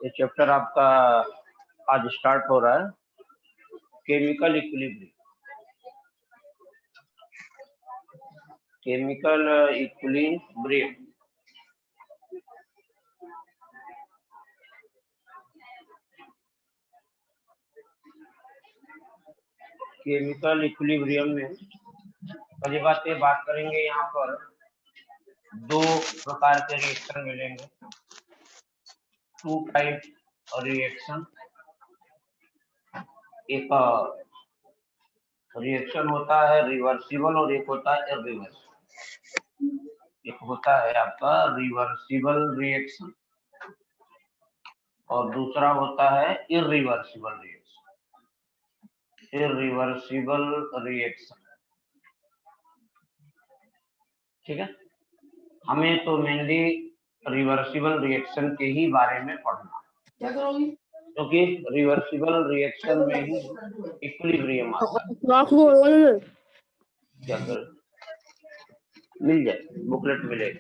ये चैप्टर आपका आज स्टार्ट हो रहा है, chemical equilibrium. Chemical equilibrium chemical equilibrium में पहली बात ये बात करेंगे, यहाँ पर दो प्रकार के रिएक्शन मिलेंगे, टू टाइप रिएक्शन। एक रिएक्शन होता है रिवर्सिबल और एक होता है इरिवर्सिबल। एक होता है आपका रिवर्सिबल रिएक्शन और दूसरा होता है इरिवर्सिबल रिएक्शन। इरिवर्सिबल रिएक्शन, ठीक है। हमें तो मेनली रिवर्सिबल रिएक्शन के ही बारे में पढ़ना, क्या करोगी, क्योंकि रिवर्सिबल रिएक्शन में ही इक्विलिब्रियम आता है। क्या कर मिल जाए, बुकलेट मिलेगा।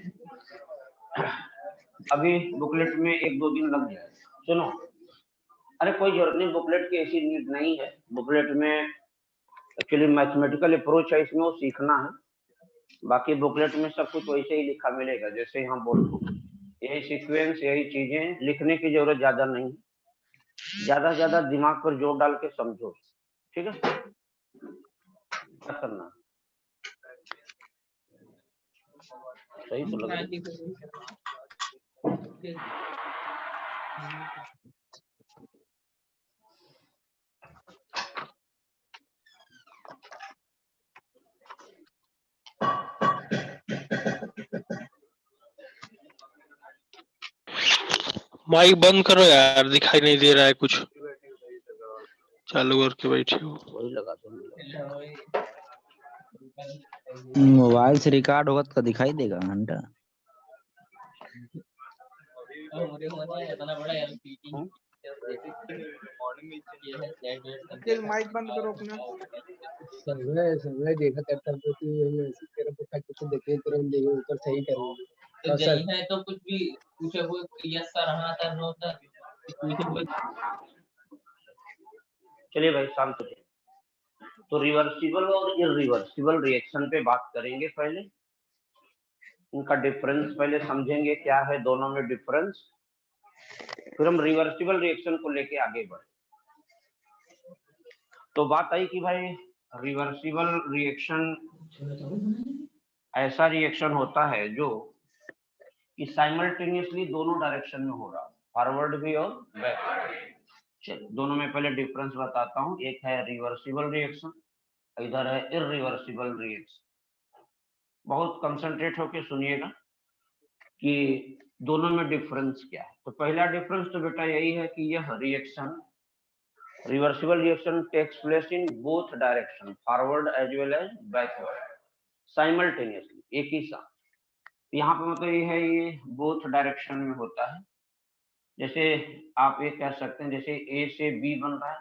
अभी बुकलेट में एक दो दिन लग जाए। सुनो, अरे कोई जरूरत नहीं, बुकलेट की ऐसी नीड नहीं है। बुकलेट में एक्चुअली मैथमेटिकल अप्रोच है, इसमें वो सीखना है। बाकी बुकलेट में सब कुछ वैसे ही लिखा मिलेगा जैसे हम बोलते हैं, यही सीक्वेंस, यही चीजें, लिखने की जरूरत ज्यादा नहीं, ज्यादा से ज्यादा दिमाग पर जोर डाल के समझो, ठीक है। क्या करना सही तो लग रहा है। माइक बंद करो यार, दिखाई नहीं दे रहा है कुछ। चालू करके बैठे हो। वही लगा मोबाइल से रिकॉर्ड होगा तो दिखाई देगा घंटा। माइक बंद करो अपना। समय देखा करता हूँ कि ऐसे तेरा पक्का कुछ देखे तेरे देखो ऊपर सही करूँगा तो सही है तो कुछ भी पूछे हुए यस सर हाँ सर नो सर पूछे हुए। चलिए भाई शांत हो जाइए। तो रिवर्सिबल और इरिवर्सिबल रिएक्शन पे बात करेंगे। पहले इनका डिफरेंस पहले समझेंगे, क्या है दोनों में डिफरेंस, फिर हम रिवर्सिबल रिएक्शन को लेके आगे बढ़े। तो बात आई कि भाई रिवर्सिबल रिएक्शन ऐसा रिएक्शन होता है जो कि साइमल्टेनियसली दोनों डायरेक्शन में हो रहा, फॉरवर्ड भी और बैकवर्ड। दोनों में पहले डिफरेंस बताता हूँ। एक है रिवर्सिबल रिएक्शन, इधर है इरिवर्सिबल रिएक्शन। बहुत कंसंट्रेट होके सुनिएगा कि दोनों में डिफरेंस क्या है। तो पहला डिफरेंस तो बेटा यही है कि यह reaction reversible reaction takes place in both direction, forward as well as backward, simultaneously, एक ही साथ। यहाँ पे मतलब ये है, ये बोथ डायरेक्शन में होता है। जैसे आप ये कह सकते हैं, जैसे ए से बी बन रहा है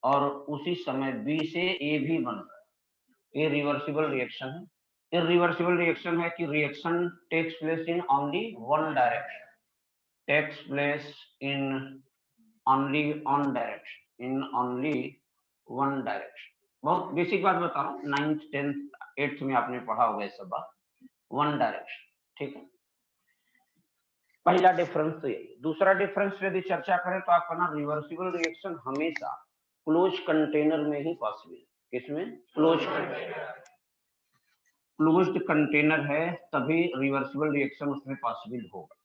और उसी समय बी से ए भी बन रहा है, ये रिवर्सिबल रिएक्शन है। इरिवर्सिबल रिएक्शन है कि reaction takes place in only one direction, takes place in only one direction, in only one direction. बहुत बेसिक बात बता रहा हूँ, 9th 10th 8th में आपने पढ़ा होगा ये सब बात, वन डायरेक्शन, ठीक है। पहला डिफरेंस तो यही। दूसरा डिफरेंस यदि चर्चा करें तो आपका ना, रिवर्सिबल रिएक्शन हमेशा क्लोज कंटेनर में ही पॉसिबल है। किसमें? Close container. क्लोज्ड कंटेनर है तभी रिवर्सिबल रिएक्शन उसमें पॉसिबल होगा।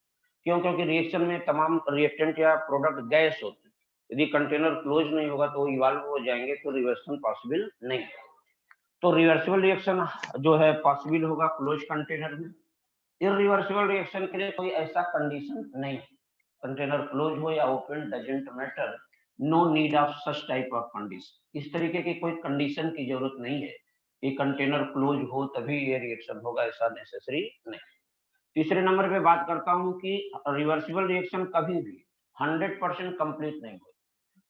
क्यों? क्योंकि रिएक्शन में तमाम रिएक्टेंट या प्रोडक्ट गैस होते हैं। यदि कंटेनर क्लोज नहीं होगा तो इवॉल्व हो जाएंगे, तो रिवर्सन पॉसिबल नहीं है। तो रिवर्सिबल रिएक्शन जो है पॉसिबल होगा क्लोज कंटेनर में। इरिवर्सिबल रिएक्शन के लिए कोई ऐसा कंडीशन नहीं है, कंटेनर क्लोज हो या open doesn't matter, no need of such type of condition. इस तरीके की कोई कंडीशन की जरूरत नहीं है कि कंटेनर क्लोज हो तभी ये रिएक्शन होगा, ऐसा नेसेसरी नहीं। तीसरे नंबर पे बात करता हूं कि रिवर्सिबल रिएक्शन कभी भी 100% कंप्लीट नहीं होता,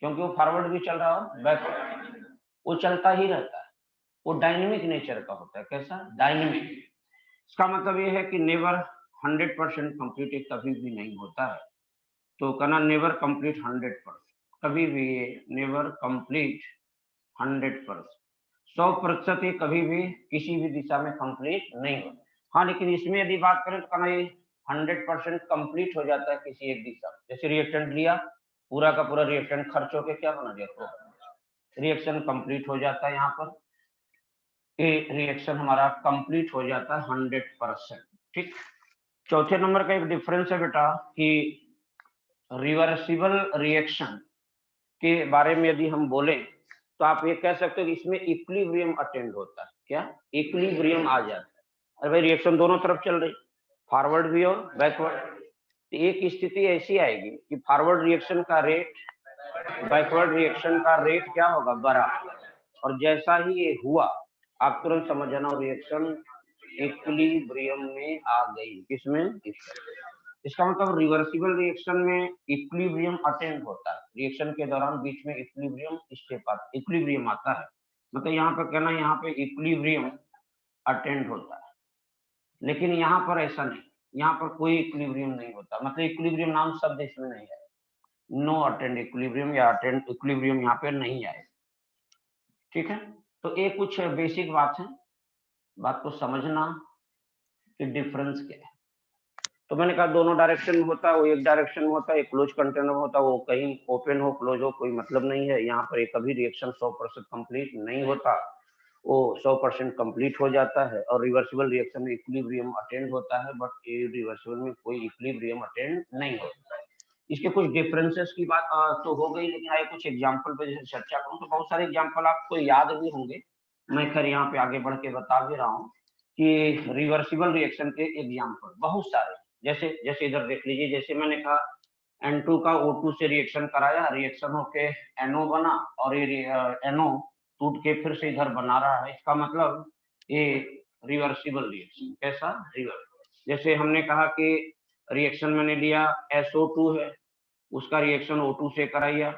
क्योंकि वो फॉरवर्ड भी चल रहा है, बैकवर्ड वो चलता ही रहता है। वो डायनेमिक नेचर का होता है। कैसा? डायनेमिक। इसका मतलब ये है कि नेवर 100% कंप्लीट कभी भी नहीं होता है। तो कहना नेवर कंप्लीट 100%, कभी भी ये नेवर कंप्लीट 100%, 100% ये कभी भी किसी भी दिशा में कंप्लीट नहीं होता। हाँ, लेकिन इसमें यदि बात करें तो कहना ये 100% कंप्लीट हो जाता है किसी एक दिशा में। जैसे रिएक्टेंट लिया, पूरा का पूरा रिएक्टेंट खर्च होकर क्या बना गया, रिएक्शन कंप्लीट हो जाता है। यहाँ पर ये रिएक्शन हमारा कंप्लीट हो जाता है 100%। ठीक, चौथे नंबर का एक डिफरेंस है बेटा कि रिवर्सिबल रिएक्शन के बारे में यदि हम बोले तो आप ये कह सकते हो कि इसमें इक्विलिब्रियम अटेंड होता है। क्या इक्विलिब्रियम आ जाता है? अरे भाई रिएक्शन दोनों तरफ चल रही, फॉरवर्ड भी और बैकवर्ड। तो एक स्थिति ऐसी आएगी कि फॉरवर्ड रिएक्शन का रेट बैकवर्ड रिएक्शन का रेट क्या होगा, बराबर। और जैसा ही ये हुआ आप तुरंत समझ जाना रिएक्शन इक्विलिब्रियम में आ गई। किसमें? इसका मतलब रिवर्सिबल रिएक्शन में इक्विलिब्रियम अटेंड होता है। रिएक्शन के दौरान बीच में इक्विलिब्रियम आता है। मतलब यहाँ पर कहना, यहाँ पे इक्विलिब्रियम अटेंड होता है, लेकिन यहाँ पर ऐसा नहीं, यहाँ पर कोई इक्विलिब्रियम नहीं होता। मतलब इक्विलिब्रियम नाम शब्द इसमें नहीं है, नो अटेंड इक्विलिब्रियम या अटेंड इक्विलिब्रियम यहाँ पे नहीं आए। ठीक है, तो ये कुछ बेसिक बात है, बात को समझना कि डिफरेंस क्या है। तो मैंने कहा दोनों डायरेक्शन में होता है, वो एक डायरेक्शन में होता है, एक क्लोज कंटेनर में होता है, वो कहीं ओपन हो क्लोज हो कोई मतलब नहीं है। यहाँ पर कभी रिएक्शन 100% कंप्लीट नहीं होता, वो 100% कंप्लीट हो जाता है। और रिवर्सिबल रिएक्शन में इक्विलिब्रियम अटेंड होता है, बट इरिवर्सिबल में कोई इक्विलिब्रियम अटेंड नहीं होता। इसके कुछ डिफरेंसेस की बात तो हो गई, लेकिन आइए कुछ एग्जाम्पल पे जैसे चर्चा करूँ तो बहुत सारे एग्जाम्पल आपको याद भी होंगे। मैं खैर यहाँ पे आगे बढ़ के बता भी रहा हूँ कि रिवर्सिबल रिएक्शन के एग्जाम्पल बहुत सारे, जैसे जैसे इधर देख लीजिए, जैसे मैंने कहा N2 का O2 से रिएक्शन कराया, रिएक्शन होके NO बना और ये NO टूट के फिर से इधर बना रहा है। इसका मतलब ये रिवर्सिबल रिएक्शन। कैसा? रिवर्स। जैसे हमने कहा कि रिएक्शन मैंने लिया SO2 है, उसका रिएक्शन O2 से कराया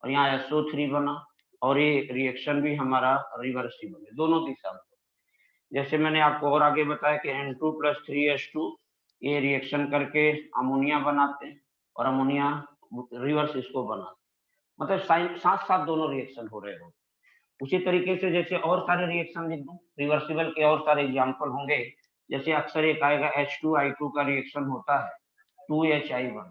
और यहाँ SO3 बना, और ये रिएक्शन भी हमारा रिवर्सिबल है दोनों दिशा में। जैसे मैंने आपको और आगे बताया कि N2 + 3H2 ये रिएक्शन करके अमोनिया बनाते हैं और अमोनिया रिवर्स इसको बनाते हैं। मतलब साथ साथ दोनों रिएक्शन हो रहे हो। उसी तरीके से जैसे और सारे रिएक्शन लिख दूं, रिवर्सिबल के और सारे एग्जाम्पल होंगे। जैसे अक्सर एक आएगा H2I2 का रिएक्शन होता है 2HI1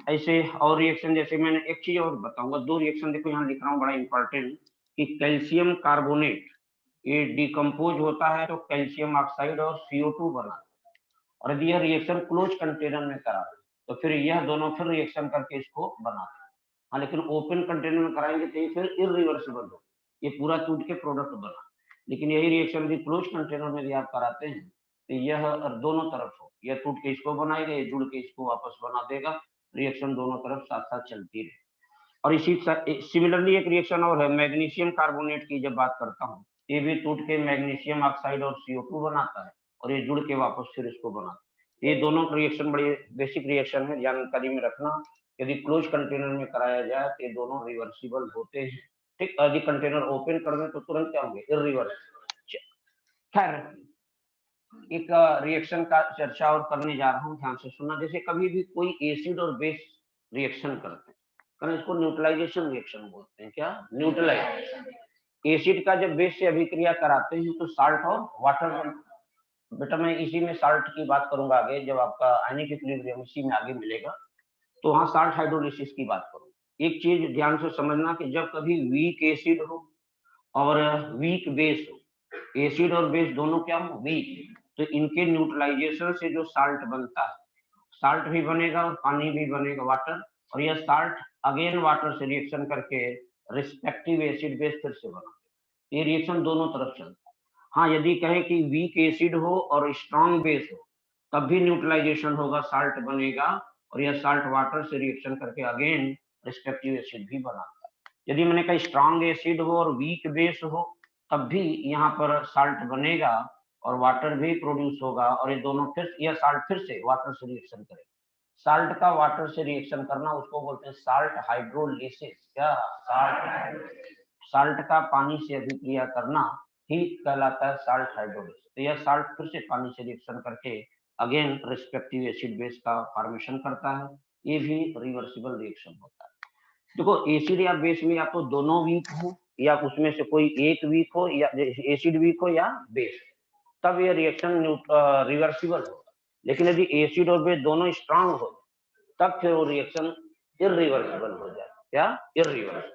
ऐसे और रिएक्शन। जैसे मैंने एक चीज और बताऊंगा, दो रिएक्शन देखो यहाँ लिख रहा हूँ बड़ा इंपॉर्टेंट, कि कैल्शियम कार्बोनेट ये डिकम्पोज होता है तो कैल्शियम ऑक्साइड और CO2 बना, और यदि यह रिएक्शन क्लोज कंटेनर में करा तो फिर यह दोनों फिर रिएक्शन करके इसको बनाते हैं। हाँ, लेकिन ओपन कंटेनर में कराएंगे तो ये फिर इरिवर्सिबल हो, ये पूरा टूट के प्रोडक्ट बना। लेकिन यही रिएक्शन यदि क्लोज कंटेनर में यदि आप कराते हैं तो यह दोनों तरफ हो, यह टूट के इसको बनाएगा, ये जुड़ के इसको वापस बना देगा, रिएक्शन दोनों तरफ साथ साथ चलती रहे। और इसी सिमिलरली एक रिएक्शन और है मैग्नीशियम कार्बोनेट की, जब बात करता हूँ ये भी टूट के मैग्नीशियम ऑक्साइड और CO2 बनाता है और ये जुड़ के वापस फिर इसको बनाता है। ये दोनों रिएक्शन बड़े बेसिक रिएक्शन है, जानकारी में रखना। यदि क्लोज कंटेनर में कराया जाए तो ये दोनों रिवर्सिबल होते हैं। ठीक, यदि कंटेनर ओपन कर दें तो तुरंत क्या होंगे, इरिवर्सिबल। खैर, एक रिएक्शन का चर्चा और करने जा रहा हूँ, ध्यान से सुनना। जैसे कभी भी कोई एसिड और बेस रिएक्शन करते हैं, कारण इसको न्यूट्रलाइजेशन रिएक्शन बोलते हैं। क्या? न्यूट्रलाइजेशन। एसिड का जब बेस से अभिक्रिया कराते हैं तो साल्ट और वाटर बनता है। बेटा मैं इसी में साल्ट की बात करूंगा आगे, जब आपका आयनिक इक्विलिब्रियम इसी में आगे मिलेगा तो वहाँ साल्ट हाइड्रोलिसिस की बात करूंगा। एक चीज ध्यान से समझना कि जब कभी वीक एसिड हो और वीक बेस हो, एसिड और बेस दोनों क्या हो, वीक, तो इनके न्यूट्रलाइजेशन से जो साल्ट बनता है, साल्ट भी बनेगा और पानी भी बनेगा, वाटर, और यह साल्ट अगेन वाटर से रिएक्शन करके रिस्पेक्टिव एसिड बेस फिर से बना। ये रिएक्शन दोनों तरफ चलता है। हाँ, यदि कहें कि वीक एसिड हो और स्ट्रॉन्ग बेस हो तब भी न्यूट्रलाइजेशन होगा, साल्ट बनेगा और यह साल्ट वाटर से रिएक्शन करके अगेन रिस्पेक्टिव एसिड भी बनाता है। यदि मैंने कहा स्ट्रॉन्ग एसिड हो और वीक बेस हो तब भी यहाँ पर साल्ट बनेगा और वाटर भी प्रोड्यूस होगा, और ये दोनों फिर यह साल्ट फिर से वाटर से रिएक्शन करेगा। साल्ट का वाटर से रिएक्शन करना उसको बोलते हैं साल्ट हाइड्रोलिसिस। क्या? साल्ट का पानी से अभिक्रिया करना ही कहलाता है साल्ट हाइड्रोलिसिस। तो यह साल्ट फिर से पानी से रिएक्शन करके अगेन रिस्पेक्टिव एसिड बेस का फॉर्मेशन करता है, ये भी रिवर्सिबल रिएक्शन होता है। देखो एसिड या बेस में या तो दोनों वीक हो या उसमें से कोई एक वीक हो, या एसिड वीक हो या बेस, तब ये रिएक्शन रिवर्सिबल होगा। लेकिन यदि एसिड और बेस दोनों स्ट्रांग हो तब फिर वो रिएक्शन इरिवर्सिबल हो जाए। क्या? इरिवर्सिबल।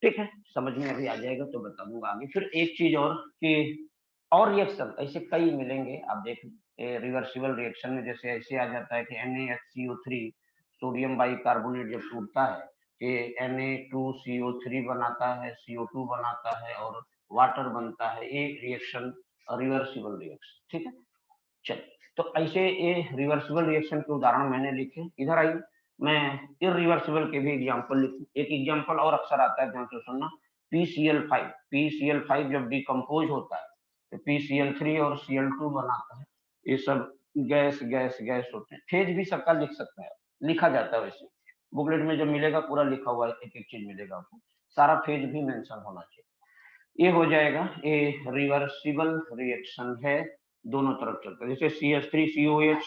ठीक है, समझ में अभी आ जाएगा तो बता दूंगा आगे। फिर एक चीज और कि और रिएक्शन ऐसे कई मिलेंगे, आप देख रिवर्सिबल रिएक्शन में जैसे ऐसे आ जाता है कि NaHCO3 सोडियम बाइकार्बोनेट जब टूटता है कि Na2CO3 बनाता है, CO2 बनाता है और वाटर बनता है, ये रिएक्शन रिवर्सिबल रिएक्शन। ठीक है, चल तो ऐसे ये रिवर्सिबल रिएक्शन के उदाहरण मैंने लिखे। इधर आई मैं इरिवर्सिबल के भी एग्जांपल लिखूं। एक एग्जांपल और अक्सर आता है, ध्यान से सुनना। PCl5, PCl5 जब डिकम्पोज होता है तो PCl3 और Cl2 बनाता है। ये सब गैस गैस गैस होते हैं। फेज भी सबका लिख सकता है, लिखा जाता है वैसे बुकलेट में जब मिलेगा पूरा लिखा हुआ एक एक चीज मिलेगा आपको, सारा फेज भी मेंशन होना चाहिए। ये हो जाएगा, ये रिवर्सिबल रिएक्शन है, दोनों तरफ चलता है। जैसे CH3COH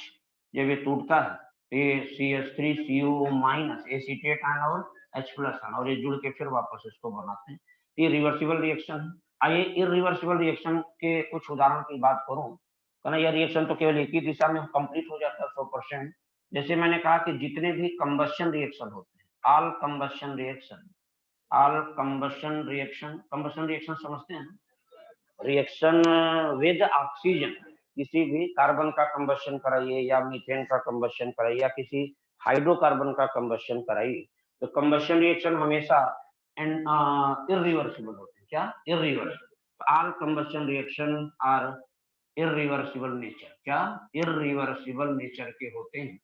जब ये टूटता है ये CH3CO माइनस एसीटेट आयन और H प्लस आयन, और ये जुड़ के फिर वापस इसको बनाते हैं। ये रिवर्सिबल रिएक्शन है। आइए इरिवर्सिबल रिएक्शन के कुछ उदाहरण की बात करूं, कहना यह रिएक्शन तो केवल एक ही दिशा में कंप्लीट हो जाता है 100%। जैसे मैंने कहा कि जितने भी कंबशन रिएक्शन होते हैं, all combustion reaction, all combustion reaction समझते हैं? रिएक्शन विद ऑक्सीजन, किसी भी कार्बन का कंबशन कराइए या मीथेन का कंबशन कराइए या किसी हाइड्रोकार्बन का कंबशन कराइए, तो कंबशन रिएक्शन हमेशा इरिवर्सिबल होते हैं। क्या? Irreversible. All combustion reaction are irreversible nature. क्या? इरिवर्सिबल नेचर के होते हैं।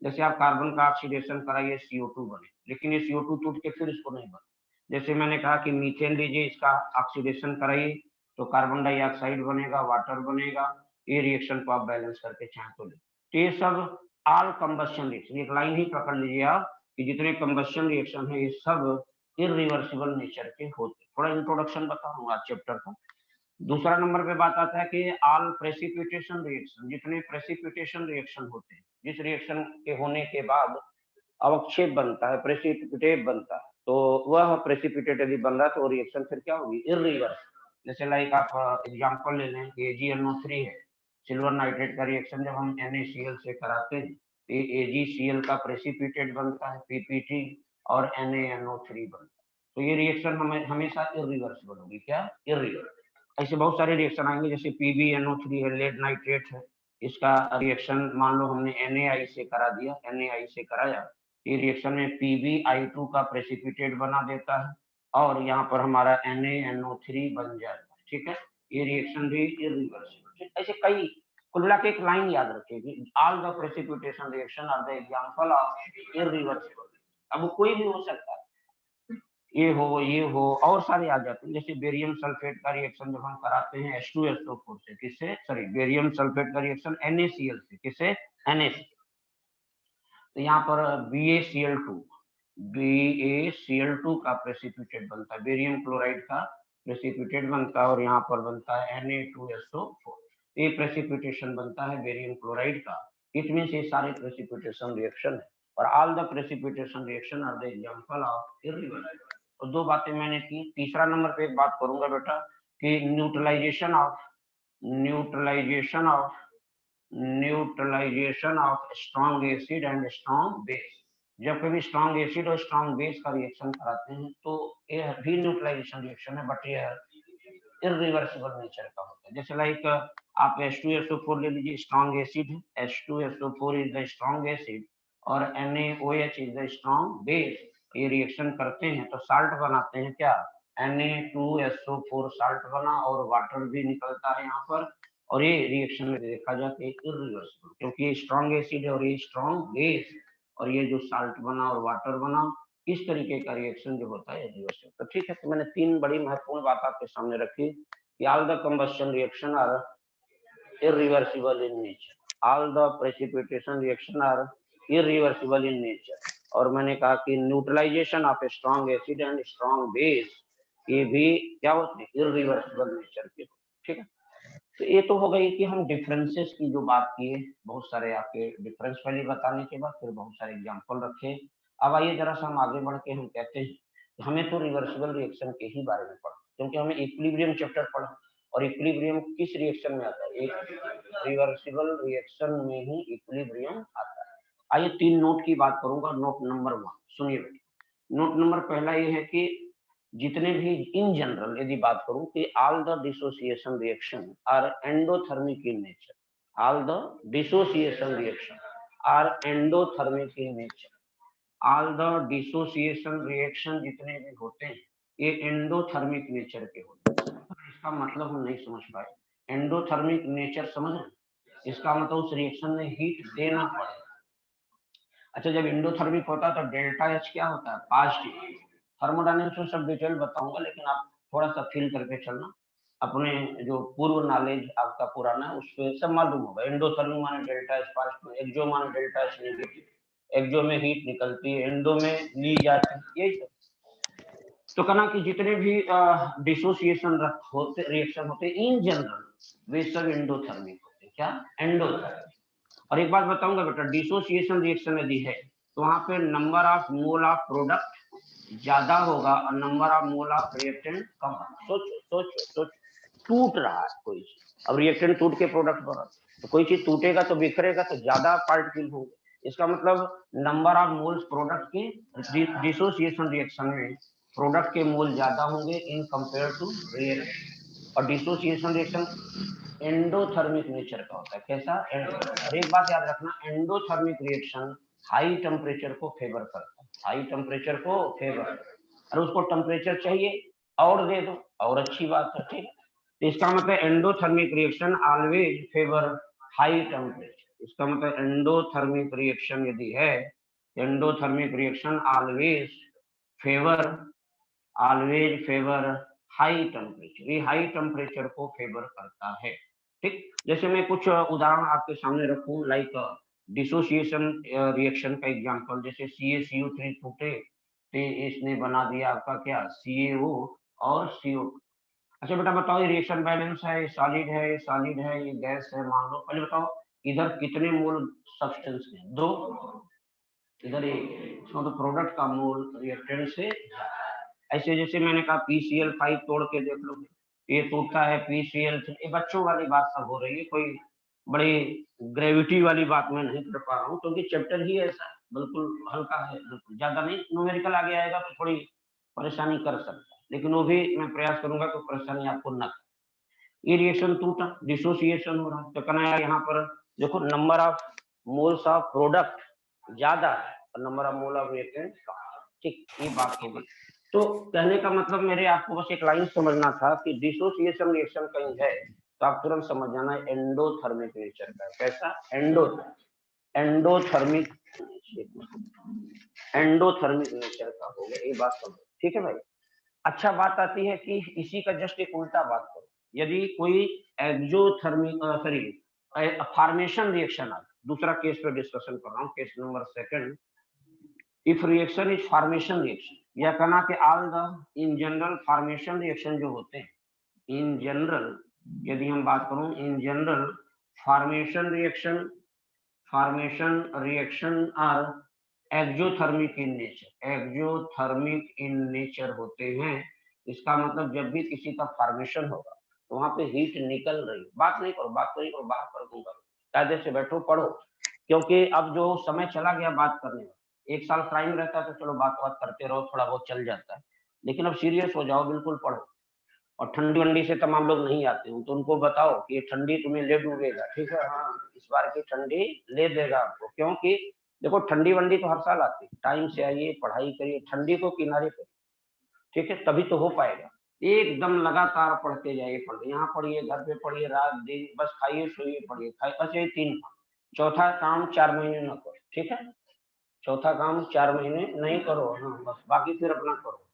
जैसे आप कार्बन का ऑक्सीडेशन कराइए CO2 बने, लेकिन ये CO2 टूट के फिर इसको नहीं बने। जैसे मैंने कहा कि मीथेन लीजिए, इसका ऑक्सीडेशन कराइए तो कार्बन डाइऑक्साइड बनेगा, वाटर बनेगा। ये रिएक्शन को आप बैलेंस करके चाहें तो ले। तो ये सब ऑल कंबशन रिएक्शन, एक लाइन ही पकड़ लीजिए आप कि जितने कंबशन रिएक्शन है ये सब इरिवर्सिबल नेचर के होते। थोड़ा इंट्रोडक्शन बताऊंगा चैप्टर का। दूसरा नंबर पे बात आता है कि ऑल प्रेसिपिटेशन रिएक्शन, जितने प्रेसिपिटेशन रिएक्शन होते हैं, जिस रिएक्शन के होने के बाद अवक्षेप बनता है, प्रेसिपिटेट बनता है, तो वह प्रेसिपिटेट यदि बन रहा है तो रिएक्शन फिर क्या होगी? इरिवर्सिबल। जैसे लाइक आप एग्जांपल ले लें कि AgNO3 है, सिल्वर नाइट्रेट का रिएक्शन जब हम NaCl से कराते हैं तो AgCl का प्रेसिपिटेट बनता है PPT और NaNO3 बनता है। तो ये रिएक्शन हमें हमेशा इरिवर्सिबल होगी। क्या? इरिवर्सिबल। ऐसे बहुत सारे रिएक्शन आएंगे, जैसे PbNO3 है, लेड नाइट्रेट है, इसका रिएक्शन मान लो हमने NaI से करा दिया, NaI से कराया, ये रिएक्शन में PbI2 का प्रेसिपिटेट बना देता है और यहाँ पर हमारा NaNO3 बन जाएगा। ठीक है, ये रिएक्शन भी इरिवर्सिबल। ऐसे कई, कुल मिला के एक लाइन याद रखिए, all the precipitation reaction are the example of irreversible. अब कोई भी हो सकता है, ये हो और सारे आ जाते हैं। जैसे बेरियम सल्फेट का रिएक्शन जब हम कराते हैं H2SO4 से, किससे? सॉरी, बेरियम सल्फेट का रिएक्शन NaCl से, किससे? NaCl। तो यहाँ पर BaCl2 का प्रेसिपिटेट बनता है, बेरियम क्लोराइड का प्रेसिपिटेट बनता है और यहाँ पर बनता है Na2SO4। ये प्रेसिपिटेशन बनता है बेरियम क्लोराइड का। इट मींस ये सारे प्रेसिपिटेशन रिएक्शन है और all the precipitation reaction are the example of irreversible. तो दो बातें मैंने की। तीसरा नंबर पे एक बात करूंगा बेटा कि neutralisation of strong acid and strong base. जब कभी स्ट्रॉन्ग एसिड और स्ट्रॉन्ग बेस का रिएक्शन कराते हैं तो यह भी न्यूट्रलाइजेशन रिएक्शन है, बट यह इरिवर्सिबल नेचर का होता है। जैसे लाइक आप H2SO4 ले लीजिए, स्ट्रॉन्ग एसिड है, H2SO4 is the strong acid और NaOH is the strong base. ये रिएक्शन करते हैं तो साल्ट बनाते हैं। क्या? Na2SO4 साल्ट बना और वाटर भी निकलता है यहाँ पर, और ये रिएक्शन में देखा जाए तो इरिवर्सिबल, क्योंकि ये स्ट्रॉन्ग एसिड है और ये स्ट्रॉन्ग बेस, और ये जो साल्ट बना और वाटर बना, इस तरीके का रिएक्शन जो होता है इरिवर्सिबल। तो ठीक है, तो मैंने तीन बड़ी महत्वपूर्ण बात आपके सामने रखी कि all the combustion reaction are irreversible in nature, all the precipitation reaction are irreversible in nature, और मैंने कहा कि neutralisation of strong acid and strong base ये भी क्या होते हैं? इरिवर्सिबल नेचर के। ठीक है, तो ये तो हो गई कि हम डिफरेंसेस की जो बात किए, बहुत सारे आपके डिफरेंस पहले बताने के बाद फिर बहुत सारे एग्जांपल रखे। अब आइए जरा सा हम आगे बढ़ के हम कहते हैं कि हमें तो रिवर्सिबल रिएक्शन के ही बारे में पढ़ा, क्योंकि हमें इक्विलिब्रियम चैप्टर पढ़ा, और इक्विलिब्रियम किस रिएक्शन में आता है? एक रिवर्सिबल रिएक्शन में ही इक्विलिब्रियम आता है। आइए 3 नोट की बात करूंगा। नोट नंबर 1 सुनिए बेटा। नोट नंबर पहला ये है कि जितने भी इन जनरल यदि बात करूं कि all the dissociation reaction are endothermic in nature, all the dissociation reaction are endothermic in nature, all the dissociation reaction जितने भी होते हैं ये एंडोथर्मिक नेचर के होते हैं। इसका मतलब हम नहीं समझ पाए। एंडोथर्मिक नेचर समझ रहे हैं? इसका मतलब उस रिएक्शन में हीट देना पड़ेगा। अच्छा, जब एंडोथर्मिक होता है तो डेल्टा एच क्या होता है? पॉजिटिव। थर्मोडायनेमिक्स में सब डिटेल बताऊंगा, लेकिन आप थोड़ा सा फील करके चलना। अपने जो पूर्व नॉलेज आपका पुराना है उस पर सब मालूम होगा। एंडोथर्मिक माने डेल्टा एच पॉजिटिव, एक्सो माने डेल्टा एच नेगेटिव, एक्सो में हीट निकलती है, एंडो में ली जाती है, यही सब। तो कहना कि जितने भी डिसोसिएशन होते रिएक्शन होते इन जनरल वे सब एंडोथर्मिक होते हैं। क्या? एंडोथर्मिक। और एक बात बताऊंगा बेटा, डिसोसिएशन रिएक्शन यदि है तो वहां पे number of mole of product ज्यादा होगा और number of mole of reactant कम होगा। सोचो सोचो सोचो, टूट रहा है कोई चीज, अब रिएक्टेंट टूट के प्रोडक्ट बना, तो कोई चीज टूटेगा तो बिखरेगा तो ज्यादा पार्टिकल होंगे। इसका मतलब नंबर ऑफ मोल्स प्रोडक्ट के डिसोसिएशन रिएक्शन में प्रोडक्ट के मोल ज्यादा होंगे इन कंपेयर टू रिएक्टेंट। और डिसोसिएशन रिएक्शन एंडोथर्मिक नेचर का होता है। कैसा? और एक बात याद रखना, एंडोथर्मिक रिएक्शन हाई टेम्परेचर को फेवर करता है, हाई टेम्परेचर को फेवर। और उसको टेम्परेचर चाहिए और दे दो और अच्छी बात है, ठीक है। तो इसका मतलब endothermic reaction always favour high temperature. इसका मतलब एंडोथर्मिक रिएक्शन यदि है, endothermic reaction always favour high temperature, ये हाई टेम्परेचर को फेवर करता है। ठीक, जैसे मैं कुछ उदाहरण आपके सामने रखूं, लाइक डिसोसिएशन रिएक्शन का एग्जांपल, जैसे CaCO3 टूटे तो इसने बना दिया आपका क्या? CaO और CO। अच्छा बेटा बताओ, ये रिएक्शन बैलेंस है, ये सॉलिड है, ये सॉलिड है, ये गैस है, मान लो। पहले बताओ इधर कितने मोल सब्सटेंस है? 2। इधर एक, इसमें तो प्रोडक्ट का मोल रिएक्टेंट से। ऐसे जैसे मैंने कहा PCl5 तोड़ के देख लो, ये टूटता है PCl3। ये बच्चों वाली बात सब हो रही है, कोई बड़ी ग्रेविटी वाली बात मैं नहीं कर पा रहा हूँ, क्योंकि चैप्टर ही ऐसा है, बिल्कुल हल्का है, बिल्कुल ज्यादा नहीं। न्यूमेरिकल आगे आएगा तो थोड़ी परेशानी कर सकता है, लेकिन वो भी मैं प्रयास करूंगा कि परेशानी आपको न। ये रिएक्शन टूटा, डिसोसिएशन हो रहा है, तो कहना यार यहाँ पर देखो number of moles of product ज्यादा है और number of mole of reactant कम। ठीक, ये बात हो गई। तो कहने का मतलब मेरे आपको बस एक लाइन समझना था कि डिसोसिएशन रिएक्शन कहीं है तो आप तुरंत समझ जाना एंडोथर्मिक नेचर का। कैसा? एंडोथर्मिक एंडोथर्मिक नेचर का हो गया, ये बात समझ। ठीक है भाई। अच्छा, बात आती है कि इसी का जस्ट एक उल्टा बात करो। यदि कोई एक्सोथर्मिक फॉर्मेशन रिएक्शन आ, दूसरा केस पे डिस्कशन कर रहा हूँ, case number 2। If reaction is formation reaction, या कहना कि all the in general formation reaction जो होते हैं, इन जनरल यदि हम बात करूं, in general formation reaction are exothermic in nature, exothermic in nature होते हैं। इसका मतलब जब भी किसी का फॉर्मेशन होगा तो वहां पे हीट निकल रही। बात नहीं करो, बात नहीं करो, बात कर दूंगा, कायदे से बैठो पढ़ो, क्योंकि अब जो समय चला गया बात करने में, 1 साल टाइम रहता है तो चलो बात बात करते रहो, थोड़ा बहुत चल जाता है, लेकिन अब सीरियस हो जाओ, बिल्कुल पढ़ो। और ठंडी वंडी से तमाम लोग नहीं आते हैं तो उनको बताओ कि ये ठंडी तुम्हें ले डूबेगा, ठीक है? हाँ, इस बार की ठंडी ले देगा आपको, क्योंकि देखो ठंडी वंडी तो हर साल आती है। टाइम से आइए, पढ़ाई करिए, ठंडी को किनारे करिए, ठीक है? तभी तो हो पाएगा। एकदम लगातार पढ़ते जाइए, पढ़िए, यहाँ पढ़िए, घर पे पढ़िए, रात दिन बस खाइए सोइए पढ़िए, बस ये 3 काम। चौथा काम 4 महीने न करो, ठीक है? चौथा काम 4 महीने नहीं करो, हाँ बस, बाकी फिर अपना करो।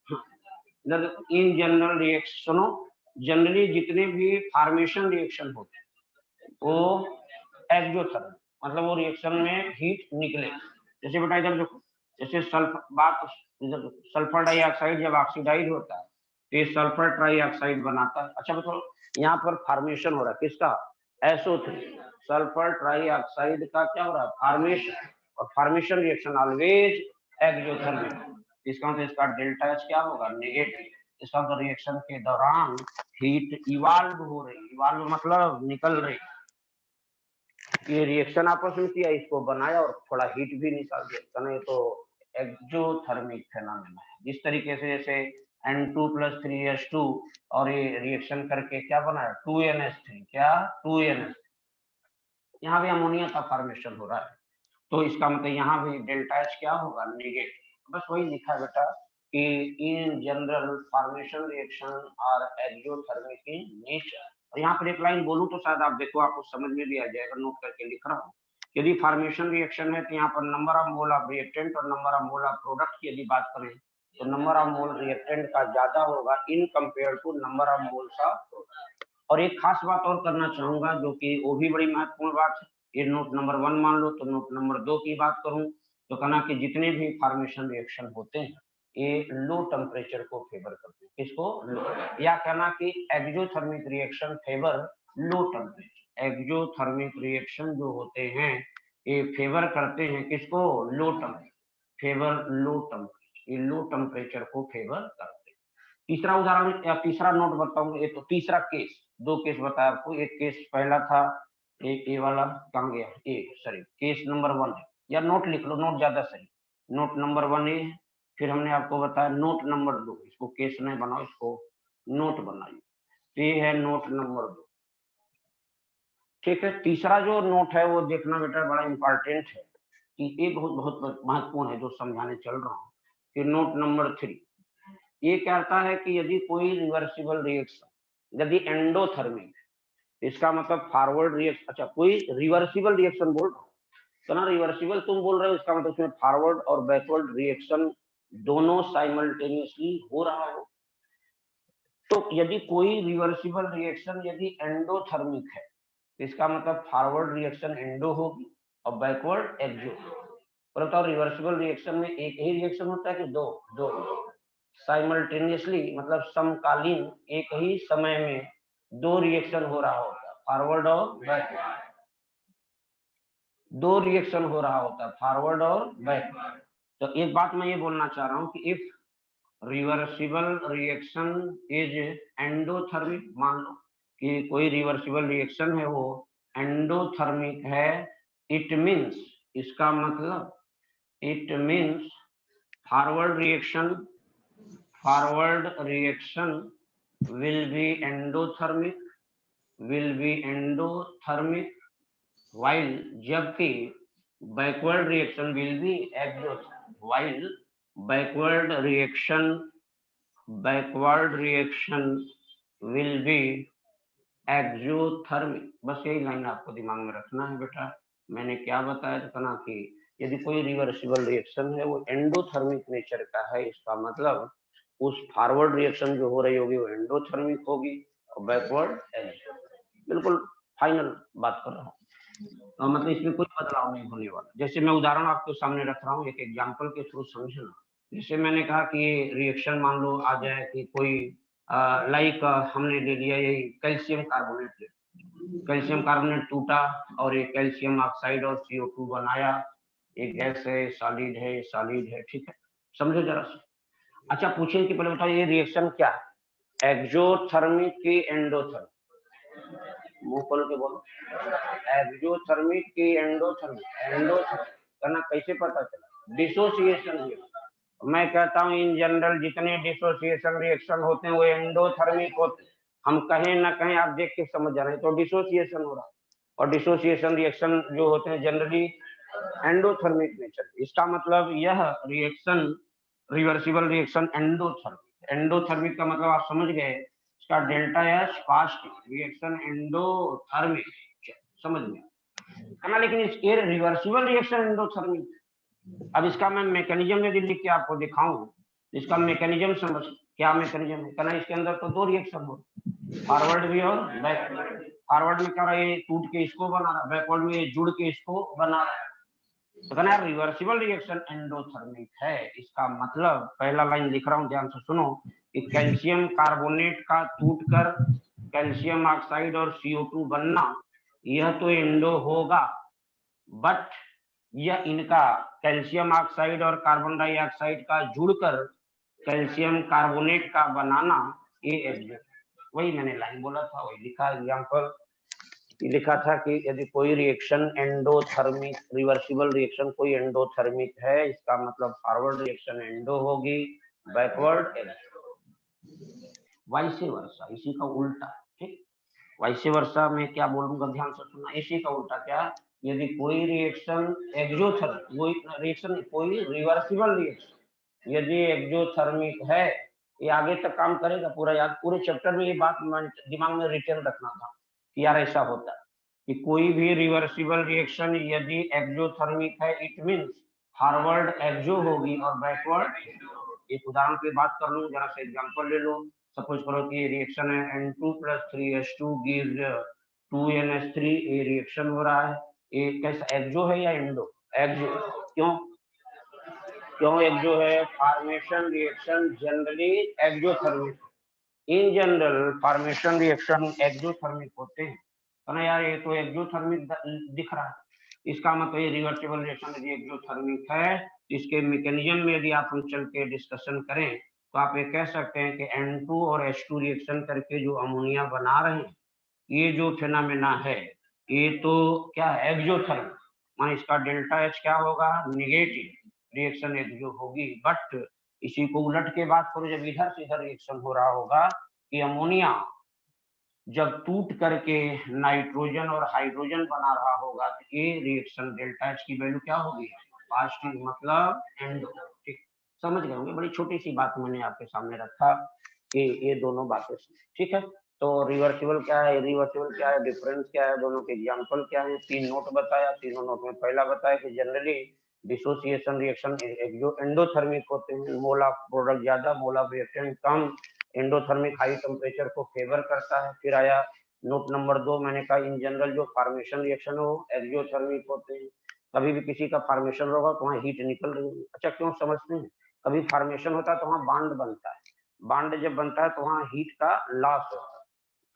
इन जनरल रिएक्शनों, जनरली जितने भी फॉर्मेशन रिएक्शन होते हैं वो एक्सोथर्मिक, मतलब वो रिएक्शन में हीट निकले। जैसे बेटा इधर देखो, जैसे सल्फर डाइऑक्साइड जब ऑक्सीडाइज होता है तो ये सल्फर ट्राईऑक्साइड बनाता है। अच्छा बताओ, यहाँ पर फॉर्मेशन हो रहा है किसका? SO3, सल्फर ट्राईऑक्साइड का क्या हो रहा है? फॉर्मेशन। और फॉर्मेशन रिएक्शन ऑलवेज एक्सोथर्मिक। इसका मतलब इसका डेल्टा H क्या होगा? नेगेटिव। इसका मतलब रिएक्शन के दौरान हीट इवाल्व हो रही, इवाल्व मतलब निकल रही। ये रिएक्शन आपस में किया, इसको बनाया और थोड़ा हीट भी निकाल दिया, ये तो एक्सोथर्मिक फेनोमेना है। जिस तरीके से जैसे N2 + 3H2 और ये रिएक्शन करके क्या बनाया? 2NH3, क्या? 2NH। यहाँ भी अमोनिया का फॉर्मेशन हो रहा है, तो इसका मतलब यहाँ भी डेल्टा H क्या होगा? नेगेटिव। बस वही लिखा बेटा कि in general formation reaction are exothermic in nature. और यहाँ पर एक लाइन बोलूं तो शायद आप देखो, आपको समझ में भी आ जाएगा, नोट करके लिख रहा हूँ। यदि फॉर्मेशन रिएक्शन है तो यहाँ पर number of mole of reactant और number of mole of product की यदि बात करें तो नंबर ऑफ मोल रिएक्टेंट का ज्यादा होगा in compare to number of moles of product. और एक खास बात और करना चाहूंगा, जो कि वो भी बड़ी महत्वपूर्ण बात है। ये नोट नंबर 1 मान लो, तो नोट नंबर 2 की बात करूं तो कहना कि जितने भी फॉर्मेशन रिएक्शन होते हैं ये लो टेम्परेचर को फेवर करते हैं। किसको? लो। या कहना कि exothermic reaction favour low temperature. Exothermic reaction जो होते हैं ये फेवर करते हैं किसको? Low temperature. Favour low temperature, ये लो टेम्परेचर को फेवर करते हैं। तीसरा उदाहरण या तीसरा नोट बताऊंगा। ये तो तीसरा केस, 2 केस बताया आपको। एक केस पहला था ए वाला, कहाँ गया? सॉरी, केस नंबर 1 है, या नोट लिख लो, नोट ज्यादा सही। नोट नंबर 1 है, फिर हमने आपको बताया नोट नंबर 2। इसको केस नहीं बनाओ, इसको नोट बनाइए। तो ये है नोट नंबर 2, ठीक है। तीसरा जो नोट है वो देखना बेटा बड़ा इंपॉर्टेंट है, कि ये बहुत बहुत महत्वपूर्ण है जो समझाने चल रहा हूँ। कि नोट नंबर 3 ये कहता है कि यदि कोई रिवर्सिबल रिएक्शन, यदि एंडोथर्मिक, इसका मतलब फॉरवर्ड रिएक्शन। अच्छा, कोई रिवर्सिबल रिएक्शन बोल रहा हूँ तो ना, रिवर्सिबल तुम बोल रहे हो, इसका मतलब उसमें फॉरवर्ड और बैकवर्ड रिएक्शन दोनों साइमल्टेनियसली हो रहा हो। तो यदि कोई रिवर्सिबल रिएक्शन यदि एंडोथर्मिक है, इसका मतलब फॉरवर्ड रिएक्शन एंडो होगी और बैकवर्ड एक्सो। पर बताओ, रिवर्सिबल रिएक्शन में एक ही रिएक्शन होता है कि दो? दो। साइमल्टेनियसली मतलब समकालीन, एक ही समय में दो रिएक्शन हो रहा होता है, फॉरवर्ड और बैकवर्ड। दो रिएक्शन हो रहा होता है, फॉरवर्ड और बैकवर्ड। तो एक बात मैं ये बोलना चाह रहा हूँ कि if reversible reaction is endothermic, मान लो कि कोई रिवर्सिबल रिएक्शन है वो एंडोथर्मिक है, इट मीन्स, इसका मतलब it means forward reaction will be endothermic, while जबकि backward reaction will be exothermic, while backward reaction will be exothermic। बस यही लाइन आपको दिमाग में रखना है बेटा। मैंने क्या बताया था ना कि यदि कोई रिवर्सिबल रिएक्शन है वो एंडोथर्मिक नेचर का है, इसका मतलब उस फॉरवर्ड रिएक्शन जो हो रही होगी वो एंडोथर्मिक होगी और बैकवर्ड एक्सोथर्मिक। बिल्कुल फाइनल बात कर रहा हूँ, मतलब इसमें कोई बदलाव नहीं होने वाला। जैसे मैं उदाहरण आपके सामने रख रहा हूँ, एक एग्जांपल के थ्रू समझना। जैसे मैंने कहा कि ये रिएक्शन मान लो आ जाए कि कोई लाइक हमने ले लिया ये कैल्शियम कार्बोनेट, कैल्शियम कार्बोनेट टूटा और ये कैल्शियम ऑक्साइड और CO2 बनाया। एक गैस है, सॉलिड है, सॉलिड है, ठीक है, समझो जरा सा। अच्छा पूछें कि पहले बताओ ये रिएक्शन क्या है, एक्सोथर्मिक की एंडोथर्मिक? मुंह खोल के बोलो, एक्सोथर्मिक की एंडोथर्मिक? एंडोथर्मिक करना कैसे पता चला? Dissociation reaction. मैं कहता हूं इन जनरल जितने डिसोसिएशन रिएक्शन होते हैं वो एंडोथर्मिक होते हैं। हम कहीं ना कहीं आप देख के समझ जा रहे हैं तो डिसोसिएशन हो रहा है, और डिसोसिएशन रिएक्शन जो होते हैं जनरली एंडोथर्मिक नेचर। इसका मतलब यह reaction reversible reaction endothermic. Endothermic का मतलब आप समझ गए, इसका delta H fast reaction endothermic, समझ में है ना। लेकिन इसके रिवर्सिबल रिएक्शन एंडोथर्मिक। अब इसका मैं मैकेनिज्म यदि लिख के आपको दिखाऊं, इसका मैकेनिज्म समझ, क्या मैकेनिज्म है कहना, इसके अंदर तो दो रिएक्शन हो, फॉरवर्ड भी और बैकवर्ड। फॉरवर्ड में क्या रहा है, टूट के इसको बना रहा, बैकवर्ड में जुड़ के इसको बना रहा है। तो कहना है रिवर्सिबल रिएक्शन एंडोथर्मिक है। इसका मतलब पहला लाइन लिख रहा हूं, ध्यान से सुनो कि कैल्शियम कार्बोनेट का टूटकर कैल्शियम ऑक्साइड और CO2 बनना, यह तो एंडो होगा, बट यह इनका कैल्शियम ऑक्साइड और कार्बन डाइऑक्साइड का जुड़कर कैल्शियम कार्बोनेट का बनाना, ये एक्सो। वही मैंने लाइन बोला था, वही लिखा एग्जाम्पल लिखा था कि यदि कोई रिएक्शन एंडोथर्मिक रिवर्सिबल रिएक्शन कोई एंडोथर्मिक है, इसका मतलब फॉरवर्ड रिएक्शन एंडो होगी, बैकवर्ड वाइस वर्सा, इसी का उल्टा। ठीक, वाइस वर्सा में क्या बोलूंगा, ध्यान से सुनना, इसी का उल्टा क्या, यदि कोई रिएक्शन एक्सोथर्मिक, कोई रिएक्शन कोई रिवर्सिबल रिएक्शन यदि एक्सोथर्मिक है, ये आगे तक काम करेगा पूरा। याद, पूरे चैप्टर में ये बात दिमाग में रिटेन रखना था कि यार ऐसा होता है कि कोई भी रिवर्सिबल रिएक्शन यदि एक्सोथर्मिक है, इट मींस फॉरवर्ड एक्सो होगी और बैकवर्ड। एक उदाहरण की बात कर लूं, जरा सा एग्जांपल ले लो। सपोज करो कि रिएक्शन है N2 + 3H2 गिव्स 2NH3, ये रिएक्शन हो रहा है, ये कैसा एक्सो है या एंडो? एक्सो। क्यों क्यों एक्सो है? फॉर्मेशन रिएक्शन जनरली एक्सोथर्मिक, इन जनरल फॉर्मेशन रिएक्शन एक्सोथर्मिक होते हैं। तो ना यार, ये तो एक्सोथर्मिक दिख रहा है, इसका मतलब ये रिवर्सिबल रिएक्शन यदि एक्सोथर्मिक है, इसके मैकेनिज्म में यदि आप हम चल के डिस्कशन करें तो आप ये कह सकते हैं कि N2 और H2 रिएक्शन करके जो अमोनिया बना रहे हैं, ये जो फेनामेना है, ये तो क्या है, एक्सोथर्मिक। मान इसका डेल्टा H क्या होगा, निगेटिव, रिएक्शन एक्सो होगी। बट इसी को उलट के बात करो, जब इधर से इधर रिएक्शन हो रहा होगा कि अमोनिया जब टूट करके नाइट्रोजन और हाइड्रोजन बना रहा होगा, तो ये रिएक्शन डेल्टा H की वैल्यू क्या होगी, पॉजिटिव, मतलब एंडो। ठीक, समझ गए होंगे, बड़ी छोटी सी बात मैंने आपके सामने रखा कि ये दोनों बातें। ठीक है, तो रिवर्सिबल क्या है, इरिवर्सिबल क्या है, डिफरेंस क्या है, दोनों के एग्जांपल क्या है, 3 नोट बताया। तीनों नोट में पहला बताया कि जनरली डिसोसिएशन रिएक्शन एंडोथर्मिक होते हैं, मोल ऑफ प्रोडक्ट ज्यादा, मोल of reactant come, endothermic high temperature को फेवर करता है। फिर आया नोट नंबर 2, मैंने कहा इन जनरल जो फॉर्मेशन रिएक्शन हो एक्सोथर्मिक होते हैं। कभी भी किसी का फॉर्मेशन होगा तो वहाँ हीट निकल रही है। अच्छा, क्यों समझते हैं? कभी फॉर्मेशन होता है तो वहाँ बॉन्ड बनता है, बॉन्ड जब बनता है तो वहाँ हीट का लॉस होता है।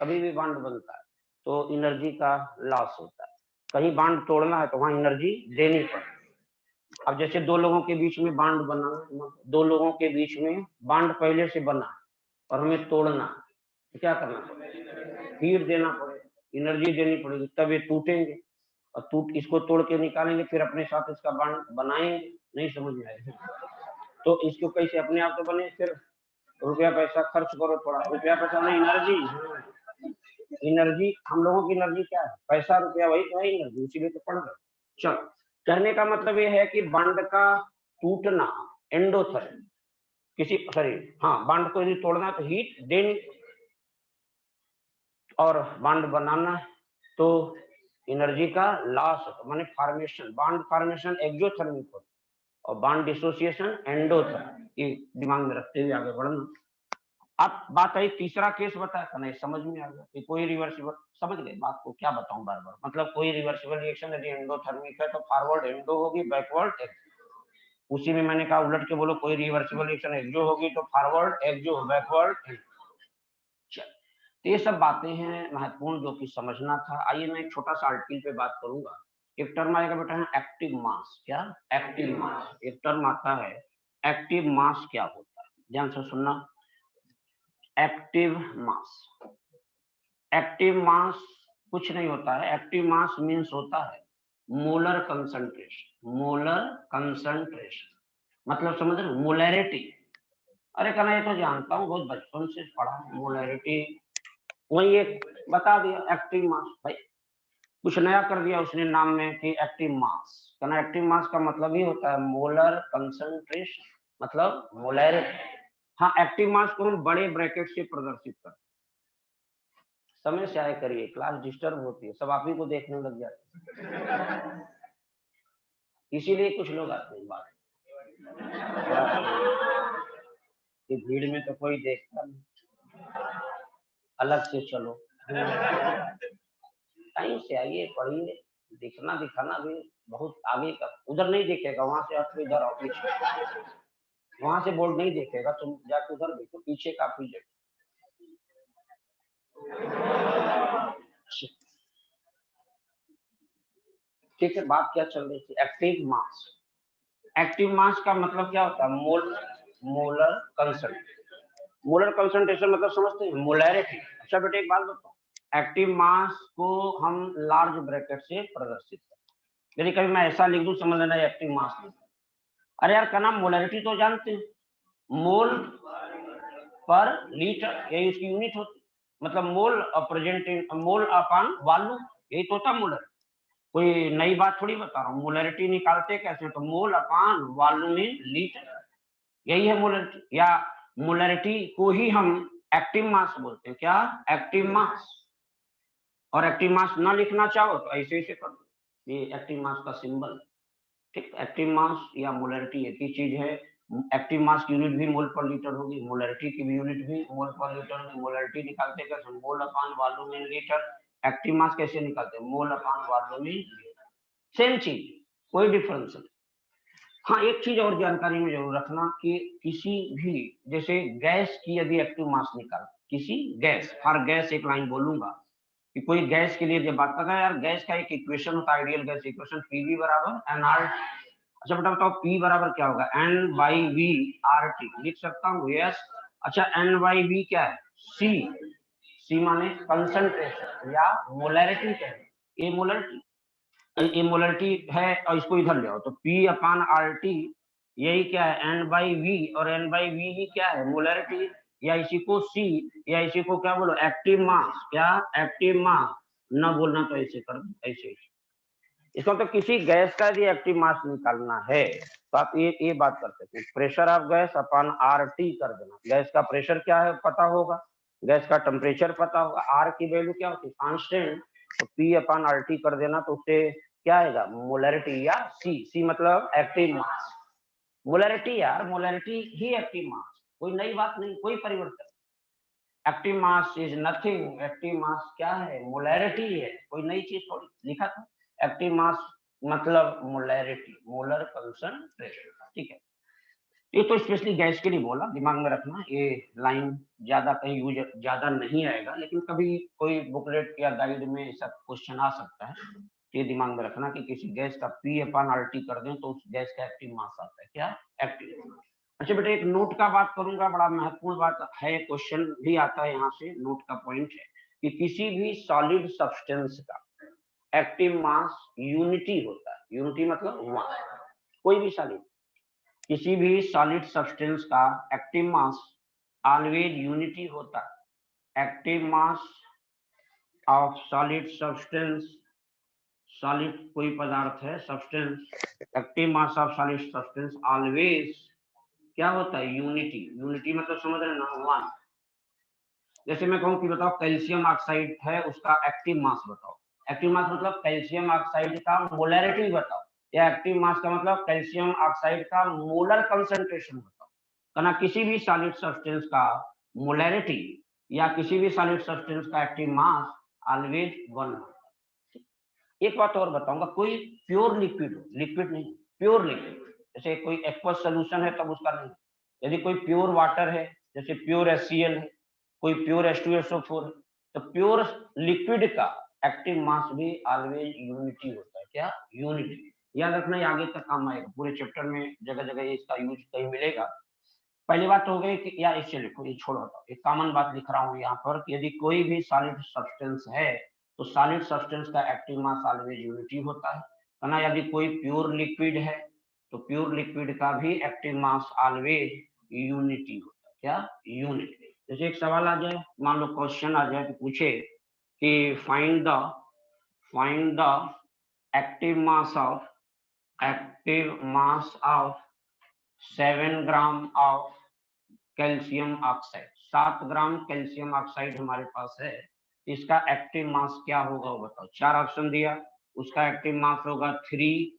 कभी भी बॉन्ड बनता है तो एनर्जी का लॉस होता है। कहीं बॉन्ड तोड़ना है तो वहाँ एनर्जी देनी पड़ती है। अब जैसे दो लोगों के बीच में बॉन्ड बना, दो लोगों के बीच में बॉन्ड पहले से बना और हमें तोड़ना, तो क्या करना पड़ेगा, हीट देना पड़ेगा, एनर्जी देनी पड़ेगी, तब ये टूटेंगे। और इसको तोड़ के निकालेंगे, फिर अपने साथ इसका बॉन्ड बनाएंगे। नहीं समझ में आएगा तो इसको कैसे अपने आप तो बने, फिर रुपया पैसा खर्च करो, थोड़ा रुपया पैसा नहीं, एनर्जी। एनर्जी हम लोगों की एनर्जी क्या है, पैसा रुपया, वही तो है एनर्जी, इसीलिए तो पढ़ रहे। चलो, कहने का मतलब ये है कि बॉन्ड का टूटना एंडोथर्मिक, किसी सॉरी हाँ, बॉन्ड को यदि तोड़ना है तो हीट देनी, और बॉन्ड बनाना है तो एनर्जी का लॉस होता, माने फॉर्मेशन, बॉन्ड फॉर्मेशन एक्सोथर्मिक होता और बॉन्ड डिसोसिएशन एंडोथर्मिक। ये दिमाग में रखते हुए आगे बढ़ना। अब बात आई, तीसरा केस बताया, नहीं समझ में आ गया कि कोई रिवर्सिबल, समझ गए बात को, क्या बताऊं बार बार, मतलब कोई रिवर्सिबल रिएक्शन यदि एंडोथर्मिक है तो फॉरवर्ड एंडो होगी, बैकवर्ड एक्सो। उसी में मैंने कहा उलट के बोलो, कोई रिवर्सिबल रिएक्शन एक्सो होगी तो फॉरवर्ड एक्सो, बैकवर्ड एक्सो। तो ये सब बातें हैं महत्वपूर्ण जो कि समझना था। आइए मैं एक छोटा सा आर्टिकल पे बात करूंगा। एक टर्म आएगा बेटा है एक्टिव मास। क्या एक्टिव मास? एक टर्म आता है एक्टिव मास, क्या होता है, ध्यान से सुनना। एक्टिव मास, एक्टिव मास कुछ नहीं होता है, एक्टिव मास मीन्स होता है मोलर कंसंट्रेशन। मोलर कंसंट्रेशन मतलब समझ रहे, मोलैरिटी। अरे कहना ये तो जानता हूँ, बहुत बचपन से पढ़ा, मोलैरिटी वही एक बता दिया, एक्टिव मास। भाई कुछ नया कर दिया उसने नाम में कि एक्टिव मास। कहना एक्टिव मास का मतलब ही होता है मोलर कंसंट्रेशन, मतलब मोलैरिटी। हाँ, एक्टिव मास को हम बड़े ब्रैकेट से प्रदर्शित करते। समय से आए करिए, क्लास डिस्टर्ब होती है, सब आप ही को देखने लग जाते, इसीलिए कुछ लोग आते हैं बात कि भीड़ में तो कोई देखता नहीं, अलग से चलो, टाइम से आइए, पढ़िए, दिखना दिखाना भी बहुत आगे का, उधर नहीं देखेगा, वहां से आप इधर आओ पीछे, वहां से बोर्ड नहीं देखेगा, तुम जाके उधर देखो पीछे काफी जगह। ठीक है, बात क्या चल रही थी? Active mass. एक्टिव मास का मतलब क्या होता है? Molar concentration. मोलर कंसंट्रेशन मतलब समझते हैं? मोलैरिटी। अच्छा बेटे एक बात बताओ, एक्टिव मास को हम लार्ज ब्रैकेट से प्रदर्शित करते हैं। यदि कभी मैं ऐसा लिख दूं, समझ लेना एक्टिव मास लिख। अरे यार का नाम मोलैरिटी तो जानते हैं, मोल पर लीटर, यही उसकी यूनिट होती, मतलब मोल प्रेजेंट मोल अपॉन वॉल्यूम, यही तो होता मोलर। कोई नई बात थोड़ी बता रहा हूँ। मोलैरिटी निकालते कैसे? तो mole upon volume in litre, यही है मोलैरिटी। या मोलैरिटी को ही हम एक्टिव मास बोलते हैं। क्या? एक्टिव मास। और एक्टिव मास ना लिखना चाहो तो ऐसे ऐसे कर दो, ये एक्टिव मास का सिंबल। ठीक, एक्टिव मास या मोलैरिटी एक ही चीज है। एक्टिव मास की यूनिट भी मोल पर लीटर होगी, मोलैरिटी की भी यूनिट भी मोल पर लीटर होगी। मोलैरिटी निकालते कैसे? Mole upon volume in litre. Active mass कैसे निकालते हैं? Mole upon volume in litre. Same चीज, कोई डिफरेंस नहीं। हाँ, एक चीज और जानकारी में जरूर रखना कि किसी भी, जैसे गैस की यदि एक्टिव मास निकाल, किसी गैस, हर गैस एक लाइन बोलूंगा कि कोई गैस के लिए जब बात कर रहा है, यार गैस का एक इक्वेशन होता है, आइडियल गैस इक्वेशन, पीवी बराबर एनआर। अच्छा बेटा बताओ पी बराबर क्या होगा? N by V R T. लिख सकता हूँ? यस। अच्छा एन बाई वी क्या है? सी। सी माने कंसंट्रेशन या मोलैरिटी है, ये मोलैरिटी, ये मोलैरिटी है। और इसको इधर ले आओ तो पी अपान आर टी, यही क्या है? एन बाई वी, और एन बाई वी ही क्या है? मोलैरिटी। या इसी को सी, या इसी को क्या बोलो? Active mass. क्या? Active mass. ना बोलना तो ऐसे कर दो, ऐसे। इसका मतलब किसी गैस का यदि एक्टिव मास निकालना है तो आप ये बात कर सकते हैं, pressure of gas upon R T कर देना। गैस का प्रेशर क्या है पता होगा, गैस का टेम्परेचर पता होगा, आर की वैल्यू क्या होती है? कांस्टेंट। तो पी अपान आर टी कर देना, तो उससे क्या आएगा? मोलैरिटी या सी। सी मतलब एक्टिव मास। मोलैरिटी यार, मोलैरिटी ही एक्टिव मास, कोई नई बात नहीं, कोई परिवर्तन। Active mass is nothing, active mass क्या है? मोलैरिटी है, कोई नई चीज थोड़ी। लिखा था एक्टिव मास मतलब मोलैरिटी, मोलर कंसंट्रेशन। ठीक है, ये तो स्पेशली गैस के लिए बोला, दिमाग में रखना। ये लाइन ज्यादा कहीं यूज ज्यादा नहीं आएगा, लेकिन कभी कोई बुकलेट या गाइड में ऐसा क्वेश्चन आ सकता है, ये दिमाग में रखना कि किसी गैस का पी अपान आर टी कर दें तो उस गैस का एक्टिव मास आता है। क्या? एक्टिव। अच्छा बेटा एक नोट का बात करूंगा, बड़ा महत्वपूर्ण बात है, क्वेश्चन भी आता है यहाँ से, नोट का पॉइंट है कि किसी भी सॉलिड सब्सटेंस का एक्टिव मास यूनिटी होता है। यूनिटी मतलब मास, कोई भी सॉलिड, किसी भी सॉलिड सब्सटेंस का एक्टिव मास ऑलवेज यूनिटी होता है। Active mass of solid substance, solid कोई पदार्थ है, substance, active mass of solid substance always क्या होता है? यूनिटी। यूनिटी मतलब समझ रहे ना, वन। जैसे मैं कहूँ कि बताओ कैल्शियम ऑक्साइड है, उसका एक्टिव मास बताओ। एक्टिव मास मतलब कैल्शियम ऑक्साइड का मोलैरिटी बताओ, या एक्टिव मास का मतलब कैल्शियम ऑक्साइड का मोलर कंसंट्रेशन बताओ। कहना किसी भी सॉलिड सब्सटेंस का मोलैरिटी या किसी भी सॉलिड सब्सटेंस का एक्टिव मास ऑलवेज वन। एक बात और बताऊंगा, कोई प्योर लिक्विड हो, लिक्विड नहीं, प्योर लिक्विड, जैसे कोई एक्वस सोल्यूशन है तब उसका नहीं। यदि कोई प्योर वाटर है, जैसे प्योर HCl है, कोई प्योर H2SO4 है, तो प्योर लिक्विड का एक्टिव मास भी ऑलवेज यूनिटी होता है। क्या? यूनिटी। याद रखना, ये आगे तक काम आएगा, पूरे चैप्टर में जगह जगह इसका यूज कहीं मिलेगा। पहली बात हो गई कि या इससे लिखो, ये छोड़ो, एक कॉमन बात लिख रहा हूँ यहाँ पर कि यदि कोई भी सॉलिड सब्सटेंस है तो सॉलिड सब्सटेंस का एक्टिव मास ऑलवेज यूनिटी होता है। है ना? यदि कोई प्योर लिक्विड है तो प्योर लिक्विड का भी एक्टिव मास ऑलवेज यूनिटी होता है। क्या? यूनिटी। जैसे एक सवाल आ जाए, मान लो क्वेश्चन आ जाए कि पूछे कि find the active mass of 7 gram of calcium oxide. 7 gram calcium oxide हमारे पास है, इसका एक्टिव मास क्या होगा वो बताओ। 4 ऑप्शन दिया, उसका एक्टिव मास होगा 3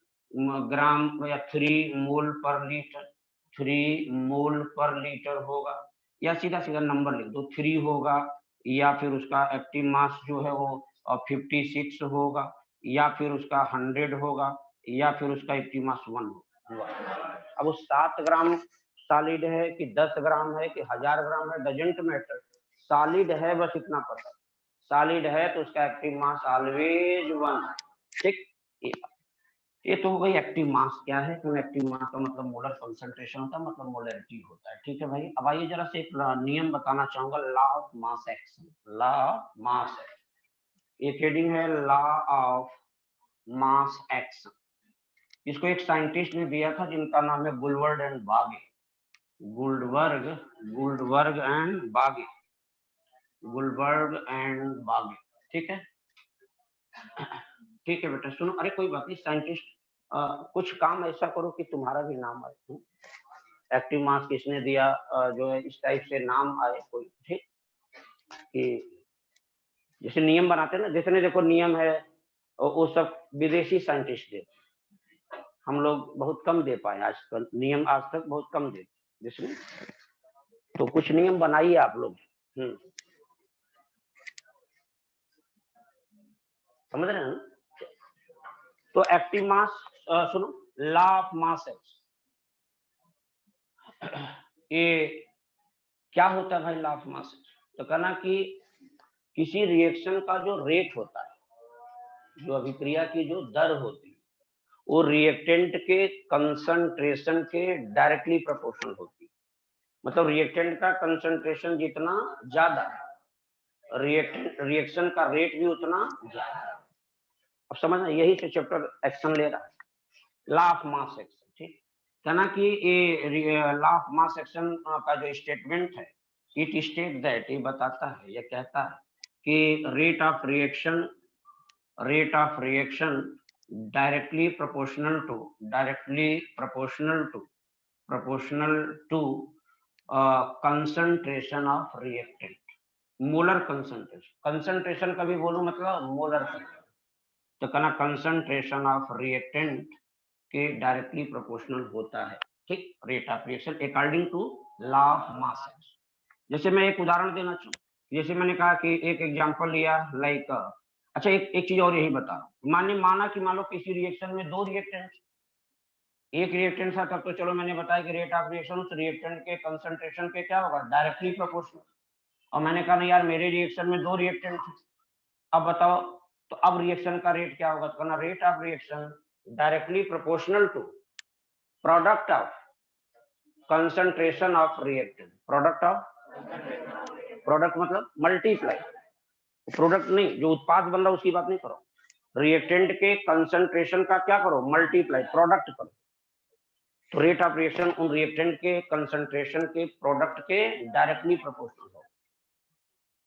ग्राम या 3 मोल पर लीटर, 3 मोल पर लीटर होगा, या सीधा सीधा नंबर लिख दो 3 होगा, या फिर उसका एक्टिव मास जो है वो 56 होगा, या फिर उसका 100 होगा, या फिर उसका एक्टिव मास 1 हुआ। अब वो 7 ग्राम सॉलिड है कि 10 ग्राम है कि 1000 ग्राम है, डजेंट मैटर, सॉलिड है बस इतना पता। सॉलिड है तो उसका एक्टिव मास ऑलवेज 1। ठीक, ये तो हो गई एक्टिव मास। क्या है तो एक्टिव मास का मतलब मोलर कंसंट्रेशन होता है, मतलब मोलरिटी होता है। ठीक है भाई, अब आइए जरा से एक नियम बताना चाहूंगा, law of mass action. Law of मास, एक हेडिंग है लॉ ऑफ मास एक्शन। इसको एक साइंटिस्ट ने दिया था जिनका नाम है गुलवर्ड एंड बागे। गुलवर्ग एंड बागे, गुलवर्ग एंड बागे। ठीक है, ठीक है बेटा सुनो, अरे कोई बात नहीं, साइंटिस्ट कुछ काम ऐसा करो कि तुम्हारा भी नाम आए। एक्टिव मास किसने दिया, जो है इस टाइप से नाम आए कोई। ठीक, कि जैसे नियम बनाते हैं ना, जितने देखो नियम है वो सब विदेशी साइंटिस्ट दे, हम लोग बहुत कम दे पाए आज तक नियम, आज तक बहुत कम दे जिसमें, तो कुछ नियम बनाइए आप लोग। समझ रहे हैं ना? तो एक्टिव मास, सुनो, लॉ ऑफ मास एक्शन, ये क्या होता है भाई लॉ ऑफ मास? तो कहना कि किसी रिएक्शन का जो रेट होता है, जो अभिक्रिया की जो दर होती है, वो रिएक्टेंट के कंसंट्रेशन के डायरेक्टली प्रोपोर्शनल होती है। मतलब रिएक्टेंट का कंसंट्रेशन जितना ज्यादा, रिएक्शन का रेट भी उतना ज्यादा। अब समझना, यही से चैप्टर एक्शन ले रहा है, लॉ ऑफ मास एक्शन। ठीक, कहना कि ये लॉ ऑफ मास एक्शन का जो स्टेटमेंट है, इट स्टेट दैट, ये बताता है, ये कहता है कि rate of reaction directly proportional to concentration of reactant. Molar concentration कभी बोलूं मतलब मोलर, तो कहना कंसंट्रेशन ऑफ रिएक्टेंट के डायरेक्टली प्रोपोर्शनल होता है। ठीक, rate of reaction according to law of mass. जैसे मैं एक उदाहरण देना चाहूँ, जैसे मैंने कहा कि एक एग्जांपल लिया लाइक, अच्छा एक चीज और यही बता, माना कि मान लो किसी रिएक्शन में 2 रिएक्टेंट, एक रिएक्टेंट था तब तो चलो मैंने बताया कि रेट ऑफ रिएक्शन उस रिएक्टेंट के कंसंट्रेशन के क्या होगा, डायरेक्टली प्रोपोर्शनल। और मैंने कहा नहीं यार मेरे रिएक्शन में 2 रिएक्टेंट, अब बताओ तो अब रिएक्शन का रेट क्या होगा? तो rate of reaction directly proportional to product of concentration of reactant. Product मतलब मल्टीप्लाई, प्रोडक्ट नहीं, जो उत्पाद बन रहा उसकी बात नहीं करो, रिएक्टेंट के कंसंट्रेशन का क्या करो, मल्टीप्लाई, प्रोडक्ट करो। तो रेट ऑफ रिएक्शन उन रिएक्टेंट के कंसंट्रेशन के प्रोडक्ट के डायरेक्टली प्रोपोर्शनल हो।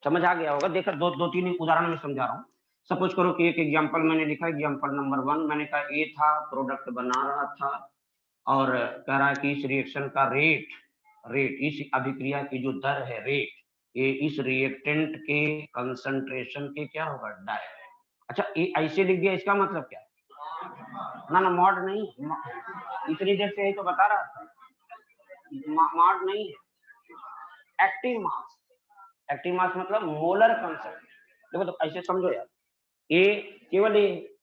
समझ आ गया होगा? देखो दो तीन उदाहरण में समझा रहा हूँ। सपोज करो कि एक एग्जांपल मैंने लिखा, एग्जांपल नंबर 1 मैंने कहा ए था, प्रोडक्ट बना रहा था और कह रहा है कि इस रिएक्शन का रेट इस अभिक्रिया की जो दर है रेट, ये इस रिएक्टेंट के कंसंट्रेशन के क्या होगा, डायरेक्ट। अच्छा ये ऐसे लिख दिया, इसका मतलब क्या है? ना मॉड नहीं, इतनी देर से यही तो बता रहा था, मॉड नहीं है, एक्टिव मास। एक्टिव मास मतलब मोलर कंसंट्रेशन। देखो तो ऐसे समझो यार, ए केवल ए,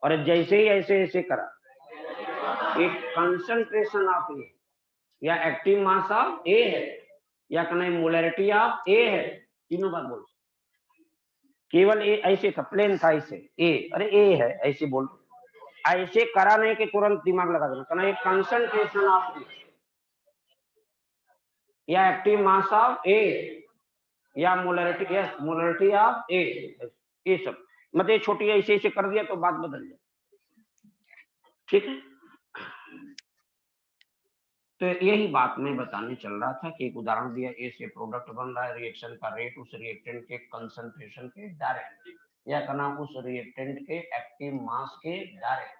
और जैसे ही ऐसे करा, एक कंसंट्रेशन ऑफ ए या एक्टिव मास ऑफ ए है या कहना मोलरिटी ऑफ ए है, तीनों बात बोल। केवल ए ऐसे था, प्लेन था ऐसे ए, अरे ए है ऐसे बोल, ऐसे करा नहीं कि तुरंत दिमाग लगा देना, कहना कंसंट्रेशन ऑफ ए या एक्टिव मास ऑफ ए या मोलरिटी ऑफ ए, ये सब मतलब छोटी ऐसे कर दिया तो बात बदल जाए। ठीक है, तो यही बात मैं बताने चल रहा था कि एक उदाहरण दिया, ए से प्रोडक्ट बन रहा है, रिएक्शन का रेट उस रिएक्टेंट के कंसंट्रेशन के डायरेक्ट या कहना उस रिएक्टेंट के एक्टिव मास के डायरेक्ट।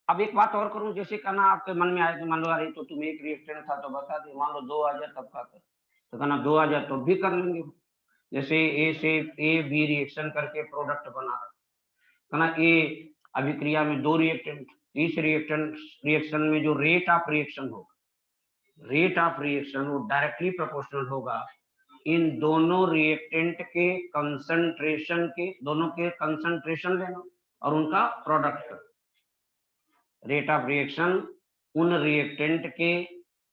अब एक बात और करूं, जैसे कहना आपके मन में आए कि मान लो अरे तो तुम एक रिएक्टेंट था तो बता दे, मान लो 2 आ जाए तब का कर, तो कहना 2 आ जाए तो भी कर लेंगे। जैसे ए से ए बी रिएक्शन करके प्रोडक्ट बना, कहना ए अभिक्रिया में 2 रिएक्टेंट, इस रिएक्शन में जो रेट ऑफ रिएक्शन होगा, रेट ऑफ रिएक्शन वो डायरेक्टली प्रोपोर्शनल होगा इन दोनों रिएक्टेंट के कंसंट्रेशन के, दोनों के कंसंट्रेशन लेना और उनका प्रोडक्ट। रेट ऑफ रिएक्शन उन रिएक्टेंट के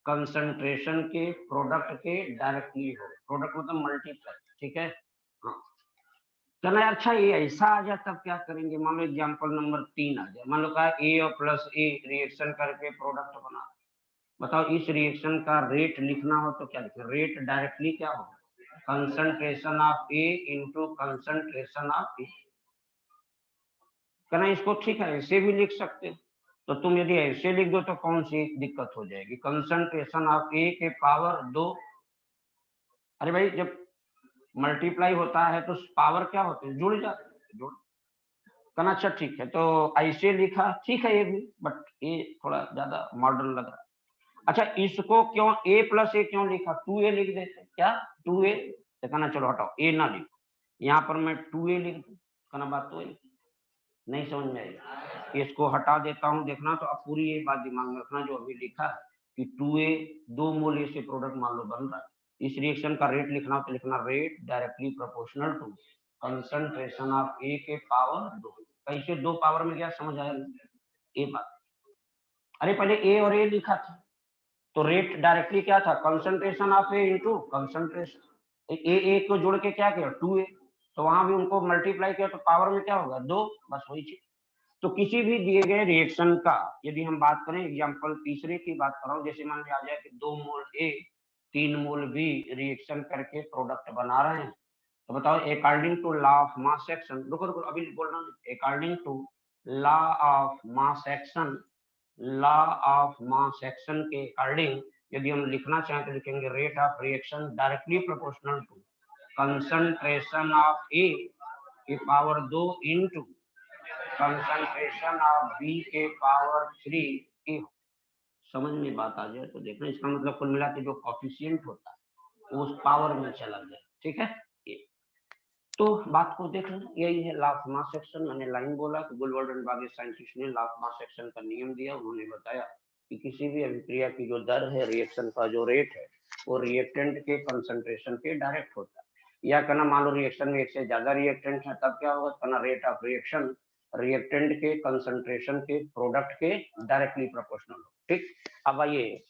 कंसंट्रेशन के प्रोडक्ट के डायरेक्टली हो, प्रोडक्ट मतलब मल्टीप्लाई, ठीक है। हाँ चलो अच्छा ये ऐसा आ जाए तब क्या करेंगे, मान लो एग्जांपल नंबर 3 आ जाए, मान लो कहा ए और प्लस ए रिएक्शन करके प्रोडक्ट बना, बताओ इस रिएक्शन का रेट लिखना हो तो क्या लिखें, रेट डायरेक्टली क्या हो, concentration of A into concentration of A. कहना इसको ठीक है ऐसे भी लिख सकते हो, तो तुम यदि ऐसे लिख दो तो कौन सी दिक्कत हो जाएगी, कंसंट्रेशन ऑफ ए के पावर 2। अरे भाई जब मल्टीप्लाई होता है तो पावर क्या होते हैं, जुड़ जाते हैं, जुड़। कहना अच्छा ठीक है, तो ऐसे लिखा ठीक है ये भी, बट ये थोड़ा ज्यादा मॉडर्न लग रहा है। अच्छा इसको क्यों a प्लस ए क्यों लिखा, 2a लिख देते, क्या 2a, तो कहना चलो हटाओ a ना लिखो, यहाँ पर मैं 2a लिख दूं, कहना बात तो है नहीं समझ में आई, इसको हटा देता हूँ, देखना तो अब पूरी ये बात दिमाग में रखना जो अभी लिखा है कि 2a 2 मोल से प्रोडक्ट मान लो बन रहा है, इस रिएक्शन का रेट लिखना तो लिखना rate directly proportional to concentration of A के पावर 2। कैसे 2 पावर में क्या समझ आया ये बात, अरे पहले ए और ए लिखा था तो रेट डायरेक्टली क्या था, concentration of A into concentration A को जोड़ के क्या किया 2a, तो वहां भी उनको मल्टीप्लाई किया तो पावर में क्या होगा 2, बस वही चीज। तो किसी भी दिए गए रिएक्शन का यदि हम बात करें, एग्जांपल तीसरे की बात कर रहा हूँ, जैसे मान लिया जाए कि 2 mole A 3 mole B reaction करके प्रोडक्ट बना रहे हैं, तो बताओ according to law of mass action, रुको रुको अभी बोलना नहीं, according to law of mass action, law of mass action के अकॉर्डिंग यदि हम लिखना चाहें तो लिखेंगे rate of reaction directly proportional to concentration of A की power 2 into concentration of B के पावर 3 ए। समझ में बात आ जाए तो देखना, इसका मतलब कुल मिला के जो कॉफिशिएंट होता है वो उस पावर में चला गया, ठीक है। तो बात को देख लेना, यही है लॉ ऑफ मास एक्शन। मैंने लाइन बोला कि गुलवर्ड एंड बागे साइंटिस्ट ने लॉ ऑफ मास एक्शन का नियम दिया, उन्होंने बताया कि किसी भी अभिक्रिया की जो दर है, रिएक्शन का जो रेट है, वो रिएक्टेंट के कंसंट्रेशन के डायरेक्ट होता है, या कहना मान लो रिएक्शन में एक से ज्यादा रिएक्टेंट है तब क्या होगा, कहना रेट ऑफ रिएक्शन रिएक्टेंट के कंसंट्रेशन के प्रोडक्ट के डायरेक्टली प्रोपोर्शनल हो, ठीक। अब आइए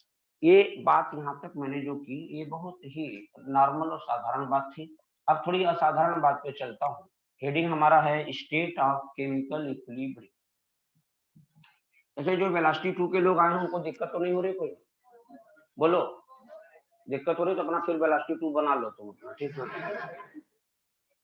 ये बात यहाँ तक मैंने जो की ये बहुत ही नॉर्मल और साधारण बात थी। अब थोड़ी असाधारण बात पे चलता हूँ, हेडिंग हमारा है स्टेट ऑफ केमिकल इक्विलिब्रियम। ऐसे जो वेलोसिटी 2 के लोग आए हैं उनको दिक्कत तो नहीं हो रही, कोई बोलो दिक्कत हो रही तो अपना फिर वेलोसिटी 2 बना लो तुम अपना, ठीक है।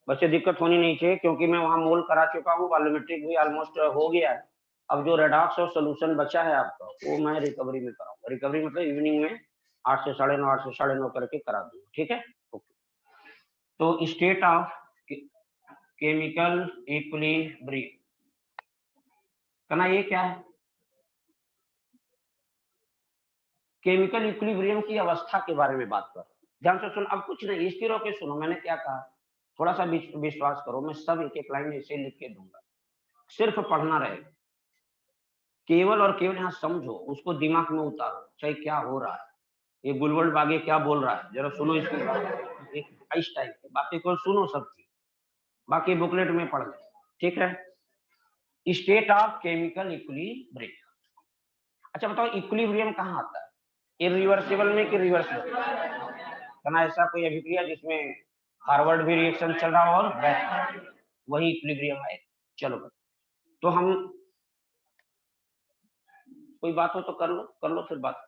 बच्चे दिक्कत होनी नहीं चाहिए क्योंकि मैं वहां मोल करा चुका हूँ, वॉल्यूमेट्रिक भी ऑलमोस्ट हो गया है। अब जो रेडॉक्स और सोल्यूशन बचा है आपका वो मैं रिकवरी में कराऊंगा, रिकवरी मतलब इवनिंग में 8 से 9:30 8 से 9:30 करके करा दूंगा, ठीक है। तो स्टेट ऑफ केमिकल इक्विलिब्रियम कहना ये क्या है, केमिकल इक्विलिब्रियम की अवस्था के बारे में बात कर, ध्यान से सुन, अब कुछ नहीं स्थिर होकर सुनो, मैंने क्या कहा, थोड़ा सा विश्वास करो, मैं सब एक एक लाइन ऐसे लिख के दूंगा, सिर्फ पढ़ना रहेगा, केवल और केवल यहाँ समझो, उसको दिमाग में उतारो, चाहे क्या हो रहा है, ये गुलवर्ड बागे क्या बोल रहा है जरा सुनो, इसकी इस टाइप की बातें को सुनो सबकी, बाकी बुकलेट में पढ़ ले, ठीक है। स्टेट ऑफ केमिकल इक्विलिब्रियम, अच्छा बताओ इक्विलिब्रियम कहाँ आता है, इरिवर्सिबल में कि रिवर्सिबल, कहना ऐसा कोई अभिक्रिया जिसमें फॉरवर्ड भी रिएक्शन चल रहा हो और बैक, वही इक्विलिब्रियम है। चलो तो हम कोई बात हो तो कर लो फिर बात।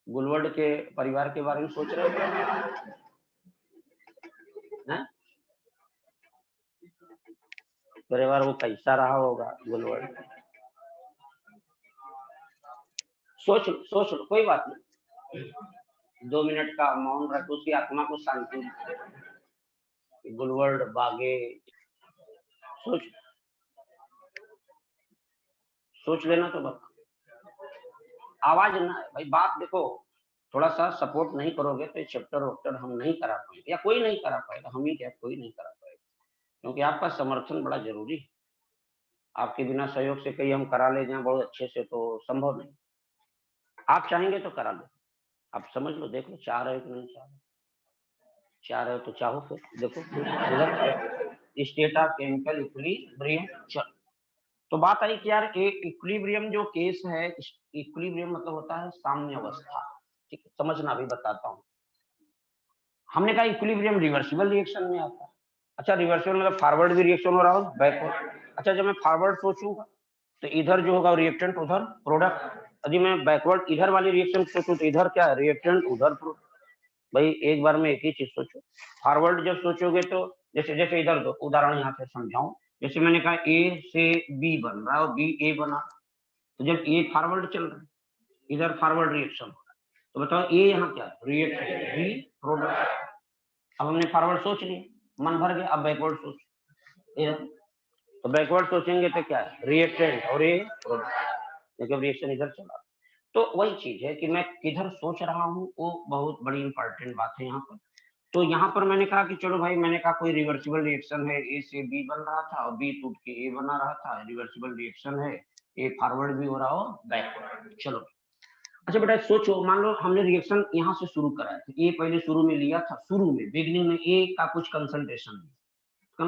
गुलवर्ड के परिवार के बारे में सोच रहे हो हैं? परिवार वो कैसा रहा होगा गुलवर्ड, सोच लो कोई बात नहीं, 2 मिनट का मौन रख, उसकी आत्मा को शांति, गुलवर्ड बागे सोच लेना तो बस, आवाज ना भाई, बात देखो, थोड़ा सा सपोर्ट नहीं करोगे तो चैप्टर वैप्टर हम नहीं करा पाएंगे, या कोई नहीं करा पाएगा, हम ही क्या कोई नहीं करा पाएगा, क्योंकि आपका समर्थन बड़ा जरूरी है, आपके बिना सहयोग से कहीं हम करा ले जाए बहुत अच्छे से तो संभव नहीं, आप चाहेंगे तो करा लो, आप समझ लो, देख लो चाह रहे हो कि नहीं चाह रहे हो तो चाहो फिर देखो स्टेट ऑफ केमिकल इक्विलिब्रियम। चलो, तो बात आई कि यार इक्विलिब्रियम जो केस है, इक्विलिब्रियम मतलब होता है साम्य अवस्था। ठीक है, समझना भी बताता हूँ। हमने कहा इक्विलिब्रियम रिवर्सिबल रिएक्शन में आता है। अच्छा, रिवर्सिबल मतलब फॉरवर्ड भी रिएक्शन हो रहा हो, बैकवर्ड। अच्छा, जब मैं फॉरवर्ड सोचूंगा तो इधर जो होगा रिएक्टेंट, उधर प्रोडक्ट। यदि मैं बैकवर्ड इधर वाली रिएक्शन सोचूं तो इधर क्या है, रिएक्टेंट, उधर प्रोडक्ट। भाई एक बार में एक ही चीज सोचो। फॉरवर्ड जब सोचोगे तो जैसे जैसे इधर दो उदाहरण यहाँ से समझाऊं। जैसे मैंने कहा ए से बी बन रहा है और बी ए बना, तो जब ए फॉरवर्ड चल रहा है, इधर फॉरवर्ड रिएक्शन हो रहा है, तो बताओ ए यहाँ क्या, रिएक्शन, बी प्रोडक्ट। अब हमने फॉरवर्ड सोच लिया, मन भर गया। अब बैकवर्ड सोच, तो बैकवर्ड सोचेंगे तो क्या है, रिएक्टेंट और ये प्रोडक्ट, लेकिन रिएक्शन इधर चला। तो वही चीज है कि मैं किधर सोच रहा हूँ, वो बहुत बड़ी इंपॉर्टेंट बात है यहाँ पर। तो यहाँ पर मैंने कहा कि चलो भाई, मैंने कहा कोई रिवर्सिबल रिएक्शन है, ए से बी बन रहा था और बी टूट के ए बना रहा था, रिवर्सिबल रिएक्शन है, ए फॉरवर्ड भी हो रहा हो, बैकवर्ड। चलो, अच्छा बेटा सोचो, मान लो हमने रिएक्शन यहाँ से शुरू कराया था, ए पहले शुरू में लिया था, शुरू में बिगनिंग में ए का कुछ कंसंट्रेशन लिया,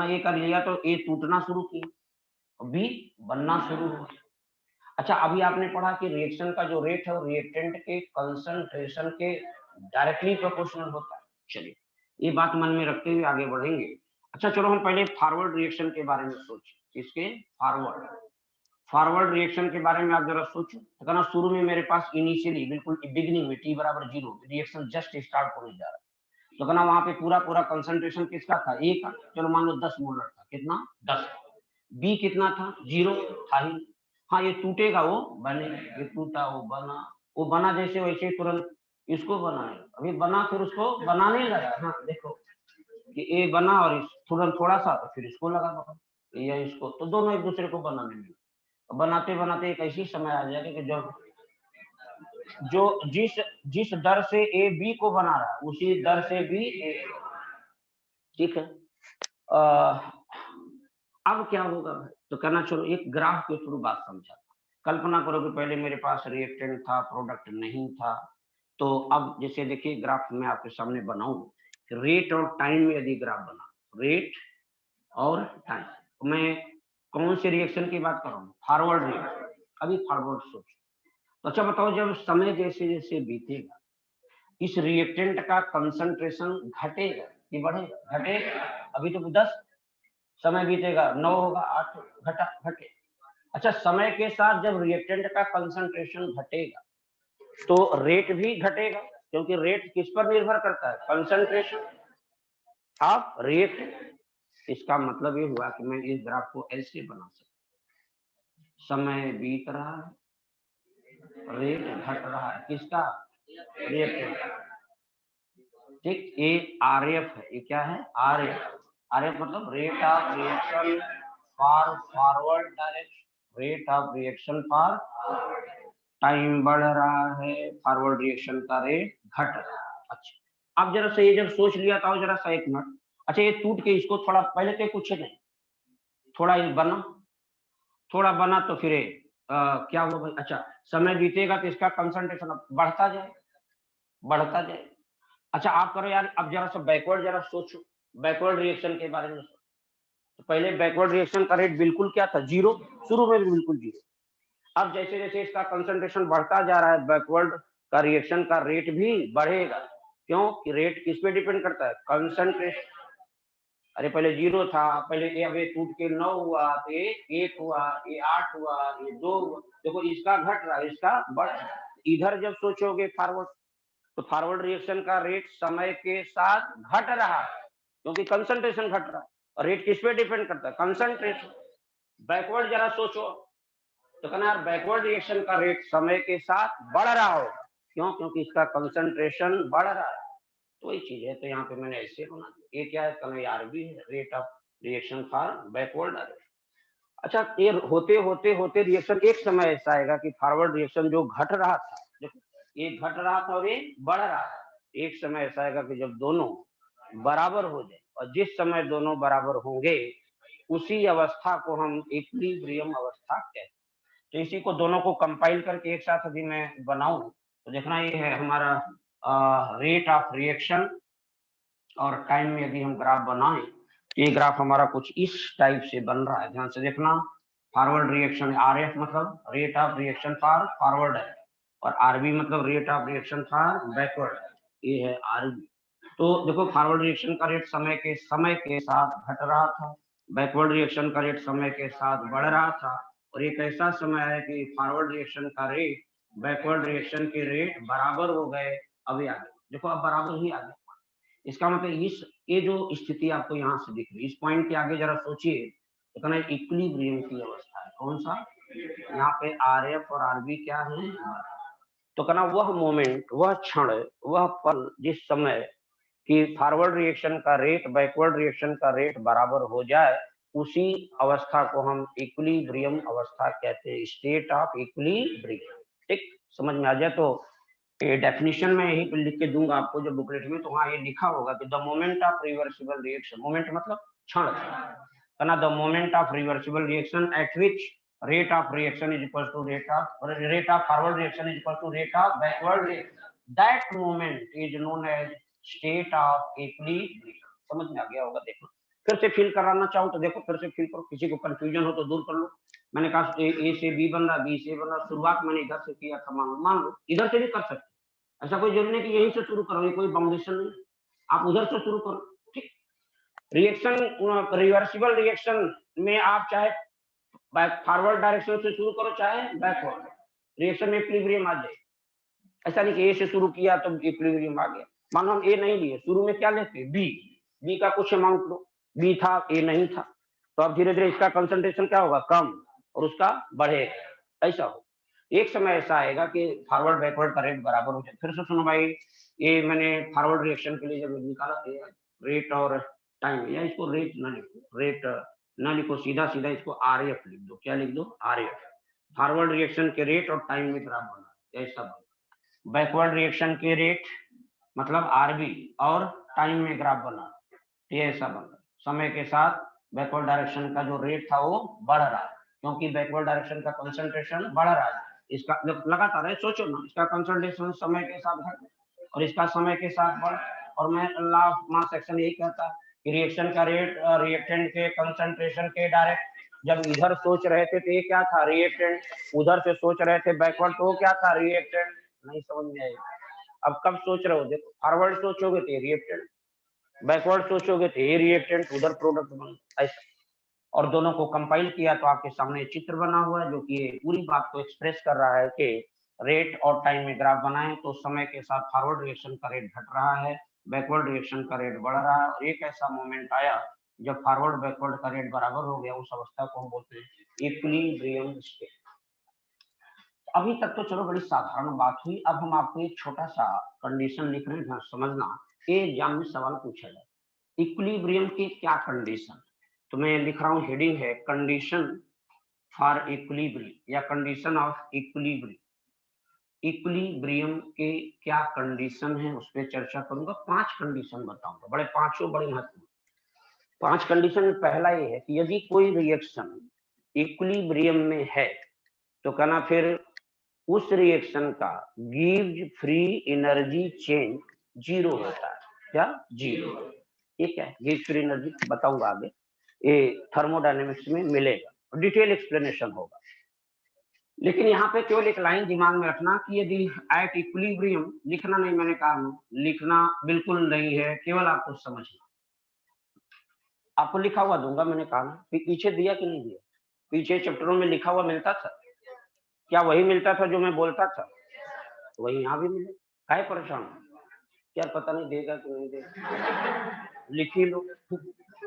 ए का लिया तो ए टूटना शुरू किया और बी बनना शुरू हुआ। अच्छा, अभी आपने पढ़ा कि रिएक्शन का जो रेट है वो रिएक्टेंट के कंसंट्रेशन के डायरेक्टली प्रोपोर्शनल होता है। चलिए, ये बात मन में रखते हुए आगे बढ़ेंगे। अच्छा चलो, हम पहले फॉरवर्ड रिएक्शन के बारे में सोचें। इसके फॉरवर्ड रिएक्शन के बारे में आप जरा सोचो। तो कहना शुरू में मेरे पास इनिशियली बिल्कुल बिगिनिंग में t बराबर 0 रिएक्शन जस्ट स्टार्ट होने जा रहा है, तो कहना वहां पे पूरा पूरा कंसंट्रेशन किसका था, ए का। चलो मान लो 10 मोलर था, कितना, 10। बी कितना था, 0 था ही। हाँ, ये टूटेगा वो बने, ये टूटा वो बना, वो बना जैसे वैसे तुरंत इसको बनाने, अभी बना फिर उसको बनाने लगा। हाँ देखो कि ए बना और इस तुरंत थोड़ा सा तो फिर इसको लगा बना, या इसको, तो दोनों एक दूसरे को बनाने में बनाते बनाते एक ऐसी समय आ जाएगा कि जब जो जिस दर से ए बी को बना रहा है उसी दर से बी ए। ठीक है, अब क्या होगा भाई, तो कहना चलो एक ग्राफ के थ्रू बात समझा। कल्पना करो कि पहले मेरे पास रिएक्टेंट था, प्रोडक्ट नहीं था। तो अब जैसे देखिए ग्राफ में आपके सामने बनाऊं, रेट और टाइम में यदि ग्राफ बना, रेट और टाइम, तो मैं कौन से रिएक्शन की बात कर रहा हूँ, फॉरवर्ड रिएक्शन। अभी फॉरवर्ड सोचो, तो अच्छा बताओ, जब समय जैसे जैसे बीतेगा इस रिएक्टेंट का कंसंट्रेशन घटेगा कि बढ़ेगा, घटेगा। अभी तो 10, समय बीतेगा 9 होगा, 8 घटा घटे। अच्छा, समय के साथ जब रिएक्टेंट का कंसंट्रेशन घटेगा तो रेट भी घटेगा, क्योंकि रेट किस पर निर्भर करता है, कंसंट्रेशन ऑफ रिएक्टेंट। इसका मतलब ये हुआ कि मैं इस ग्राफ को ऐसे बना सकता, समय बीत रहा है, रेट घट रहा है, किसका, रिएक्टेंट। ठीक, ये आरएफ है, ये क्या है, आरएफ। आरएफ मतलब rate of reaction for forward direction, rate of reaction for time बढ़ रहा है, फॉरवर्ड रिएक्शन का रेट घट रहा है। अच्छा, अब जरा सही, जब सोच लिया था जरा सा एक मिनट। अच्छा, ये टूट के इसको थोड़ा पहले तो कुछ नहीं, थोड़ा ये बना, थोड़ा बना तो फिर क्या हुआ भाई, अच्छा समय बीतेगा तो इसका कंसंट्रेशन बढ़ता जाए, बढ़ता जाए। अच्छा आप करो यार, अब जरा सा बैकवर्ड जरा सोचो, बैकवर्ड रिएक्शन के बारे में सोचो। तो पहले बैकवर्ड रिएक्शन का रेट बिल्कुल क्या था, 0, शुरू में भी बिल्कुल 0। अब जैसे जैसे इसका कंसंट्रेशन बढ़ता जा रहा है, बैकवर्ड का रिएक्शन का रेट भी बढ़ेगा। क्यों कि रेट किस पे डिपेंड करता है, कंसंट्रेशन। अरे पहले 0 था, पहले ये अब टूट के 9 हुआ, तो ये 1 हुआ, ये 8 हुआ, ये 2 हुआ। देखो इसका घट रहा है, इसका बढ़ रहा है। इधर जब सोचोगे फॉरवर्ड, तो फॉरवर्ड रिएक्शन का रेट समय के साथ घट रहा है, क्योंकि कंसंट्रेशन घट रहा है। और रेट किस पे डिपेंड करता है, कंसंट्रेशन। बैकवर्ड जरा सोचो, तो कहना यार बैकवर्ड रिएक्शन का रेट समय के साथ बढ़ रहा हो, क्यों, क्योंकि इसका कंसंट्रेशन बढ़ रहा है। तो वही चीज है, तो यहाँ पे मैंने ऐसे बना दिया। ये क्या है, कहना आरबी है, rate of reaction for backward direction. अच्छा, ये होते होते होते रिएक्शन एक समय ऐसा आएगा कि फॉरवर्ड रिएक्शन जो घट रहा था, देखो ये घट रहा था और ये बढ़ रहा था, एक समय ऐसा आएगा कि जब दोनों बराबर हो जाए, और जिस समय दोनों बराबर होंगे उसी अवस्था को हम इक्विलिब्रियम अवस्था कहते हैं। तो इसी को दोनों को कंपाइल करके एक साथ यदि मैं बनाऊं, तो देखना ये है हमारा रेट ऑफ रिएक्शन और टाइम में यदि हम ग्राफ बनाएं ये ग्राफ हमारा कुछ इस टाइप से बन रहा है, ध्यान से देखना। फॉरवर्ड रिएक्शन RF मतलब rate of reaction for forward है, और RB मतलब rate of reaction for backward है, ये है RB। तो देखो फॉरवर्ड रिएक्शन का रेट समय के साथ घट रहा था, बैकवर्ड रिएक्शन का रेट समय के साथ बढ़ रहा था, और एक ऐसा समय है कि फॉरवर्ड रिएक्शन का रेट बैकवर्ड रिएक्शन के रेट बराबर हो गए। अभी आगे देखो, अब बराबर ही आगे, इसका मतलब इस ये जो स्थिति आपको यहाँ से दिख रही है, इस पॉइंट के आगे जरा सोचिए, तो कहना इक्विलिब्रियम की अवस्था है। कौन सा? यहाँ पे RF और RB क्या है? तो कहना वह मोमेंट, वह क्षण, वह पल जिस समय कि फॉरवर्ड रिएक्शन का रेट बैकवर्ड रिएक्शन का रेट बराबर हो जाए, उसी अवस्था को हम इक्विलिब्रियम अवस्था कहते हैं, स्टेट ऑफ इक्विलिब्रियम। ठीक, समझ में आ जाए तो ये डेफिनेशन में यही पे लिख के दूंगा आपको जो बुकलेट में, तो वहाँ ये लिखा होगा कि the moment of reversible reaction, moment मतलब क्षण, कहना the moment of reversible reaction at which rate of reaction is equal to rate of forward reaction is equal to rate of backward reaction, that moment is known as state of equilibrium। समझ में आ गया होगा। देखो फिर से fill कराना चाहूँ तो देखो फिर से फिल करो, किसी को कंफ्यूजन हो तो दूर कर लो। मैंने कहा ए से बी बन रहा, बी से बन रहा, शुरुआत मैंने इधर से किया था, मान लो इधर से भी कर सकते, ऐसा कोई जरूरी नहीं कि यहीं से शुरू करो, ये कोई बाउंडेशन नहीं, आप उधर से शुरू करो। ठीक, रिएक्शन रिवर्सिबल रिएक्शन में आप चाहे फॉरवर्ड डायरेक्शन से शुरू करो चाहे बैकवर्ड, रिएक्शन में इक्विलिब्रियम आ जाए। ऐसा नहीं कि ए से शुरू किया तो इक्विलिब्रियम आ गया। मान लो हम ए नहीं लिए, शुरू में क्या लेते? बी का कुछ अमाउंट लो, बी था ए नहीं था, तो अब धीरे धीरे इसका कंसंट्रेशन क्या होगा? कम, और उसका बढ़ेगा। ऐसा हो, एक समय ऐसा आएगा कि फॉरवर्ड बैकवर्ड का रेट बराबर हो जाए। फिर से सुनो भाई, ये मैंने फॉरवर्ड रिएक्शन के लिए जब निकाला था रेट और टाइम, या इसको रेट ना लिखो, रेट ना लिखो, सीधा सीधा इसको RF लिख दो। क्या लिख दो? RF। फॉरवर्ड रिएक्शन के रेट और टाइम में ग्राफ बना, ऐसा बना। बैकवर्ड रिएक्शन के रेट मतलब RB और टाइम में ग्राफ बना, ये ऐसा बना। समय के साथ बैकवर्ड डायरेक्शन का जो रेट था वो बढ़ रहा है, क्योंकि बैकवर्ड डायरेक्शन का कंसंट्रेशन बढ़ रहा है। इसका लगातार है, सोचो ना, इसका कंसंट्रेशन समय के साथ घट और इसका समय के साथ बढ़, और मैं लॉ ऑफ मास सेक्शन यही कहता कि रिएक्शन का रेट रिएक्टेंट के कंसंट्रेशन के डायरेक्ट। जब इधर सोच रहे थे तो ये क्या था? रिएक्टेंट। उधर से सोच रहे थे बैकवर्ड तो वो क्या था? रिएक्टेंट। नहीं समझ में आएगा। अब कब सोच रहे हो? देखो फॉरवर्ड सोचोगे तो रिएक्टेंट, बैकवर्ड सोचोगे तो ये रिएक्टेंट, उधर प्रोडक्ट बन ऐसा, और दोनों को कंपाइल किया तो आपके सामने चित्र बना हुआ है जो कि पूरी बात को एक्सप्रेस कर रहा है कि रेट और टाइम में ग्राफ बनाए तो समय के साथ फॉरवर्ड रिएक्शन का रेट घट रहा है, बैकवर्ड रिएक्शन का रेट बढ़ रहा है, और एक ऐसा मोमेंट आया जब फॉरवर्ड बैकवर्ड का रेट बराबर हो गया, उस अवस्था को हम बोलते हैं इक्विलिब्रियम स्टेट। अभी तक तो चलो बड़ी साधारण बात हुई, अब हम आपको एक छोटा सा कंडीशन लिख रहे हैं, समझना, ये एग्जाम में सवाल पूछा जाए। इक्विलिब्रियम की क्या कंडीशन? तो मैं लिख रहा हूँ, हेडिंग है कंडीशन फॉर इक्विलिब्रियम या कंडीशन ऑफ इक्विलिब्रियम। इक्विलिब्रियम के क्या कंडीशन है उस पर चर्चा करूंगा। 5 कंडीशन बताऊंगा, बड़े पांचों बड़े महत्वपूर्ण 5 कंडीशन में पहला ये है कि यदि कोई रिएक्शन इक्विलिब्रियम में है तो कहना फिर उस रिएक्शन का गिव्स फ्री एनर्जी चेंज 0 होता है। क्या? 0। ये क्या है गिव्स फ्री एनर्जी? बताऊंगा आगे, ये थर्मोडायनेमिक्स में मिलेगा, डिटेल एक्सप्लेनेशन होगा। लेकिन यहाँ पे केवल एक लाइन दिमाग में रखना कि यदि एट इक्विलिब्रियम, लिखना नहीं, मैंने कहा लिखना बिल्कुल नहीं है, केवल आपको समझना। आपको लिखा हुआ दूंगा, मैंने कहा पीछे दिया कि नहीं दिया? पीछे चैप्टरों में लिखा हुआ मिलता था, क्या वही मिलता था जो मैं बोलता था? वही यहाँ भी मिले, काहे परेशान? क्या पता नहीं देगा कि नहीं देगा, लिख ही लो,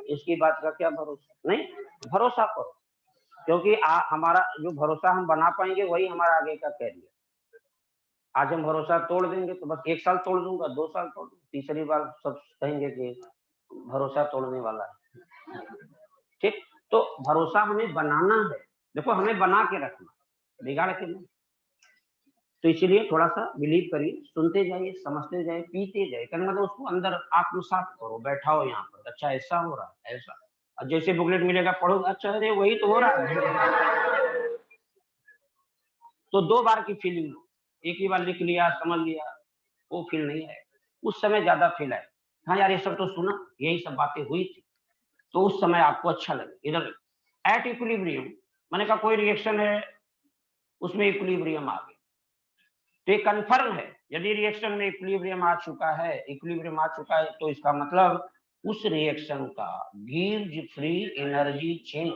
इसकी बात का क्या भरोसा? नहीं, भरोसा करो, क्योंकि हमारा जो भरोसा हम बना पाएंगे वही हमारा आगे का कैरियर। आज हम भरोसा तोड़ देंगे तो बस 1 साल तोड़ दूंगा, 2 साल तोड़ दूंगा, तीसरी बार सब कहेंगे कि भरोसा तोड़ने वाला है। ठीक, तो भरोसा हमें बनाना है, देखो हमें बना के रखना, बिगाड़ के नहीं। तो इसीलिए थोड़ा सा बिलीव करिए, सुनते जाइए, समझते जाइए, पीते जाइए, कहने मतलब उसको अंदर आत्मसात करो, बैठाओ यहाँ पर, अच्छा ऐसा हो रहा है, ऐसा, और जैसे बुकलेट मिलेगा पढ़ो, अच्छा अरे वही तो हो रहा है। तो 2 बार की फीलिंग लो, एक ही बार लिख लिया, समझ लिया, वो फील नहीं है, उस समय ज्यादा फील है। हाँ यार ये सब तो सुना, यही सब बातें हुई थी, तो उस समय आपको अच्छा लगे। इधर एट इक्विलिब्रियम मैंने कहा कोई रिएक्शन है उसमें इक्विलिब्रियम आ गया, तो ये कन्फर्म है। यदि रिएक्शन में इक्विलिब्रियम आ चुका है, तो इसका मतलब उस रिएक्शन का गिव्स फ्री एनर्जी चेंज,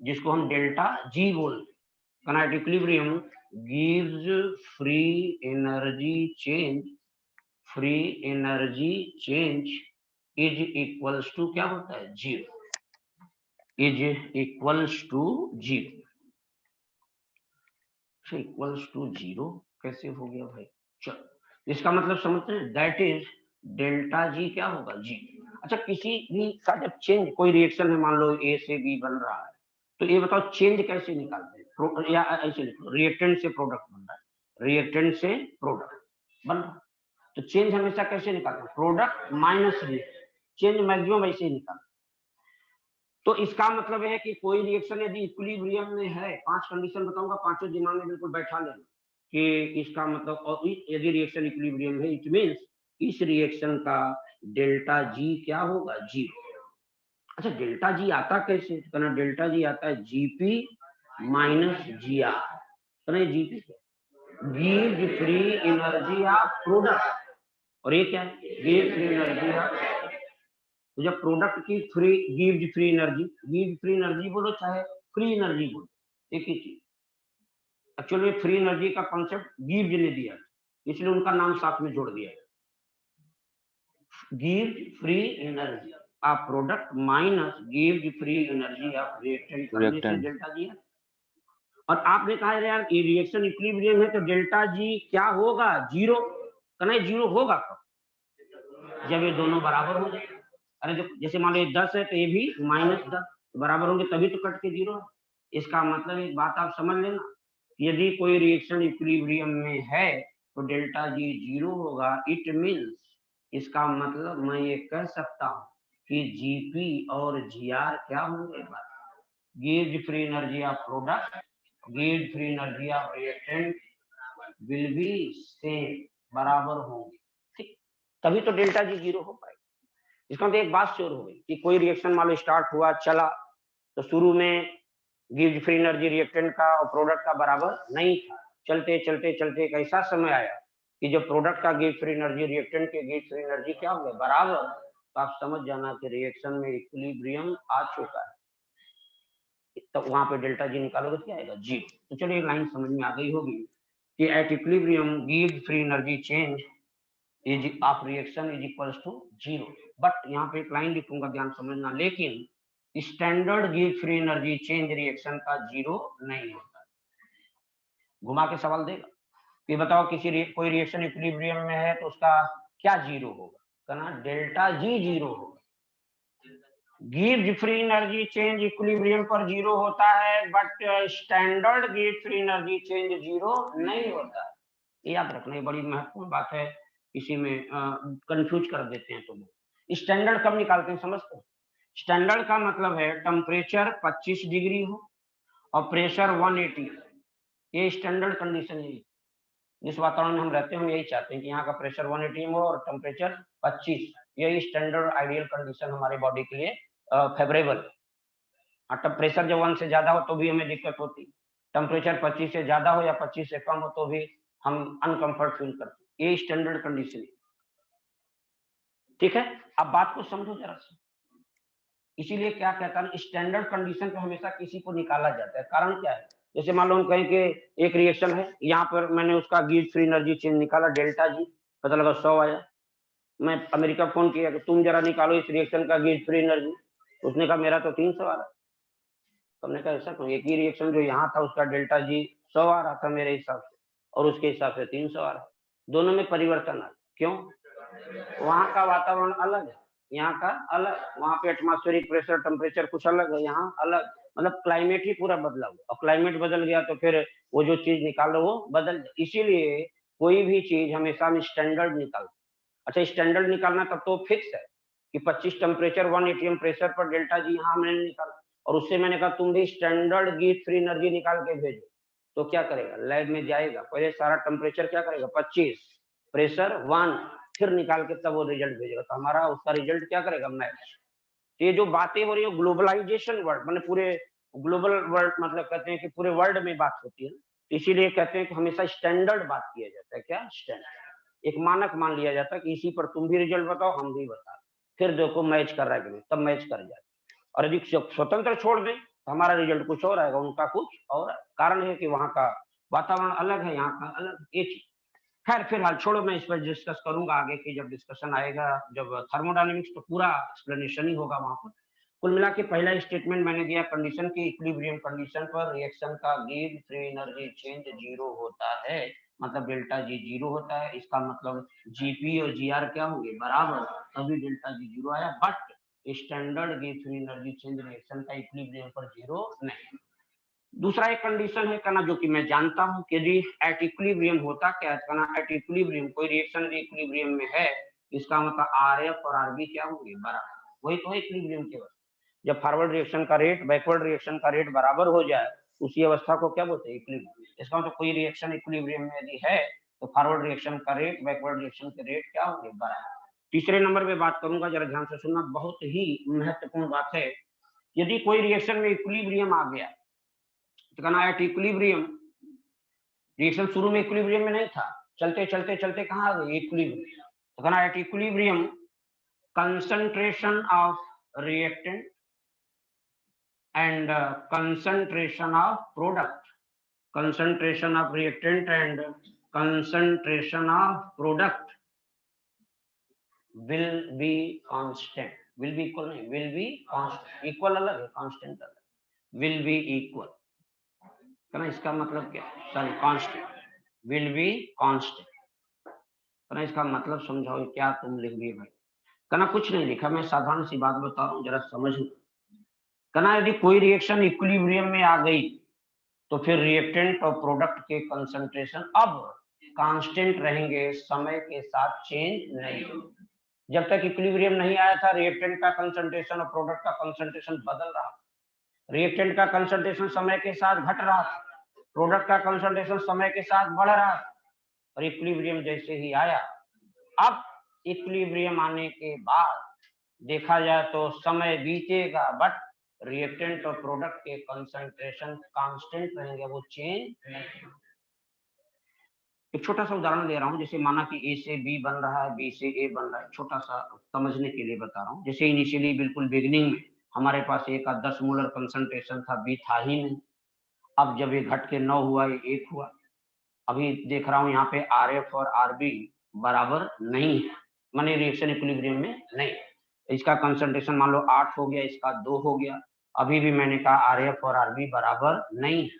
जिसको हम डेल्टा जी बोलते हैं, एट इक्विलिब्रियम गिव्स free energy change is equals to क्या होता है, zero, is equals to zero. Equals to zero कैसे हो गया भाई? चलो इसका मतलब समझते हैं, दैट इज डेल्टा जी क्या होगा, जी। अच्छा, किसी भी का जब चेंज, कोई रिएक्शन है, मान लो ए से बी बन रहा है, तो ये बताओ चेंज कैसे निकालते हैं, या ऐसे लिखो, रिएक्टेंट से प्रोडक्ट बन रहा है, रिएक्टेंट से प्रोडक्ट बन रहा है, तो चेंज हमेशा कैसे निकालते हैं, product minus reactant, change maximum ऐसे ही निकालते। तो इसका मतलब है कि कोई रिएक्शन यदि इक्विलिब्रियम में है, 5 कंडीशन बताऊंगा, पांचों दिमाग में बिल्कुल बैठा लेना कि इसका मतलब, और यदि रिएक्शन इक्विलिब्रियम है, इट मींस इस रिएक्शन का डेल्टा जी क्या होगा, जीरो। अच्छा, डेल्टा जी आता कैसे? कहना डेल्टा जी आता है जीपी माइनस जी आर, कहना GP give free energy of product, और ये क्या है, गिव फ्री एनर्जी ऑफ, तो जब प्रोडक्ट की गिव्स फ्री एनर्जी बोलो चाहे फ्री एनर्जी बोलो, एक ही चीज। एक्चुअली फ्री एनर्जी का कॉन्सेप्ट गिव्स ने दिया, इसलिए उनका नाम साथ में जोड़ दिया, gives free energy of product minus gives free energy of reactant करने से डेल्टा जी। और आपने कहा यार ये रिएक्शन इक्विलिब्रियम है तो डेल्टा जी क्या होगा, जीरो। कहना जीरो होगा कब, जब ये दोनों बराबर हो जाए। अरे जो जैसे मान लो 10 है तो ये भी -10 बराबर होंगे, तभी तो कट के जीरो। इसका मतलब एक बात आप समझ लेना, यदि कोई रिएक्शन इक्विलिब्रियम में है तो डेल्टा जी जीरो होगा। इट मींस, इसका मतलब मैं ये कह सकता हूँ कि जीपी और जीआर क्या होंगे, gives free energy of product, gives free energy of reactant will be same, बराबर होंगे, ठीक, तभी तो डेल्टा जी जीरो हो पाएगा। इसका मतलब एक बात श्योर हो गई कि कोई रिएक्शन मान लो स्टार्ट हुआ, चला, तो शुरू में गिव्स फ्री एनर्जी रिएक्टेंट का और प्रोडक्ट का बराबर नहीं था, चलते चलते चलते एक ऐसा समय आया कि जब प्रोडक्ट का गिव्स फ्री एनर्जी रिएक्टेंट के गिव्स फ्री एनर्जी क्या हो गया, बराबर, तो आप समझ जाना कि रिएक्शन में इक्विलिब्रियम आ चुका है, तो वहां पे डेल्टा जी निकालोगे क्या आएगा, जी। तो चलिए लाइन समझ में आ गई होगी कि एट इक्विलिब्रियम गिव्स free energy change is of reaction is equals to zero. But यहाँ पे एक लाइन लिखूंगा, ध्यान समझना, लेकिन स्टैंडर्ड गिव फ्री एनर्जी चेंज रिएक्शन का जीरो नहीं होता। घुमा के सवाल देगा कि बताओ कोई रिएक्शन इक्विलिब्रियम में है तो उसका क्या जीरो होगा, कहना डेल्टा जी जीरो होगा। Give free energy change equilibrium पर जीरो होता है, बट स्टैंडर्ड गिव फ्री एनर्जी चेंज जीरो नहीं होता है। याद रखना, ये बड़ी महत्वपूर्ण बात है, इसी में कंफ्यूज कर देते हैं। तो स्टैंडर्ड कब निकालते हैं समझते हैं? स्टैंडर्ड का मतलब है टेम्परेचर 25 डिग्री हो और प्रेशर 180, ये स्टैंडर्ड कंडीशन है। जिस वातावरण में हम रहते हैं हम यही चाहते हैं कि यहाँ का प्रेशर 180 हो और टेम्परेचर 25, यही स्टैंडर्ड आइडियल कंडीशन हमारे बॉडी के लिए फेवरेबल है। टेम्परेचर जब 1 से ज्यादा हो तो भी हमें दिक्कत होती, टेम्परेचर 25 से ज्यादा हो या 25 से कम हो तो भी हम अनकंफर्ट फील करते, ये स्टैंडर्ड कंडीशन है, ठीक है। अब बात को समझो जरा सा, इसीलिए क्या कहता है, स्टैंडर्ड कंडीशन पे हमेशा किसी को निकाला जाता है, कारण क्या है, जैसे मान लो हम कहें कि एक रिएक्शन है, यहाँ पर मैंने उसका गिव्स फ्री एनर्जी चेंज निकाला, डेल्टा जी, पता लगा 100 आया, मैं अमेरिका फोन किया कि तुम जरा निकालो इस रिएक्शन का गिव्स फ्री एनर्जी, उसने कहा मेरा तो 300 आ रहा, तुमने कहा ऐसा क्यों, एक ही रिएक्शन जो यहाँ था उसका डेल्टा जी 100 आ रहा था मेरे हिसाब से और उसके हिसाब से 300 आ रहा, दोनों में परिवर्तन आ, क्यों, वहां का वातावरण अलग है, यहाँ का अलग, वहां पे एटमॉस्फेरिक प्रेशर टेम्परेचर कुछ अलग है, यहाँ अलग, मतलब क्लाइमेट ही पूरा बदला हुआ, और क्लाइमेट बदल गया तो फिर वो जो चीज निकालो वो बदल, इसीलिए कोई भी चीज हमेशा हम स्टैंडर्ड निकाल। अच्छा, स्टैंडर्ड निकालना तब तो फिक्स है कि 25 टेम्परेचर 180 प्रेशर पर डेल्टा जी यहाँ मैंने निकाला, और उससे मैंने कहा तुम भी स्टैंडर्ड गिव फ्री एनर्जी निकाल के भेजो, तो क्या करेगा, लैब में जाएगा, पहले सारा टेम्परेचर क्या करेगा 25, प्रेशर 1, फिर निकाल के तब वो रिजल्ट भेजेगा, तो हमारा उसका रिजल्ट क्या करेगा, मैच। तो ये जो बातें हो रही है ग्लोबलाइजेशन वर्ल्ड, मतलब पूरे ग्लोबल वर्ल्ड, मतलब कहते हैं कि पूरे वर्ल्ड में बात होती है, तो इसीलिए कहते हैं कि हमेशा स्टैंडर्ड बात किया जाता है। क्या स्टैंडर्ड, एक मानक मान लिया जाता है कि इसी पर तुम भी रिजल्ट बताओ, हम भी बता, फिर देखो मैच कर रहा है कि नहीं, तब मैच कर जाए। और यदि स्वतंत्र छोड़ दें तो हमारा रिजल्ट कुछ और आएगा, उनका कुछ और। कारण है कि वहां का वातावरण अलग है, यहाँ का अलग। एक खैर फिलहाल छोड़ो, मैं इस पर डिस्कस करूंगा आगे की जब डिस्कशन आएगा, जब थर्मोडायनेमिक्स, तो पूरा एक्सप्लेनेशन ही होगा वहां पर। कुल मिला के पहला स्टेटमेंट मैंने दिया, कंडीशन की इक्विलिब्रियम कंडीशन पर रिएक्शन का give free energy change zero होता है, मतलब डेल्टा जी जीरो होता है। इसका मतलब जीपी और जीआर क्या होंगे, बराबर, तभी डेल्टा जी जीरो आया। बट स्टैंडर्ड गिव फ्री एनर्जी चेंज रिएक्शन का इक्विलिब्रियम पर जीरो नहीं। दूसरा एक कंडीशन है कहना, जो कि मैं जानता हूं कि यदि एट इक्विलिब्रियम होता क्या है कहना, एट इक्विलिब्रियम कोई रिएक्शन इक्विलिब्रियम में है, इसका मतलब आरएफ और आरबी क्या होंगे, बराबर। वही तो है इक्विलिब्रियम की अवस्था। जब फॉरवर्ड रिएक्शन का रेट बैकवर्ड रिएक्शन का रेट बराबर हो जाए, उसी अवस्था को क्या बोलते हैं, इक्विलिब्रियम। इसका मतलब कोई रिएक्शन इक्विलिब्रियम में यदि है तो फॉरवर्ड रिएक्शन का रेट बैकवर्ड रिएक्शन के रेट क्या होंगे, बराबर। तीसरे नंबर पे बात करूंगा, जरा ध्यान से सुनना, बहुत ही महत्वपूर्ण बात है। यदि कोई रिएक्शन में इक्विलिब्रियम आ गया तो कहना एट इक्विलिब्रियम, रिएक्शन शुरू में इक्विलिब्रियम में नहीं था, चलते चलते चलते कहाँ आ गए, इक्विलिब्रियम। तो कहना at equilibrium concentration of reactant and concentration of product, concentration of reactant and concentration of product will be constant, will be equal नहीं, will be constant, equal अलग है, constant अलग, will be equal, कहना इसका मतलब क्या, sorry constant, will be constant, कहना इसका मतलब समझाओ क्या तुम लिख दिए भाई। कहना कुछ नहीं लिखा, मैं साधारण सी बात बता रहा हूँ, जरा समझ लो। कहना यदि कोई रिएक्शन इक्विलिब्रियम में आ गई तो फिर रिएक्टेंट और प्रोडक्ट के कंसंट्रेशन अब कांस्टेंट रहेंगे, समय के साथ चेंज नहीं। जब तक इक्विलिब्रियम नहीं आया था, रिएक्टेंट का कंसंट्रेशन और प्रोडक्ट का कंसंट्रेशन बदल रहा था। रिएक्टेंट का कंसंट्रेशन समय के साथ घट रहा था, प्रोडक्ट का कंसंट्रेशन समय के साथ बढ़ रहा था। और इक्विलिब्रियम जैसे ही आया, अब इक्विलिब्रियम आने के बाद देखा जाए तो समय बीतेगा, बट रिएक्टेंट और प्रोडक्ट के कंसंट्रेशन कांस्टेंट रहेंगे, वो चेंज नहीं। एक छोटा सा उदाहरण दे रहा हूं, जैसे माना कि ए से बी बन रहा है, बी से ए बन रहा है, छोटा सा समझने के लिए बता रहा हूं। जैसे इनिशियली बिल्कुल बिगिनिंग में हमारे पास ए का 10 मोलर कंसंट्रेशन था, बी था ही नहीं। अब जब ये घट के 9 हुआ, ये 1 हुआ। अभी देख रहा हूं यहाँ पे आर एफ और आर बी बराबर नहीं है, माने रिएक्शन इक्विलिब्रियम में नहीं। इसका कंसंट्रेशन मान लो 8 हो गया, इसका 2 हो गया। अभी भी मैंने कहा आर एफ और आर बी बराबर नहीं है।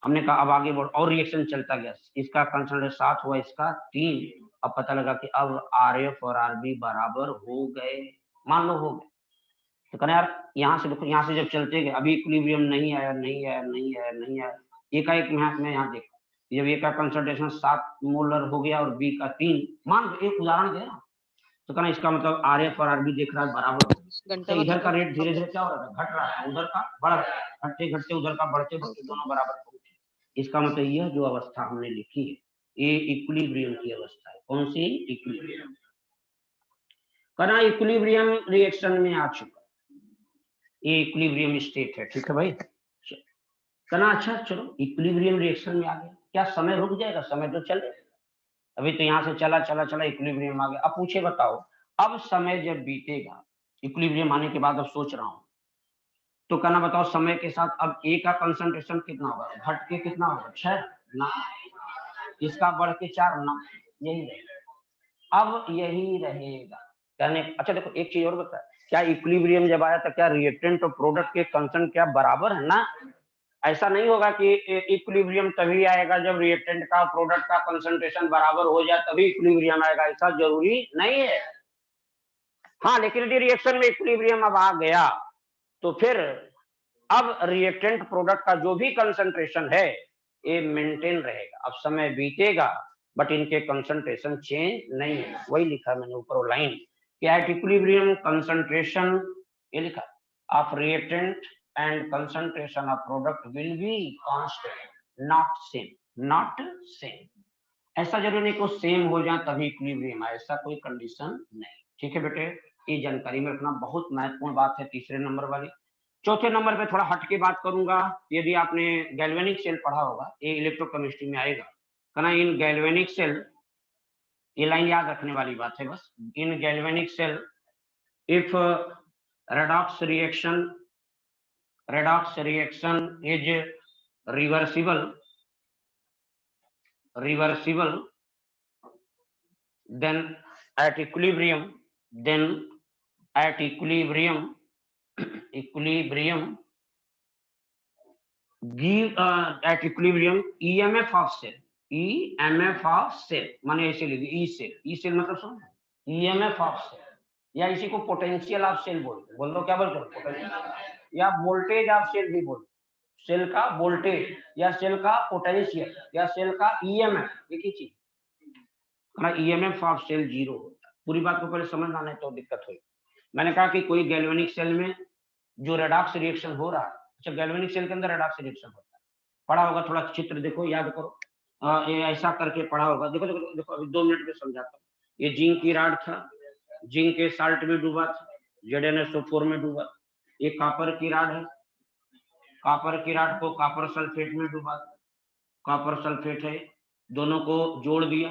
हमने कहा अब आगे बढ़, और रिएक्शन चलता गया, इसका कंसंट्रेशन 7 हुआ, इसका 3। अब पता लगा कि अब आर एफ और आर बी बराबर हो गए, मान लो हो गए। तो कहना यार यहाँ से देखो, यहाँ से जब चलते गए अभी इक्विलिब्रियम नहीं आया, नहीं आया, नहीं आया, नहीं आया। एकाएक मैं यहाँ देखा, जब ए का कंसंट्रेशन 7 मोलर हो गया और बी का 3, मान लो एक उदाहरण दे रहा हूं, तो कहना इसका मतलब आर एफ और आर बी देख रहा है बराबर हो गया। तो इधर का रेट धीरे धीरे क्या हो रहा था, घट रहा है, उधर का बढ़ रहा है, घटते घटते उधर का बढ़ते बढ़ते दोनों बराबर पहुंचे। इसका मतलब यह जो अवस्था हमने लिखी है, ये इक्विलिब्रियम की अवस्था है। कौन सी, इक्विलिब्रियम। कहना इक्विलिब्रियम रिएक्शन में आ चुका, ये इक्विलिब्रियम स्टेट है, ठीक है भाई। कहना अच्छा चलो इक्विलिब्रियम रिएक्शन में आ गया, क्या समय रुक जाएगा, समय तो चले, अभी तो यहाँ से चला चला चला इक्विलिब्रियम आ गया। अब पूछे बताओ, अब समय जब बीतेगा, इक्विलिब्रियम आने के बाद अब सोच रहा हूं, तो कहना बताओ समय के साथ अब ए का कंसंट्रेशन कितना होगा, घट के कितना होगा, 6 ना, इसका बढ़ के 4 ना, यही रहेगा, अब यही रहेगा। कहने अच्छा देखो एक चीज और बता, क्या इक्विलिब्रियम जब आया था क्या रिएक्टेंट और प्रोडक्ट के कंसंट्रेशन क्या बराबर है ना? ऐसा नहीं होगा कि इक्विलिब्रियम तभी आएगा जब रिएक्टेंट का प्रोडक्ट का कंसंट्रेशन बराबर हो जाए तभी इक्विलिब्रियम आएगा, ऐसा जरूरी नहीं है। हाँ लेकिन यदि रिएक्शन में इक्विलिब्रियम अब आ गया तो फिर अब रिएक्टेंट प्रोडक्ट का जो भी कंसंट्रेशन है ये मेंटेन रहेगा। अब समय बीतेगा बट इनके कंसंट्रेशन चेंज नहीं है, वही लिखा मैंने ऊपर लाइन कि एट इक्विलिब्रियम कंसंट्रेशन, ये लिखा of reactant and concentration of product will be constant, not same, not same। ऐसा जरूरी नहीं को सेम हो जाए तभी इक्विलिब्रियम आए, ऐसा कोई कंडीशन नहीं, ठीक है बेटे। ये जानकारी में रखना बहुत महत्वपूर्ण बात है, तीसरे नंबर वाली। चौथे नंबर पे थोड़ा हट के बात करूंगा। यदि आपने गैल्वेनिक सेल पढ़ा होगा, ये इलेक्ट्रोकेमिस्ट्री में आएगा, कहना इन गैल्वेनिक सेल, ये लाइन याद रखने वाली बात है बस। In galvanic cell if redox reaction is reversible, then at equilibrium give at equilibrium EMF of cell माने ऐसे लिखिए ई सेल मतलब समझ EMF ऑफ सेल, या इसी को पोटेंशियल ऑफ सेल बोलते हैं। बोल दो क्या बोलते हैं, पोटेंशियल, या वोल्टेज ऑफ सेल भी बोलते हैं। सेल का वोल्टेज या सेल का पोटेंशियल या सेल का EMF, एक ही चीज। EMF ऑफ सेल 0 होता है। पूरी बात को पहले समझना नहीं तो दिक्कत होगी। मैंने कहा कि कोई गैल्वेनिक सेल में जो रेडॉक्स रिएक्शन हो रहा है, अच्छा गैल्वेनिक सेल के अंदर रेडॉक्स रिएक्शन होता है, पढ़ा होगा, थोड़ा चित्र देखो, याद करो, ये ऐसा करके पढ़ा होगा। देखो देखो देखो, अभी 2 मिनट में समझाता हूँ। ये जिंक की राड था, जिंक के साल्ट में डूबा था, ZnSO4 में डूबा। ये कॉपर की राड है, कॉपर की राड को कॉपर सल्फेट में डूबा, कॉपर सल्फेट है, दोनों को जोड़ दिया,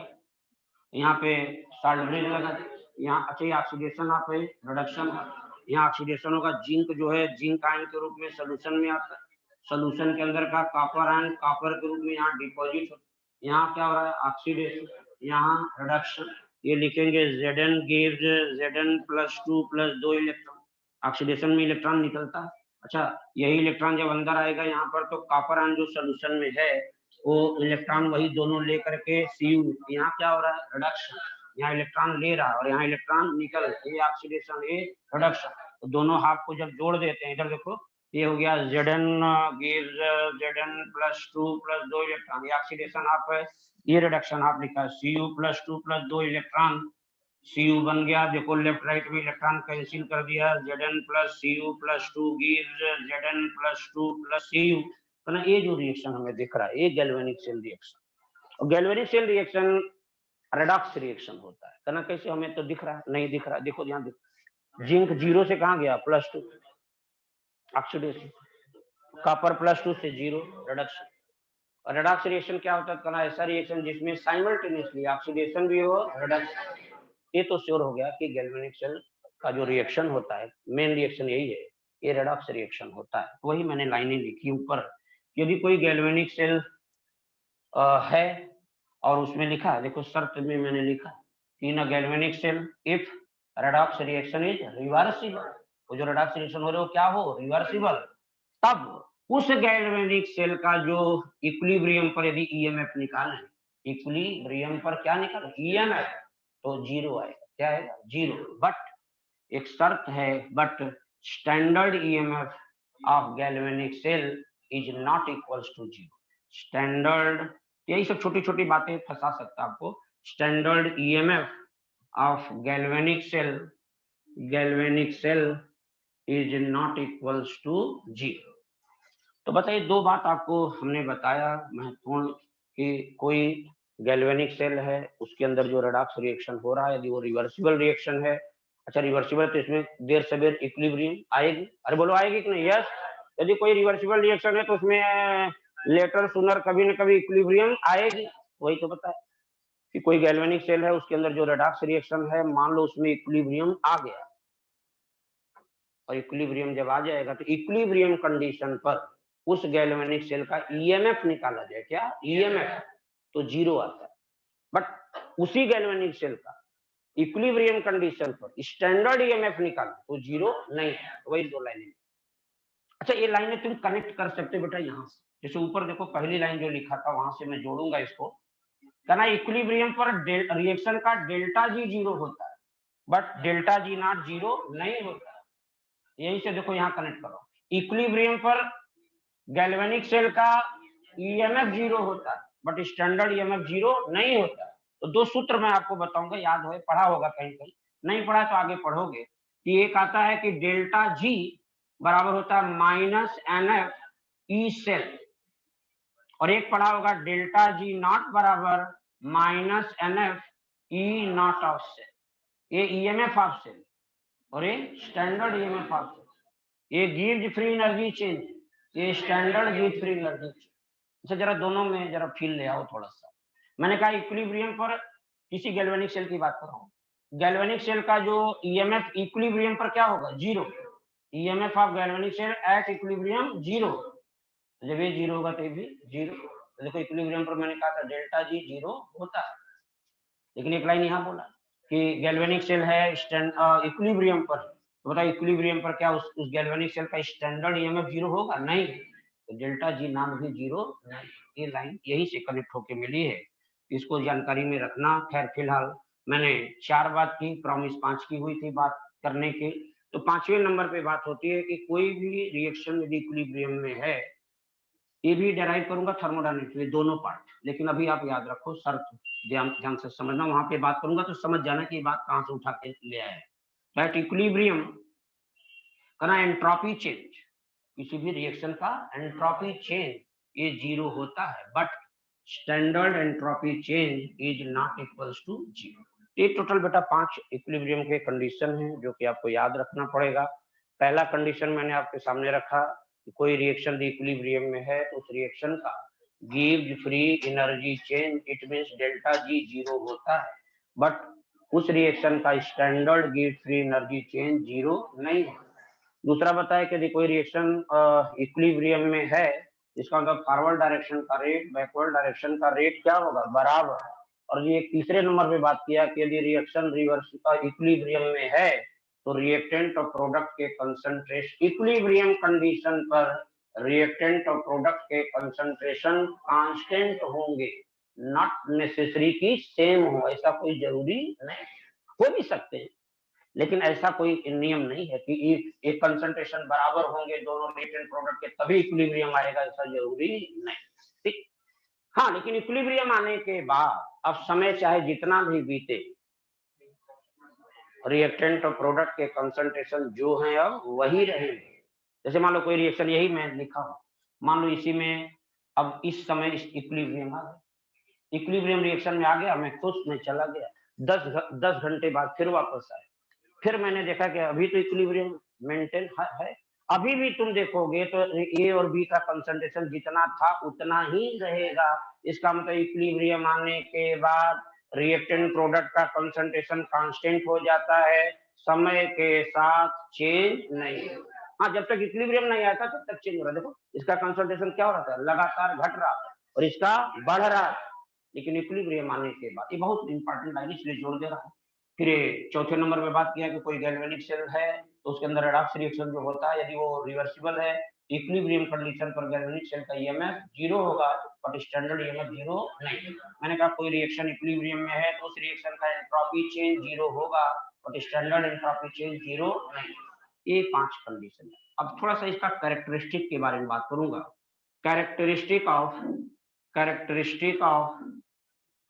यहाँ पे साल्ट ब्रिज लगा दिया, यहाँ अच्छा ऑक्सीडेशन ऑफ है, रिडक्शन है, यहाँ ऑक्सीडेशन होगा, जिंक जो है जिंक आयन के रूप में सोल्यूशन में आता है, सोल्यूशन के अंदर का कॉपर आयन कॉपर के रूप में यहाँ डिपॉजिट होता है, यहाँ क्या हो रहा है ऑक्सीडेशन, यहाँ रिडक्शन। ये लिखेंगे Zn gives Zn+2 + 2 electron, oxidation में इलेक्ट्रॉन निकलता है। अच्छा यही इलेक्ट्रॉन जब अंदर आएगा यहाँ पर, तो कॉपर आयन जो सोल्यूशन में है वो इलेक्ट्रॉन वही दोनों लेकर के Cu, यहाँ क्या हो रहा है रिडक्शन, यहाँ इलेक्ट्रॉन ले रहा है और यहाँ इलेक्ट्रॉन निकल, ये ऑक्सीडेशन ये रिडक्शन, तो दोनों हाफ को जब जोड़ देते हैं, इधर देखो ये हो गया Zn gives Zn+2 + 2 इलेक्ट्रॉन, ये ऑक्सीडेशन हाफ है, ये रिडक्शन हाफ लिखा है, Cu+2 + 2 इलेक्ट्रॉन, Cu बन गया, देखो लेफ्ट राइट में इलेक्ट्रॉन कैंसिल कर दिया, Zn+Cu+2 gives Zn+2 + Cu, तो ना ये जो रिएक्शन हमें दिख रहा है ये गैल्वेनिक सेल रिएक्शन। और galvanic cell reaction redox reaction होता है, कहना कैसे, हमें तो दिख रहा है, नहीं दिख रहा, देखो ध्यान देखो, जिंक 0 से कहाँ गया +2 ऑक्सीडेशन, कॉपर +2 से 0 रिडक्शन। और रेडॉक्स रिएक्शन क्या होता है, कहना ऐसा रिएक्शन जिसमें साइमल्टेनियसली ऑक्सीडेशन भी हो रिडक्शन। ये तो श्योर हो गया कि गैल्वेनिक सेल का जो रिएक्शन होता है मेन रिएक्शन यही है, ये रेडॉक्स रिएक्शन होता है। वही मैंने लाइनें लिखी ऊपर, यदि कोई गैल्वेनिक सेल है और उसमें लिखा है, देखो शर्त में मैंने लिखा कि in galvanic cell if redox reaction is reversible, वो जो रेडॉक्स रिएक्शन हो रहा है वो क्या हो रिवर्सिबल, तब उस गैल्वेनिक सेल का जो इक्विलिब्रियम पर यदि EMF निकालें, इक्विलिब्रियम पर क्या निकालें EMF, तो 0 आएगा, क्या आएगा 0। बट एक शर्त है, but standard EMF of galvanic cell is not equals to 0। Standard, यही सब छोटी छोटी बातें फंसा सकता है आपको। Standard EMF of galvanic cell is not equals to 0। तो बताइए, 2 बात आपको हमने बताया महत्वपूर्ण, कि कोई गैल्वेनिक सेल है उसके अंदर जो रेडॉक्स रिएक्शन हो रहा है यदि वो रिवर्सिबल रिएक्शन है, अच्छा रिवर्सिबल तो इसमें देर सवेर इक्विलिब्रियम आएगी, अरे बोलो आएगी कि नहीं, यस। यदि कोई रिवर्सिबल रिएक्शन है तो उसमें लेटर सुनर कभी न कभी इक्विलिब्रियम आएगी। वही तो बताया कि कोई गैल्वेनिक सेल है उसके अंदर जो रेडॉक्स रिएक्शन है, मान लो उसमें इक्विलिब्रियम आ गया, और इक्विलिब्रियम जब आ जाएगा तो इक्विलिब्रियम कंडीशन पर उस गैल्वेनिक सेल का EMF निकाला जाए, क्या EMF, तो 0 आता है। बट उसी गैल्वेनिक सेल का इक्विलिब्रियम कंडीशन पर स्टैंडर्ड EMF निकाला तो 0 नहीं है। वही 2 लाइनें। अच्छा ये लाइनें तुम कनेक्ट कर सकते बेटा यहाँ से, जैसे ऊपर देखो पहली लाइन जो लिखा था वहां से मैं जोड़ूंगा इसको, कहना इक्विलिब्रियम पर रिएक्शन का ΔG 0 होता है, बट ΔG नॉट 0 नहीं होता। यही से देखो यहाँ कनेक्ट करो, इक्विलिब्रियम पर गैल्वेनिक सेल का EMF 0 होता है, बट स्टैंडर्ड EMF 0 नहीं होता। तो 2 सूत्र मैं आपको बताऊंगा, याद हो, पढ़ा होगा कहीं कहीं, नहीं पढ़ा तो आगे पढ़ोगे, कि एक आता है कि ΔG बराबर होता है -NF E सेल, और एक पढ़ा होगा ΔG नॉट बराबर -NF E not of cell, ये EMF ऑफ सेल। और ये स्टैंडर्ड ईएमएफ ऑफ ये गिव्स फ्री एनर्जी चेंज, ये स्टैंडर्ड गिव्स फ्री एनर्जी चेंज। अच्छा जरा दोनों में जरा फील ले आओ थोड़ा सा। मैंने कहा इक्विलिब्रियम पर किसी गैल्वेनिक सेल की बात कर रहा हूँ। गैल्वेनिक सेल का जो ईएमएफ इक्विलिब्रियम पर क्या होगा, zero. EMF of galvanic cell at equilibrium zero. जब ये जीरो होगा तो ये भी जीरो। तो देखो इक्विलिब्रियम पर मैंने कहा था डेल्टा जी जीरो होता है, लेकिन एक लाइन यहाँ बोला कि गैल्वेनिक सेल है इक्विलिब्रियम पर, तो बताओ इक्विलिब्रियम पर क्या उस गैल्वेनिक सेल का स्टैंडर्ड ईएमएफ जीरो होगा? नहीं, तो डेल्टा जी नाम भी जीरो नहीं। ये लाइन यही से कनेक्ट होके मिली है, इसको जानकारी में रखना। खैर फिलहाल मैंने 4 बात की, प्रॉमिस 5 की हुई थी बात करने की, तो 5वें नंबर पे बात होती है कि कोई भी रिएक्शन यदि इक्विलिब्रियम में है, ये भी डेराइव करूंगा थर्मोडायनेमिक्स दोनों पार्ट, लेकिन अभी आप याद रखो शर्त ध्यान से समझना, वहां पे बात करूंगा तो समझ जाना कि ये बात कहां से उठा के ले आया है। दैट इक्विलिब्रियम का एंट्रोपी चेंज, किसी भी रिएक्शन का एंट्रोपी चेंज ये जीरो होता है, but standard entropy change is not equals to zero. ये टोटल बेटा 5 इक्विलिब्रियम के कंडीशन हैं जो कि आपको याद रखना पड़ेगा। पहला कंडीशन मैंने आपके सामने रखा कि कोई रिएक्शन इक्विलिब्रियम में है तो उस रिएक्शन का gives free energy change, it means delta G zero होता है, बट उस रिएक्शन का स्टैंडर्ड गिव्स फ्री एनर्जी चेंज जीरो नहीं है। दूसरा बताया कि यदि कोई रिएक्शन इक्विलिब्रियम में है, इसका मतलब फॉरवर्ड डायरेक्शन का रेट बैकवर्ड डायरेक्शन का रेट क्या होगा, बराबर। और ये तीसरे नंबर पे बात किया कि यदि रिएक्शन रिवर्स इक्विलिब्रियम में है तो रिएक्टेंट और प्रोडक्ट के कंसंट्रेशन, इक्विलिब्रियम कंडीशन पर रिएक्टेंट और प्रोडक्ट के कंसंट्रेशन कांस्टेंट होंगे, नॉट नेसेसरी की सेम हो, ऐसा कोई जरूरी नहीं, हो भी सकते हैं लेकिन ऐसा कोई नियम नहीं है कि एक कंसंट्रेशन बराबर होंगे दोनों रिएक्टेंट प्रोडक्ट के तभी इक्विलिब्रियम आएगा, ऐसा जरूरी नहीं। ठीक, हाँ, लेकिन इक्विलिब्रियम आने के बाद अब समय चाहे जितना भी बीते, रिएक्टेंट और प्रोडक्ट के कंसंट्रेशन जो है अब वही रहेंगे। जैसे मान लो कोई रिएक्शन यही मैं लिखा हूं, मान लो इसी में अब इस समय इस इक्विलिब्रियम आ गया, इक्विलिब्रियम रिएक्शन में आ गया, मैं खुश में चला गया, 10 घंटे बाद फिर वापस आया, फिर मैंने देखा कि अभी तो इक्विलिब्रियम मेंटेन है, अभी भी तुम देखोगे तो ए और बी का कंसंट्रेशन जितना था उतना ही रहेगा। इसका मतलब इक्विलिब्रियम आने के बाद रिएक्टेंट प्रोडक्ट का कंसंट्रेशन कांस्टेंट हो जाता है, समय के साथ चेंज नहीं। हाँ, जब तक इक्विलिब्रियम नहीं आता तब तक चेंज हो रहा है। देखो इसका कंसंट्रेशन क्या हो रहा था, लगातार घट रहा और इसका बढ़ रहा, लेकिन इक्विलिब्रियम आने के बाद, ये बहुत इंपॉर्टेंट लाइन इसलिए जोड़ दे रहा हूँ। फिर चौथे नंबर पे बात किया कि कोई गैल्वेनिक सेल है तो उसके अंदर रेडॉक्स रिएक्शन जो होता है यदि वो रिवर्सिबल है, इक्विलिब्रियम कंडीशन पर गैल्वेनिक सेल का ईएमएफ जीरो होगा बट स्टैंडर्ड ईएमएफ जीरो नहीं। मैंने कहा कोई रिएक्शन इक्विलिब्रियम में है तो उस रिएक्शन का एंट्रोपी चेंज जीरो होगा but standard entropy change zero नहीं। ये 5 कंडीशन है। अब थोड़ा सा इसका कैरेक्टरिस्टिक के बारे में बात करूंगा। कैरेक्टरिस्टिक ऑफ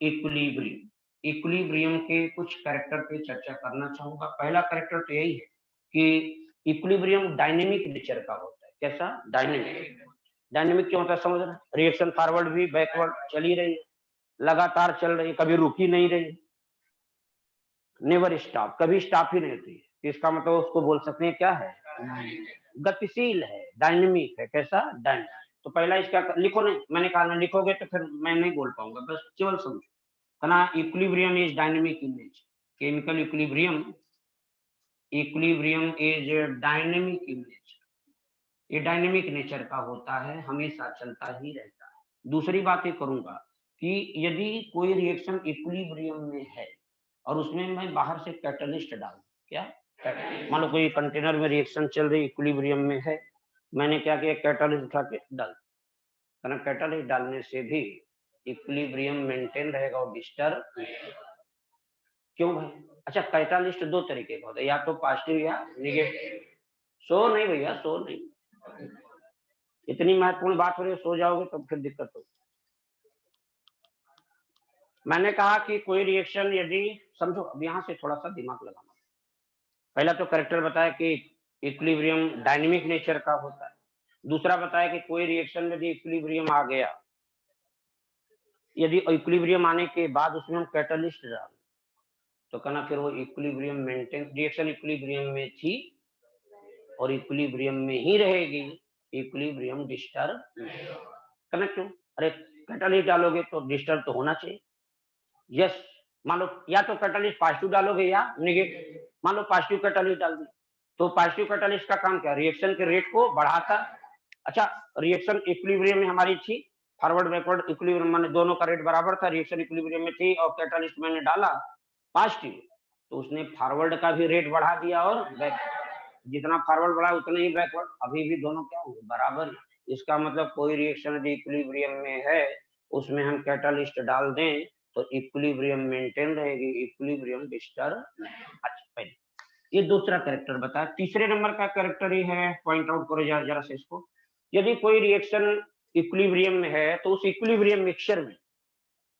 इक्विलिब्रियम, इक्विलिब्रियम के कुछ कैरेक्टर पे चर्चा करना चाहूंगा। पहला कैरेक्टर तो यही है कि इक्विलिब्रियम डायनेमिक नेचर का होता है। कैसा? डायनेमिक। डायनेमिक क्यों होता है समझ रहे? रिएक्शन फॉरवर्ड भी बैकवर्ड चल ही रही है, लगातार चल रही है, कभी रुक ही नहीं रही, नेवर स्टॉप, कभी स्टॉप ही नहीं होती है। इसका मतलब उसको बोल सकते हैं क्या है, गतिशील है, डायनेमिक है। कैसा? डायनेमिक। तो पहला इसका लिखो नहीं, मैंने कहा ना लिखोगे तो फिर मैं नहीं बोल पाऊंगा, बस केवल समझो। Equilibrium is dynamic in nature, chemical equilibrium is dynamic in nature, ये डायनेमिक नेचर का होता है, हमेशा चलता ही रहता है। दूसरी बात ये करूंगा कि यदि कोई रिएक्शन इक्विलिब्रियम में है और उसमें मैं बाहर से कैटलिस्ट डालूं, क्या मान लो कोई कंटेनर में रिएक्शन चल रही इक्विलिब्रियम में है, मैंने क्या किया, कैटलिस्ट उठा के डाल, कैटलिस्ट डालने से भी इक्विलिब्रियम मेंटेन रहेगा और डिस्टर्ब। क्यों भाई? अच्छा, कैटालिस्ट 2 तरीके का होता है, या तो पॉजिटिव या नेगेटिव। सो नहीं भैया, सो नहीं, इतनी महत्वपूर्ण बात हो रही है, सो जाओगे तो फिर दिक्कत होगी। मैंने कहा कि कोई रिएक्शन यदि, समझो अब यहां से थोड़ा सा दिमाग लगाना। पहला तो कैरेक्टर बताया कि इक्विलिब्रियम डायनेमिक नेचर का होता है। दूसरा बताया कि कोई रिएक्शन में यदि इक्विलिब्रियम आ गया, यदि इक्विलिब्रियम आने के बाद उसमें हम कैटलिस्ट डाल, तो कहना फिर वो इक्विलिब्रियम मेंटेन, रिएक्शन इक्विलिब्रियम में थी और इक्विलिब्रियम में ही रहेगी, इक्विलिब्रियम डिस्टर्ब कहना क्यों? अरे कैटालिस्ट डालोगे तो डिस्टर्ब तो होना चाहिए। यस, मान लो या तो कैटालिस्ट पॉजिटिव डालोगे या नेगेटिव। मान लो पॉजिटिव कैटालिस्ट डाल दिया तो पॉजिटिव कैटालिस्ट का काम क्या? रिएक्शन के रेट को बढ़ाता। अच्छा, रिएक्शन इक्विलिब्रियम में हमारी थी, फॉरवर्ड बैकवर्ड इक्विलिब्रियम माने दोनों का रेट बराबर था, रिएक्शन इक्विलिब्रियम में थी और कैटालिस्ट मैंने डाला पॉजिटिव, तो उसने फॉरवर्ड का भी रेट बढ़ा दिया और बैकवर्ड, जितना फॉरवर्ड बढ़ा उतना ही बैकवर्ड, अभी भी दोनों क्या होंगे? बराबर। इसका मतलब कोई रिएक्शन यदि इक्विलिब्रियम में है उसमें हम कैटालिस्ट डाल दें तो इक्विलिब्रियम मेंटेन रहेगी, इक्विलिब्रियम डिस्टर्ब नहीं। अच्छा, पहले ये दूसरा कैरेक्टर बताया। तीसरे नंबर का कैरेक्टर ये है, पॉइंट आउट करो जरा से इसको। यदि कोई रिएक्शन इक्विलिब्रियम में है तो उस इक्विलिब्रियम मिक्सचर में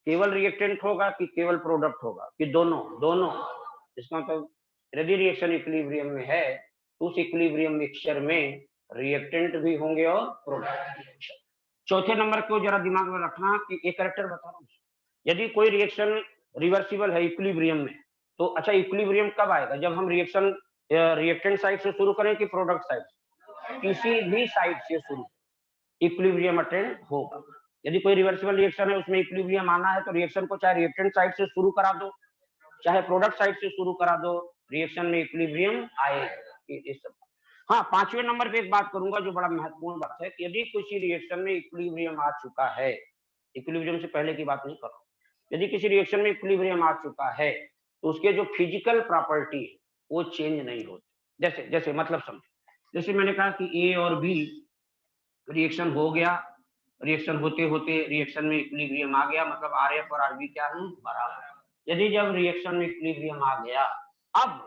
केवल रिएक्टेंट होगा कि केवल प्रोडक्ट होगा कि दोनों? दोनों। इसका मतलब यदि रिएक्शन इक्विलिब्रियम में है तो उस इक्विलिब्रियम मिक्सचर में रिएक्टेंट भी होंगे और प्रोडक्ट। चौथे नंबर को जरा दिमाग में रखना कि एक कैरेक्टर बता रहा हूँ। यदि कोई रिएक्शन रिवर्सिबल है इक्विलिब्रियम में तो अच्छा, इक्विलिब्रियम कब आएगा? जब हम रिएक्शन रिएक्टेंट साइड से शुरू करें कि प्रोडक्ट साइड से? किसी भी साइड से शुरू इक्विलिब्रियम अटेंड होगा। यदि कोई रिवर्सिबल रिएक्शन है उसमें इक्विलिब्रियम आना है तो रिएक्शन को चाहे रिएक्टेंट साइड से शुरू करा दो चाहे प्रोडक्ट साइड से शुरू करा दो, रिएक्शन में इक्विलिब्रियम आएगा। हाँ, पांचवें नंबर पे एक बात करूंगा जो बड़ा महत्वपूर्ण बात है कि यदि किसी रिएक्शन में इक्विलिब्रियम आ चुका है, इक्विलिब्रियम से पहले की बात नहीं कर रहा हूं, यदि किसी रिएक्शन में इक्विलिब्रियम आ चुका है तो उसके जो फिजिकल प्रॉपर्टी है वो चेंज नहीं होती। जैसे जैसे मतलब समझो, जैसे मैंने कहा कि ए और बी रिएक्शन हो गया, रिएक्शन होते होते रिएक्शन में इक्विलिब्रियम आ गया, मतलब आर एफ और आर बी क्या है? बराबर। यदि जब रिएक्शन में इक्विलिब्रियम आ गया, अब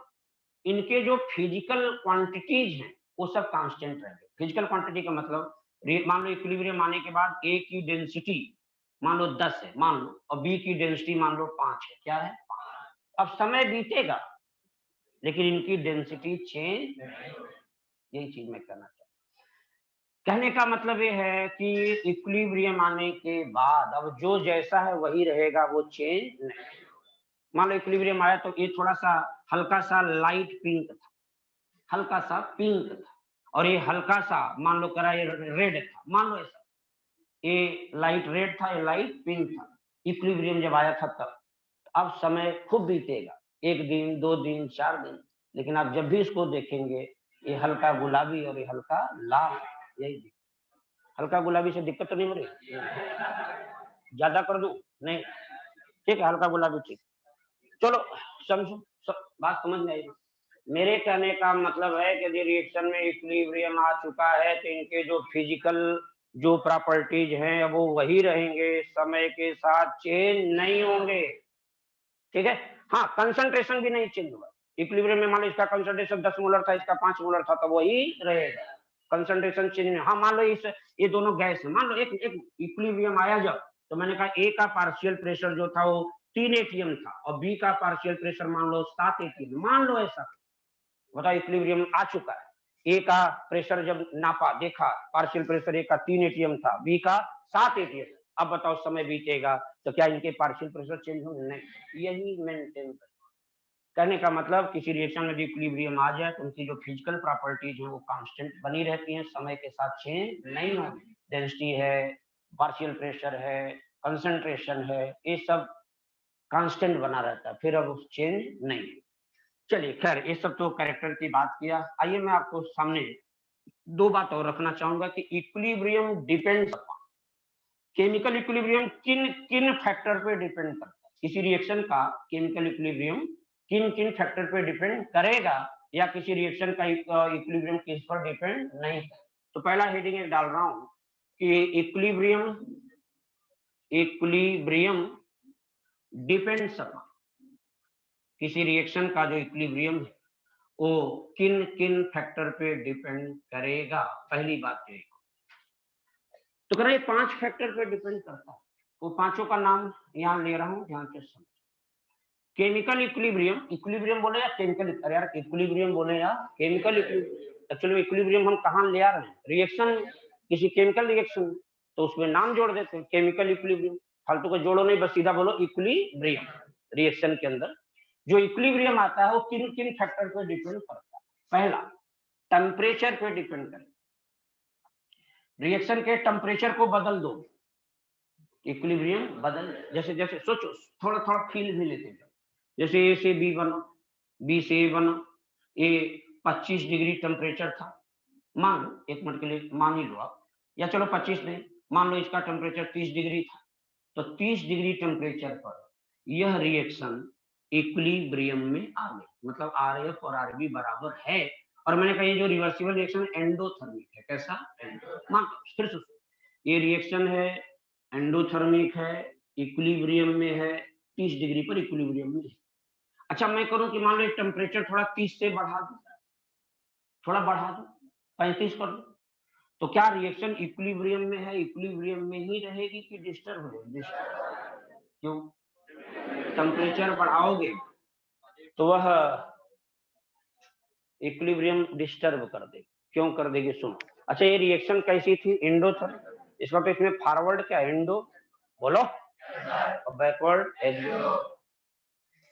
इनके जो फिजिकल क्वांटिटीज हैं वो सब कांस्टेंट रहेंगे। फिजिकल क्वांटिटी का मतलब मान लो इक्विलिब्रियम आने के बाद ए की डेंसिटी मान लो 10 है मान लो, और बी की डेंसिटी मान लो 5 है। क्या है? 5। अब समय बीतेगा लेकिन इनकी डेंसिटी चेंज, यही चीज मैं कहना चाहता हूं। कहने का मतलब ये है कि इक्विलिब्रियम आने के बाद अब जो जैसा है वही रहेगा, वो चेंज नहीं। मान लो इक्विलिब्रियम आया तो ये थोड़ा सा हल्का सा लाइट पिंक था, हल्का सा पिंक था, और ये हल्का सा मान लो करा ये रेड था, मान लो ऐसा, ये लाइट रेड था, ये लाइट पिंक था। इक्विलिब्रियम जब आया था तब, अब समय खूब बीतेगा, 1 दिन 2 दिन 4 दिन, लेकिन आप जब भी इसको देखेंगे ये हल्का गुलाबी और ये हल्का लाल, यही हल्का गुलाबी से दिक्कत तो नहीं हो रही? ज्यादा कर दूं? नहीं, ठीक है, हल्का गुलाबी ठीक। चलो समझो, बात समझ में आई। मेरे कहने का मतलब है कि यदि रिएक्शन में इक्विलिब्रियम आ चुका है तो इनके जो फिजिकल जो प्रॉपर्टीज हैं वो वही रहेंगे, समय के साथ चेंज नहीं होंगे। ठीक है? हाँ, कंसंट्रेशन भी नहीं चेंज होगा। इक्विलिब्रियम में मान लो इसका कंसंट्रेशन 10 मोलर था, इसका 5 मोलर था, तो वही रहेगा, कंसंट्रेशन चेंज नहीं। हाँ, मान लो ये दोनों गैस है, मान लो एक इक्विलिब्रियम आया जब, तो मैंने कहा ए का पार्शियल प्रेशर जो था वो 3 एटीएम था और बी का पार्शियल प्रेशर मान लो 7 एटीएम, मान लो ऐसा। बताओ, इक्विलिब्रियम आ चुका है, ए का प्रेशर जब नापा देखा, पार्शियल प्रेशर ए का 3 एटीएम था, बी का 7 एटीएम। अब बताओ समय बीतेगा तो क्या इनके पार्शियल प्रेशर चेंज होंगे? नहीं, यही मेंटेन कर। कहने का मतलब किसी रिएक्शन में इक्विलिब्रियम आ जाए तो उनकी जो फिजिकल प्रॉपर्टीज हैं वो कांस्टेंट बनी रहती हैं, समय के साथ चेंज नहीं होंगी। डेंसिटी है, पार्शियल प्रेशर है, कंसंट्रेशन है, ये सब कांस्टेंट बना रहता है, फिर अब चेंज नहीं। चलिए खैर, ये सब तो कैरेक्टर की बात किया। आइए मैं आपको सामने 2 बात और रखना चाहूंगा कि equilibrium depends upon, chemical equilibrium किन किन फैक्टर पे डिपेंड करता है। किसी रिएक्शन का केमिकल इक्विलिब्रियम किन किन फैक्टर पे डिपेंड करेगा, या किसी रिएक्शन का इक्विलिब्रियम किस पर डिपेंड नहीं। तो पहला हेडिंग एक डाल रहा हूं कि इक्विलिब्रियम डिपेंड्स अपॉन, किसी रिएक्शन का जो इक्विलिब्रियम है वो किन किन फैक्टर पे डिपेंड करेगा। पहली बात ये, तो कह रहे 5 फैक्टर पे डिपेंड करता है। वो पांचों का नाम यहां ले रहा हूं, ध्यान से समझ। केमिकल इक्विलिब्रियम, इक्विलिब्रियम बोले या केमिकल, अरे यार इक्विलिब्रियम बोले या केमिकल इक्विलिब्रियम। एक्चुअली इक्विलिब्रियम हम कहां ले आ रहे हैं? रिएक्शन, किसी केमिकल रिएक्शन, तो उसमें नाम जोड़ देते हैं केमिकल इक्विलिब्रियम। फालतू को जोड़ो नहीं, बस सीधा बोलो इक्विलिब्रियम। रिएक्शन के अंदर जो इक्विलिब्रियम आता है वो किन किन फैक्टर पे डिपेंड करता है। पहला, टेम्परेचर पे डिपेंड करे, रिएक्शन के टेम्परेचर को बदल दो, इक्विलिब्रियम बदल। जैसे जैसे सोचो, थोड़ा थोड़ा फील भी लेते हैं, जैसे ए से बी बना, बी से ए बना, ए 25 डिग्री टेम्परेचर था, मान लो एक मिनट के लिए मान ही लो आप, या चलो 25 नहीं, मान लो इसका टेम्परेचर 30 डिग्री था, तो 30 डिग्री टेम्परेचर पर यह रिएक्शन इक्विलिब्रियम में आ गई, मतलब RF और RB बराबर है। और मैंने कहा ये जो रिवर्सिबल रिएक्शन एंडोथर्मिक है, कैसा? मान फिर से ये रिएक्शन है, एंडोथर्मिक है, इक्विलिब्रियम में है, 30 डिग्री पर इक्विलिब्रियम में है। अच्छा मैं करूं कि मान लो टेम्परेचर थोड़ा 30 से बढ़ा दूं, थोड़ा बढ़ा दूं, 35 कर दूं, तो क्या रिएक्शन इक्विलिब्रियम में है, इक्विलिब्रियम में ही रहेगी कि डिस्टर्ब हो जाएगी? क्यों? टेम्परेचर बढ़ाओगे तो वह इक्विलिब्रियम डिस्टर्ब कर देगी। क्यों कर देगी? सुनो। अच्छा ये रिएक्शन कैसी थी? एंडोथर्मिक। इसका तो इसमें फॉरवर्ड क्या? एंडो बोलो, और बैकवर्ड एक्सो।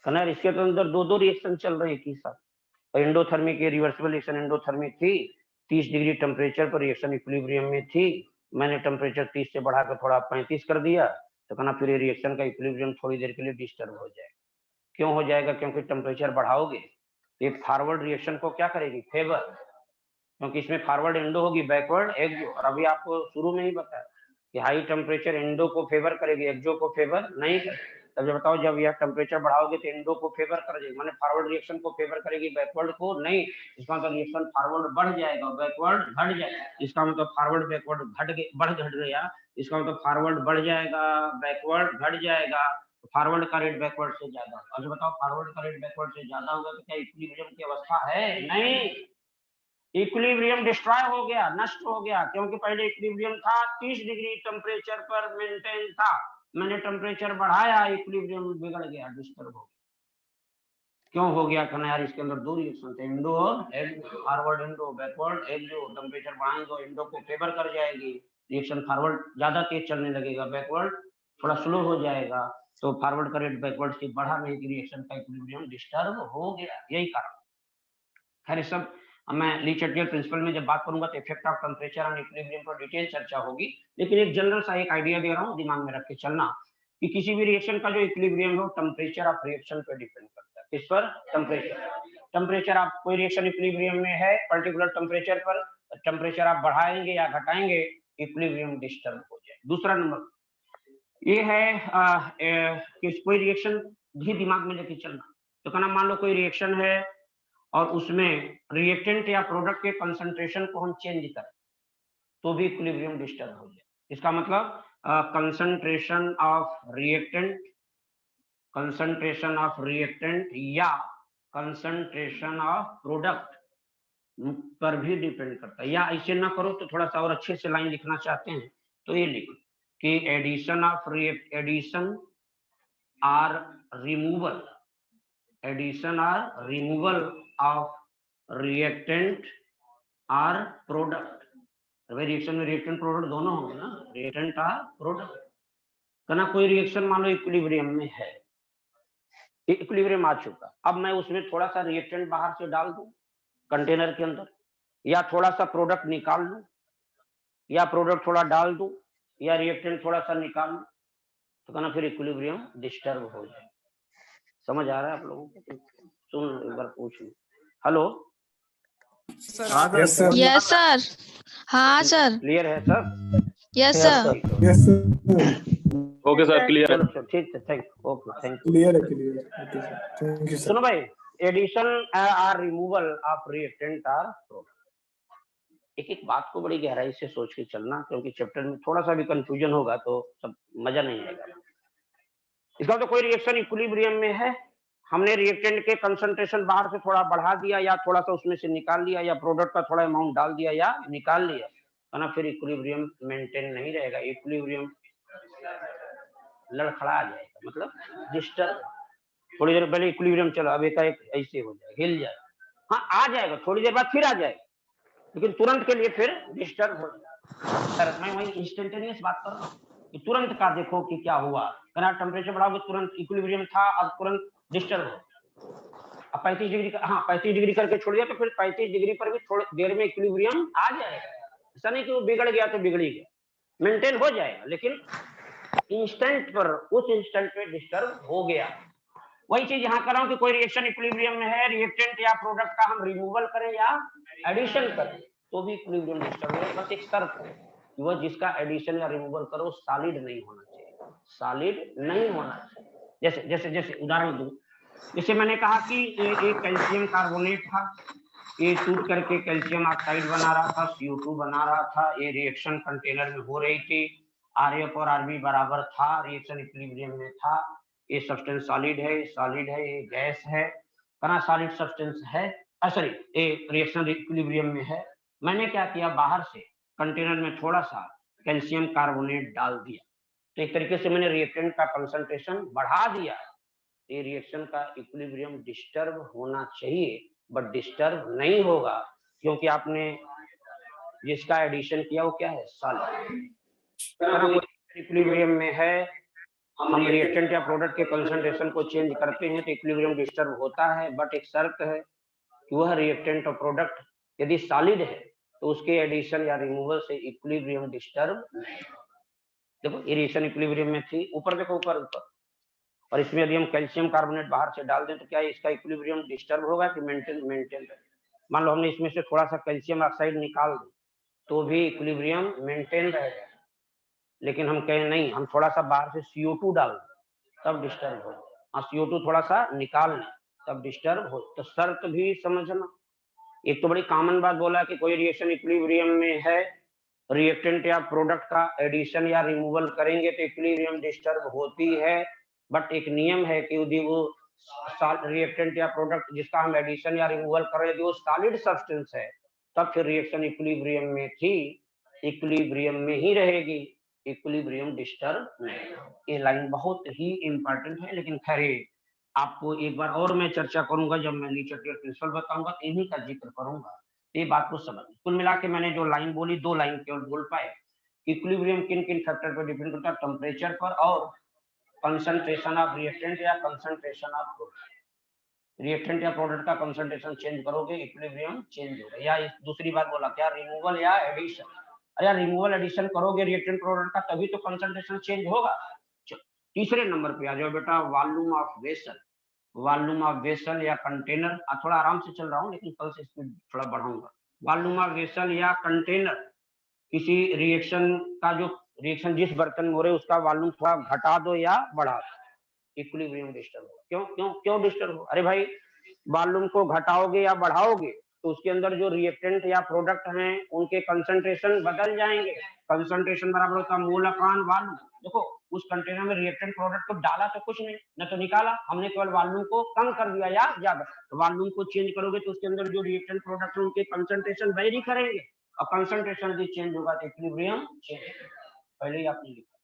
कना इसके तो अंदर दो दो रिएक्शन चल रही थी साथ। एंडोथर्मिक ये रिवर्सिबल रिएक्शन एंडोथर्मिक थी, 30 डिग्री टेम्परेचर पर रिएक्शन इक्विलिब्रियम में थी, मैंने टेम्परेचर 30 से बढ़ाकर थोड़ा 35 कर दिया, तो कहना फिर ये रिएक्शन का इक्विलिब्रियम थोड़ी देर के लिए डिस्टर्ब हो जाएगा। क्यों हो जाएगा? क्योंकि टेम्परेचर बढ़ाओगे ये फॉरवर्ड रिएक्शन को क्या करेगी? फेवर, क्योंकि इसमें फॉरवर्ड एंडो होगी, बैकवर्ड एक्सो। और अभी आपको शुरू में ही बताया कि हाई टेम्परेचर एंडो को फेवर करेगी, एक्सो को फेवर नहीं करेगी। तब जब बताओ जब यह टेम्परेचर बढ़ाओगे तो एंडो को फेवर करेगी, माने फॉरवर्ड रिएक्शन को फेवर करेगी, बैकवर्ड को नहीं। इसका मतलब रिएक्शन फॉरवर्ड बढ़ जाएगा, बैकवर्ड घट जाएगा। इसका मतलब फॉरवर्ड बैकवर्ड घट गया, इसका मतलब फॉरवर्ड बढ़ जाएगा, बैकवर्ड घट जाएगा। फॉरवर्ड का रेट बैकवर्ड से ज्यादा। और बताओ फॉरवर्ड का रेट बैकवर्ड से ज्यादा होगा तो क्या इक्विलिब्रियम की अवस्था है? नहीं, इक्विलिब्रियम डिस्ट्रॉय हो गया, नष्ट हो गया, क्योंकि पहले इक्विलिब्रियम था 30 डिग्री टेम्परेचर पर मेंटेन था, मैंने टेम्परेचर बढ़ाया, इक्विलिब्रियम बिगड़ गया, डिस्टर्ब हो गया। क्यों हो गया? कहना यार इसके अंदर दो रिएक्शन थे, एंडो और एक्सो, फॉरवर्ड एंडो, बैकवर्ड एक्सो। टेम्परेचर बढ़ाएंगे एंडो को फेवर कर जाएगी, रिएक्शन फॉरवर्ड ज्यादा तेज चलने लगेगा, बैकवर्ड थोड़ा स्लो हो जाएगा, तो फॉरवर्ड का रेट बैकवर्ड से बढ़ा नहीं, रिएक्शन का इक्विलिब्रियम डिस्टर्ब हो गया, यही कारण। खैर सब मैं ली चटर्जी प्रिंसिपल में जब बात करूंगा तो effect of temperature on equilibrium पर डिटेल चर्चा होगी, लेकिन एक जनरल सा एक आइडिया दे रहा हूँ, दिमाग में रख के चलना कि किसी भी रिएक्शन का जो इक्विलिब्रियम हो टेम्परेचर ऑफ रिएक्शन पर डिपेंड करता है। किस पर? टेम्परेचर आप कोई रिएक्शन इक्विलिब्रियम में है पर्टिकुलर टेम्परेचर पर, टेम्परेचर आप बढ़ाएंगे या घटाएंगे इक्विलिब्रियम डिस्टर्ब हो जाए। दूसरा नंबर ये है कि कोई रिएक्शन भी दिमाग में लेके चलना, तो कहना मान लो कोई रिएक्शन है और उसमें रिएक्टेंट या प्रोडक्ट के कंसंट्रेशन को हम चेंज करें तो भी इक्विलिब्रियम डिस्टर्ब हो जाए। इसका मतलब कंसंट्रेशन ऑफ रिएक्टेंट या कंसंट्रेशन ऑफ प्रोडक्ट पर भी डिपेंड करता है। या ऐसे ना करो तो थोड़ा सा और अच्छे से लाइन लिखना चाहते हैं तो ये लिखो कि एडिशन और रिमूवल ऑफ रिएक्टेंट और प्रोडक्ट। रिएक्शन में रिएक्टेंट प्रोडक्ट दोनों होंगे ना, रिएक्टेंट और प्रोडक्ट। कहना कोई रिएक्शन मान लो इक्विलिब्रियम में है, इक्विलिब्रियम आ चुका, अब मैं उसमें थोड़ा सा रिएक्टेंट बाहर से डाल दूं कंटेनर के अंदर, या थोड़ा सा प्रोडक्ट निकाल लूं, या प्रोडक्ट थोड़ा डाल दूं, या रिएक्टेंट थोड़ा सा निकाल लूं, तो कहना फिर इक्विलिब्रियम डिस्टर्ब हो जाए। समझ आ रहा है आप लोगों को? सुन एक बार पूछ लो। Hello yes sir. हाँ सर। क्लियर है sir? Yes sir. Yes sir. Okay sir, clear है। चलो ठीक है, thank you. Okay thank you. Clear है, क्लियर है। Okay sir, thank you sir. सुनो भाई, एडिशन और रिमूवल ऑफ रिएक्टेंट और प्रोडक्ट, एक एक बात को बड़ी गहराई से सोच के चलना, क्योंकि चैप्टर में थोड़ा सा भी कंफ्यूजन होगा तो सब मजा नहीं आएगा। इसका तो कोई रिएक्शन इक्विलिब्रियम में है, हमने रिएक्टेंट के कंसंट्रेशन बाहर से थोड़ा बढ़ा दिया या थोड़ा सा उसमें से निकाल लिया, या प्रोडक्ट का थोड़ा अमाउंट डाल दिया या निकाल लिया, है ना, फिर इक्विलिब्रियम मेंटेन नहीं रहेगा, इक्विलिब्रियम लड़खड़ा जाएगा, मतलब डिस्टर्ब। थोड़ी देर पहले इक्विलिब्रियम चला, अब एकाएक ऐसे हो जाए, हिल जाए, हाँ आ जाएगा, थोड़ी देर बाद फिर आ जाएगा, लेकिन तुरंत के लिए फिर डिस्टर्ब हो जाएगा। सर मैं वही इंस्टेंटेनियस बात कर रहा हूँ कि तुरंत का देखो कि क्या हुआ, टेम्परेचर बढ़ाओगे तुरंत इक्विलिब्रियम था, अब तुरंत डिस्टर्ब हो, अब 35 डिग्री का, हाँ 35 डिग्री करके छोड़ दिया तो फिर 35 डिग्री पर भी थोड़ी देर में इक्विलिब्रियम आ जाएगा। ऐसा नहीं कि वो बिगड़ गया तो बिगड़ ही गया, मेंटेन हो जाएगा, लेकिन इंस्टेंट पर, उस इंस्टेंट पे डिस्टर्ब हो गया। वही चीज यहाँ कर रहा हूँ कि कोई रिएक्शन इक्विलिब्रियम में है, रिएक्टेंट या प्रोडक्ट का हम रिमूवल करें या एडिशन करें तो भी इक्विलिब्रियम डिस्टर्ब होगा। बस एक शर्त है कि वह जिसका एडिशन या रिमूवल करो सॉलिड नहीं होना चाहिए, सॉलिड नहीं होना चाहिए। जैसे जैसे जैसे उदाहरण दूं, जैसे मैंने कहा कि एक कैल्शियम कार्बोनेट था, ये टूट करके कैल्शियम ऑक्साइड बना रहा था, CO2 बना रहा था, ये रिएक्शन कंटेनर में हो रही थी, RF और RB बराबर था, रिएक्शन इक्विलिब्रियम में था, ये सब्सटेंस सॉलिड है, ये गैस है, कना सॉलिड सब्सटेंस है, सॉरी ये रिएक्शन इक्विलिब्रियम में है। मैंने क्या किया, बाहर से कंटेनर में थोड़ा सा कैल्शियम कार्बोनेट डाल दिया, तो एक तरीके से मैंने रिएक्टेंट का कंसंट्रेशन बढ़ा दिया। ये रिएक्शन का इक्विलिब्रियम डिस्टर्ब होना चाहिए, बट डिस्टर्ब नहीं होगा, क्योंकि आपने जिसका एडिशन किया वो क्या है, सॉलिड। इक्विलिब्रियम में है, हम रिएक्टेंट या प्रोडक्ट के कंसंट्रेशन को चेंज करते हैं तो इक्विलिब्रियम डिस्टर्ब होता है, बट एक शर्त है कि वह रिएक्टेंट और प्रोडक्ट यदि सॉलिड है तो उसके एडिशन या रिमूवल से इक्विलिब्रियम डिस्टर्ब नहीं। देखो ये रिएक्शन इक्विलिब्रियम में थी, ऊपर देखो, ऊपर ऊपर, और इसमें यदि हम कैल्शियम कार्बोनेट बाहर से डाल दें तो क्या इसका इक्विलिब्रियम डिस्टर्ब होगा कि मेंटेन रहेगा? मान लो हमने इसमें से थोड़ा सा कैल्शियम ऑक्साइड निकाल दें तो भी इक्विलिब्रियम मेंटेन रहेगा, लेकिन हम कहें नहीं, हम थोड़ा सा बाहर से CO2 डाल दें तब डिस्टर्ब हो, और CO2 थोड़ा सा निकाल लें तब डिस्टर्ब हो। तो शर्त भी समझना। एक तो बड़ी कॉमन बात बोला कि कोई रिएक्शन इक्विलिब्रियम में है, रिएक्टेंट या प्रोडक्ट का एडिशन या रिमूवल करेंगे तो इक्विलिब्रियम डिस्टर्ब होती है, बट एक नियम है कि यदि वो रिएक्टेंट या प्रोडक्ट जिसका हम एडिशन या रिमूवल कर रहे हैं यदि वो सॉलिड सब्सटेंस है तब फिर रिएक्शन इक्विलिब्रियम में थी, इक्विलिब्रियम में ही रहेगी, इक्विलिब्रियम डिस्टर्ब नहीं। ये लाइन बहुत ही इंपॉर्टेंट है, लेकिन खैर आपको एक बार और मैं चर्चा करूंगा जब मैं नीचे प्रिंसिपल बताऊंगा, इन्हीं का जिक्र करूंगा, ये बात को समझ। कुल मिला के मैंने जो लाइन बोली, 2 लाइन केवल बोल पाए। इक्विलिब्रियम किन किन फैक्टर पर डिपेंड करता है, टेम्परेचर पर और कंसंट्रेशन ऑफ रिएक्टेंट या कंसंट्रेशन ऑफ प्रोडक्ट। रिएक्टेंट या प्रोडक्ट का कंसंट्रेशन चेंज करोगे इक्विलिब्रियम चेंज होगा। या दूसरी बात बोला क्या, रिमूवल या एडिशन, अरे रिमूवल एडिशन करोगे रिएक्टेंट प्रोडक्ट का तभी तो कंसंट्रेशन चेंज होगा। तीसरे नंबर पे आ जाओ बेटा, volume of vessel. Volume of vessel या कंटेनर, थोड़ा आराम से चल रहा हूँ लेकिन कल से स्पीड थोड़ा बढ़ाऊंगा। वॉल्यूम ऑफ वेसल या कंटेनर, किसी रिएक्शन का जो रिएक्शन जिस बर्तन में हो रहे उसका वॉल्यूम थोड़ा घटा दो या बढ़ा दो, इक्विलिब्रियम डिस्टर्ब हो। क्यों क्यों क्यों डिस्टर्ब हो? अरे भाई वॉल्यूम को घटाओगे या बढ़ाओगे तो उसके अंदर जो रिएक्टेंट या प्रोडक्ट हैं उनके कंसंट्रेशन बदल जाएंगे। कंसंट्रेशन बराबर होता है मोल अपॉन वॉल्यूम। देखो उस कंटेनर में रिएक्टेंट प्रोडक्ट को डाला तो कुछ नहीं, न तो निकाला, हमने केवल वॉल्यूम को कम कर दिया या ज्यादा। वॉल्यूम को चेंज करोगे तो उसके अंदर जो रिएक्टेंट प्रोडक्ट है उनके कंसंट्रेशन वेरी करेंगे, और कंसंट्रेशन भी चेंज होगा तो इक्विलिब्रियम चेंज। पहले ही आपने लिखा,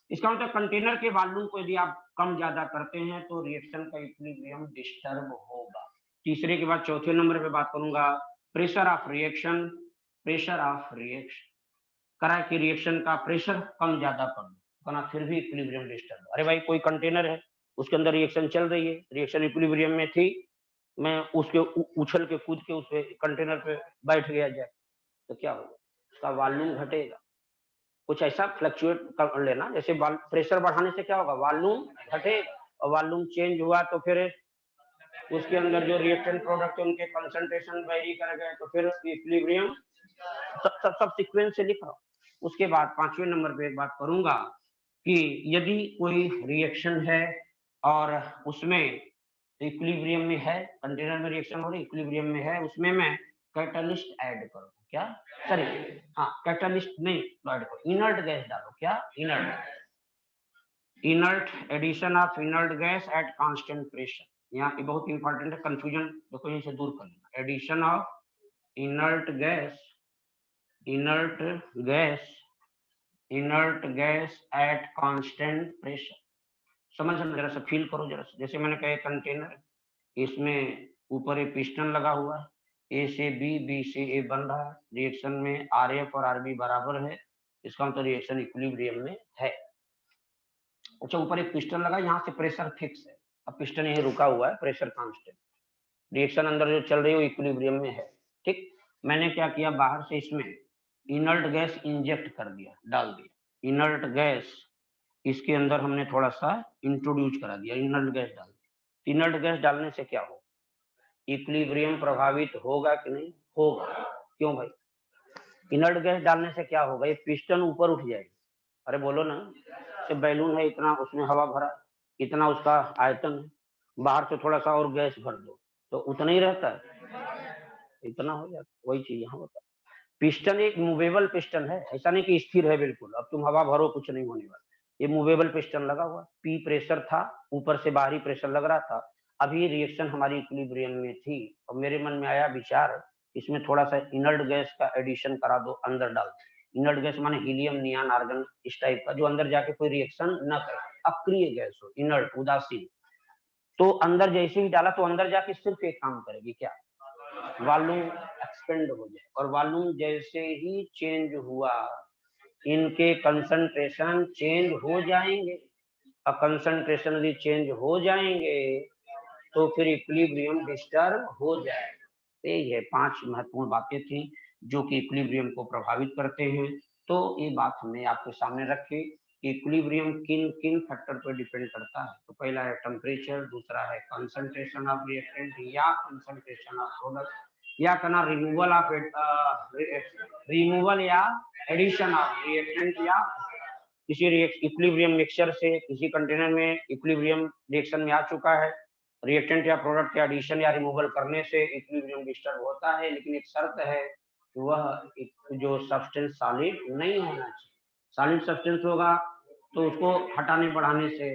इसका मतलब कंटेनर के वॉल्यूम को यदि आप कम ज्यादा करते हैं तो रिएक्शन का इक्विलिब्रियम डिस्टर्ब होगा। तीसरे के बाद चौथे नंबर पे बात करूंगा, pressure of reaction. Pressure of reaction करा कि रिएक्शन का प्रेशर कम ज्यादा कर दो, कहना फिर भी इक्विलिब्रियम डिस्टर्ब। अरे भाई कोई कंटेनर है, उसके अंदर रिएक्शन चल रही है, रिएक्शन इक्विलिब्रियम में थी, मैं उसके उछल के कूद के उस कंटेनर पे बैठ गया जाए तो क्या होगा, उसका वॉल्यूम घटेगा। कुछ ऐसा फ्लक्चुएट कर लेना, जैसे प्रेशर बढ़ाने से क्या होगा, वॉल्यूम घटेगा, और वॉल्यूम चेंज हुआ तो फिर उसके अंदर जो रिएक्टेंट प्रोडक्ट है उनके कंसंट्रेशन वेरी कर गए तो फिर इक्विलिब्रियम। सब सीक्वेंस से लिख रहा हूं। उसके बाद पांचवें नंबर पे एक बात करूंगा कि यदि कोई रिएक्शन है और उसमें इक्विलिब्रियम में है, कंटेनर में रिएक्शन हो रही इक्विलिब्रियम में है, उसमें मैं कैटलिस्ट ऐड करूँ, क्या सॉरी हाँ कैटलिस्ट नहीं ऐड करो, इनर्ट गैस डालो, क्या inert addition of inert gas at constant pressure. यहाँ पे बहुत इंपॉर्टेंट है, कंफ्यूजन देखो यहीं से दूर कर लेना। Addition of inert gas at constant pressure. समझना जरा सा, फील करो जरा सा। जैसे मैंने कहा कंटेनर, इसमें ऊपर एक पिस्टन लगा हुआ है, ए से बी, बी से ए बन रहा है, रिएक्शन में RF और RB बराबर है, इसका मतलब रिएक्शन इक्विलिब्रियम में है। अच्छा ऊपर एक पिस्टन लगा, यहाँ से प्रेशर फिक्स है, अब पिस्टन यही रुका हुआ है, प्रेशर कांस्टेंट, रिएक्शन अंदर जो चल रही है वो इक्विलिब्रियम में है। ठीक, मैंने क्या किया, बाहर से इसमें इनर्ट गैस इंजेक्ट कर दिया, डाल दिया इनर्ट गैस, इसके अंदर हमने थोड़ा सा इंट्रोड्यूस करा दिया, इनर्ट गैस डाल दिया। इनर्ट गैस डालने से क्या होगा, इक्विलिब्रियम प्रभावित होगा कि नहीं होगा? क्यों भाई? इनर्ट गैस डालने से क्या होगा, ये पिस्टन ऊपर उठ जाएगी। अरे बोलो ना, ये बैलून है इतना, उसमें हवा भरा, इतना उसका आयतन है, बाहर से थोड़ा सा और गैस भर दो तो उतना ही रहता है, इतना हो जाता। वही चीज यहाँ होता है। पिस्टन एक मूवेबल पिस्टन है, ऐसा नहीं कि स्थिर है बिल्कुल, अब तुम हवा भरो कुछ नहीं होने वाला। ये मूवेबल पिस्टन लगा हुआ, पी प्रेशर था, ऊपर से बाहरी प्रेशर लग रहा था। अभी रिएक्शन हमारी इक्विलिब्रियम में थी और मेरे मन में आया विचार, इसमें थोड़ा सा इनर्ट गैस का एडिशन करा दो, अंदर डाल दो। इनर्ट गैस माने हीलियम, नियॉन, आर्गन, इस टाइप का, जो अंदर जाके कोई रिएक्शन न करे, अक्रिय गैस हो, इनर्ट, उदासीन। तो अंदर जैसे ही डाला तो अंदर जाके सिर्फ एक काम करेगी, क्या, वॉल्यूम एक्सपेंड हो जाए। और वॉल्यूम जैसे ही चेंज हुआ, इनके कंसंट्रेशन चेंज हो जाएंगे, और कंसंट्रेशन यदि चेंज हो जाएंगे तो फिर इक्विलिब्रियम डिस्टर्ब हो जाए। ये 5 महत्वपूर्ण बातें थी जो कि इक्विलिब्रियम को प्रभावित करते हैं। तो ये बात हमने आपके सामने रखी, इक्विलिब्रियम किन किन फैक्टर पर डिपेंड करता है। तो पहला है टेम्परेचर, दूसरा है कंसंट्रेशन ऑफ रिएक्टेंट या कंसंट्रेशन ऑफ प्रोडक्ट, या कहना रिमूवल या एडिशन ऑफ रिएक्टेंट, या किसी इक्विलिब्रियम मिक्सचर से किसी कंटेनर में इक्विलिब्रियम रिएक्शन में आ चुका है, रिएक्टेंट या प्रोडक्ट के एडिशन या रिमूवल करने से इक्विलिब्रियम डिस्टर्ब होता है। लेकिन एक शर्त है कि वह जो सब्सटेंस सॉलिड नहीं होना चाहिए। सॉलिड सब्सटेंस होगा तो उसको हटाने बढ़ाने से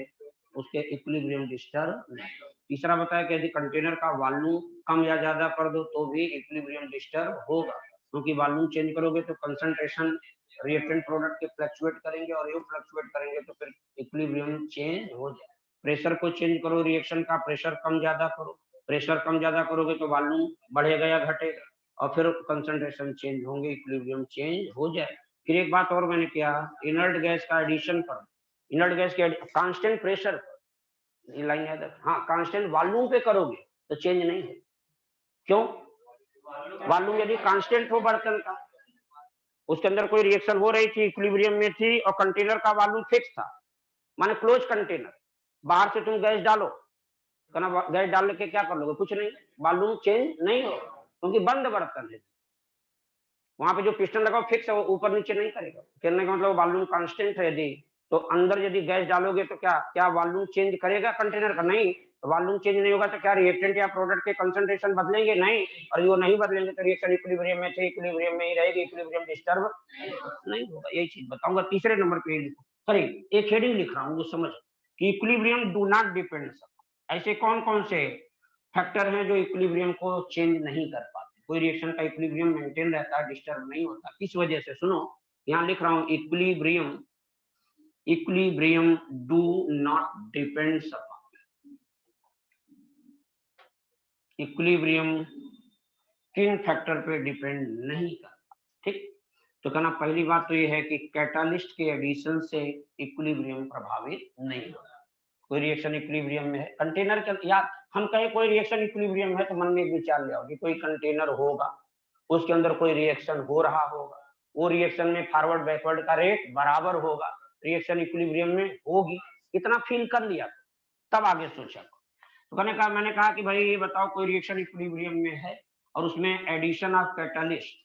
उसके इक्विलिब्रियम डिस्टर्ब नहीं। तीसरा बताया कि यदि कंटेनर का वॉल्यूम कम या ज्यादा कर दो तो भी इक्विलिब्रियम डिस्टर्ब होगा, क्योंकि वॉल्यूम चेंज करोगे तो कंसंट्रेशन रिएक्टेंट प्रोडक्ट के फ्लक्चुएट करेंगे, और ये फ्लक्चुएट करेंगे तो फिर इक्विलिब्रियम चेंज हो जाए। प्रेशर को चेंज करो, रिएक्शन का प्रेशर कम ज्यादा करो, प्रेशर कम ज्यादा करोगे तो वॉल्यूम बढ़ेगा या घटेगा, और फिर कंसंट्रेशन चेंज होंगे, इक्विलिब्रियम चेंज हो जाए। फिर एक बात और मैंने किया, इनर्ट गैस का एडिशन करो, इनर्ट गैस के कांस्टेंट प्रेशर, ये लाइन याद है, हाँ, कांस्टेंट वॉल्यूम पे करोगे तो चेंज नहीं है। क्यों? वॉल्यूम यदि कांस्टेंट हो बर्तन का, उसके अंदर कोई रिएक्शन हो रही थी, इक्विलिब्रियम में थी, और कंटेनर का वॉल्यूम फिक्स था, माने क्लोज कंटेनर, बाहर से तुम गैस डालो, कहना गैस डालने के क्या कर लोगे, कुछ नहीं, वॉल्यूम चेंज नहीं हो, क्योंकि बंद बर्तन है, वहां पे जो पिस्टन लगा फिक्स है, वो ऊपर नीचे नहीं करेगा। कहने का मतलब वॉल्यूम कांस्टेंट है, यदि तो अंदर यदि गैस डालोगे तो क्या वॉल्यूम चेंज करेगा कंटेनर का? नहीं। वॉल्यूम चेंज नहीं होगा तो क्या रिएक्टेंट या प्रोडक्ट के कंसंट्रेशन बदलेंगे? नहीं। और वो नहीं बदलेंगे तो रिएक्शन इक्विलिब्रियम में थे, इक्विलिब्रियम में ही रहेगी, इक्विलिब्रियम डिस्टर्ब नहीं होगा। यही चीज बताऊंगा। तीसरे नंबर पे सॉरी एक हेडिंग लिख रहा हूँ, वो समझ कि इक्विलिब्रियम डू नॉट डिपेंड। ऐसे कौन कौन से फैक्टर हैं जो इक्विलिब्रियम को चेंज नहीं कर पाते? कोई रिएक्शन का इक्विलिब्रियम मेंटेन रहता है, डिस्टर्ब नहीं होता, किस वजह से? सुनो, यहाँ लिख रहा हूँ, equilibrium do not depend upon, equilibrium किन फैक्टर पे डिपेंड नहीं करता। ठीक, तो कहना पहली बात तो ये है कि कैटालिस्ट के एडिशन से इक्विलिब्रियम प्रभावित नहीं होगा। कोई रिएक्शन इक्विलिब्रियम में है, कंटेनर के, या हम कहें कोई रिएक्शन इक्विलिब्रियम है तो मन में एक विचार ले आओ कि कोई कंटेनर होगा, उसके अंदर कोई रिएक्शन हो रहा होगा, वो रिएक्शन में फॉरवर्ड बैकवर्ड का रेट बराबर होगा, रिएक्शन इक्विलिब्रियम में होगी, इतना फील कर लिया तब आगे सोचा। तो मैंने कहा कि भाई ये बताओ कोई रिएक्शन इक्विलिब्रियम में है और उसमें एडिशन ऑफ कैटालिस्ट,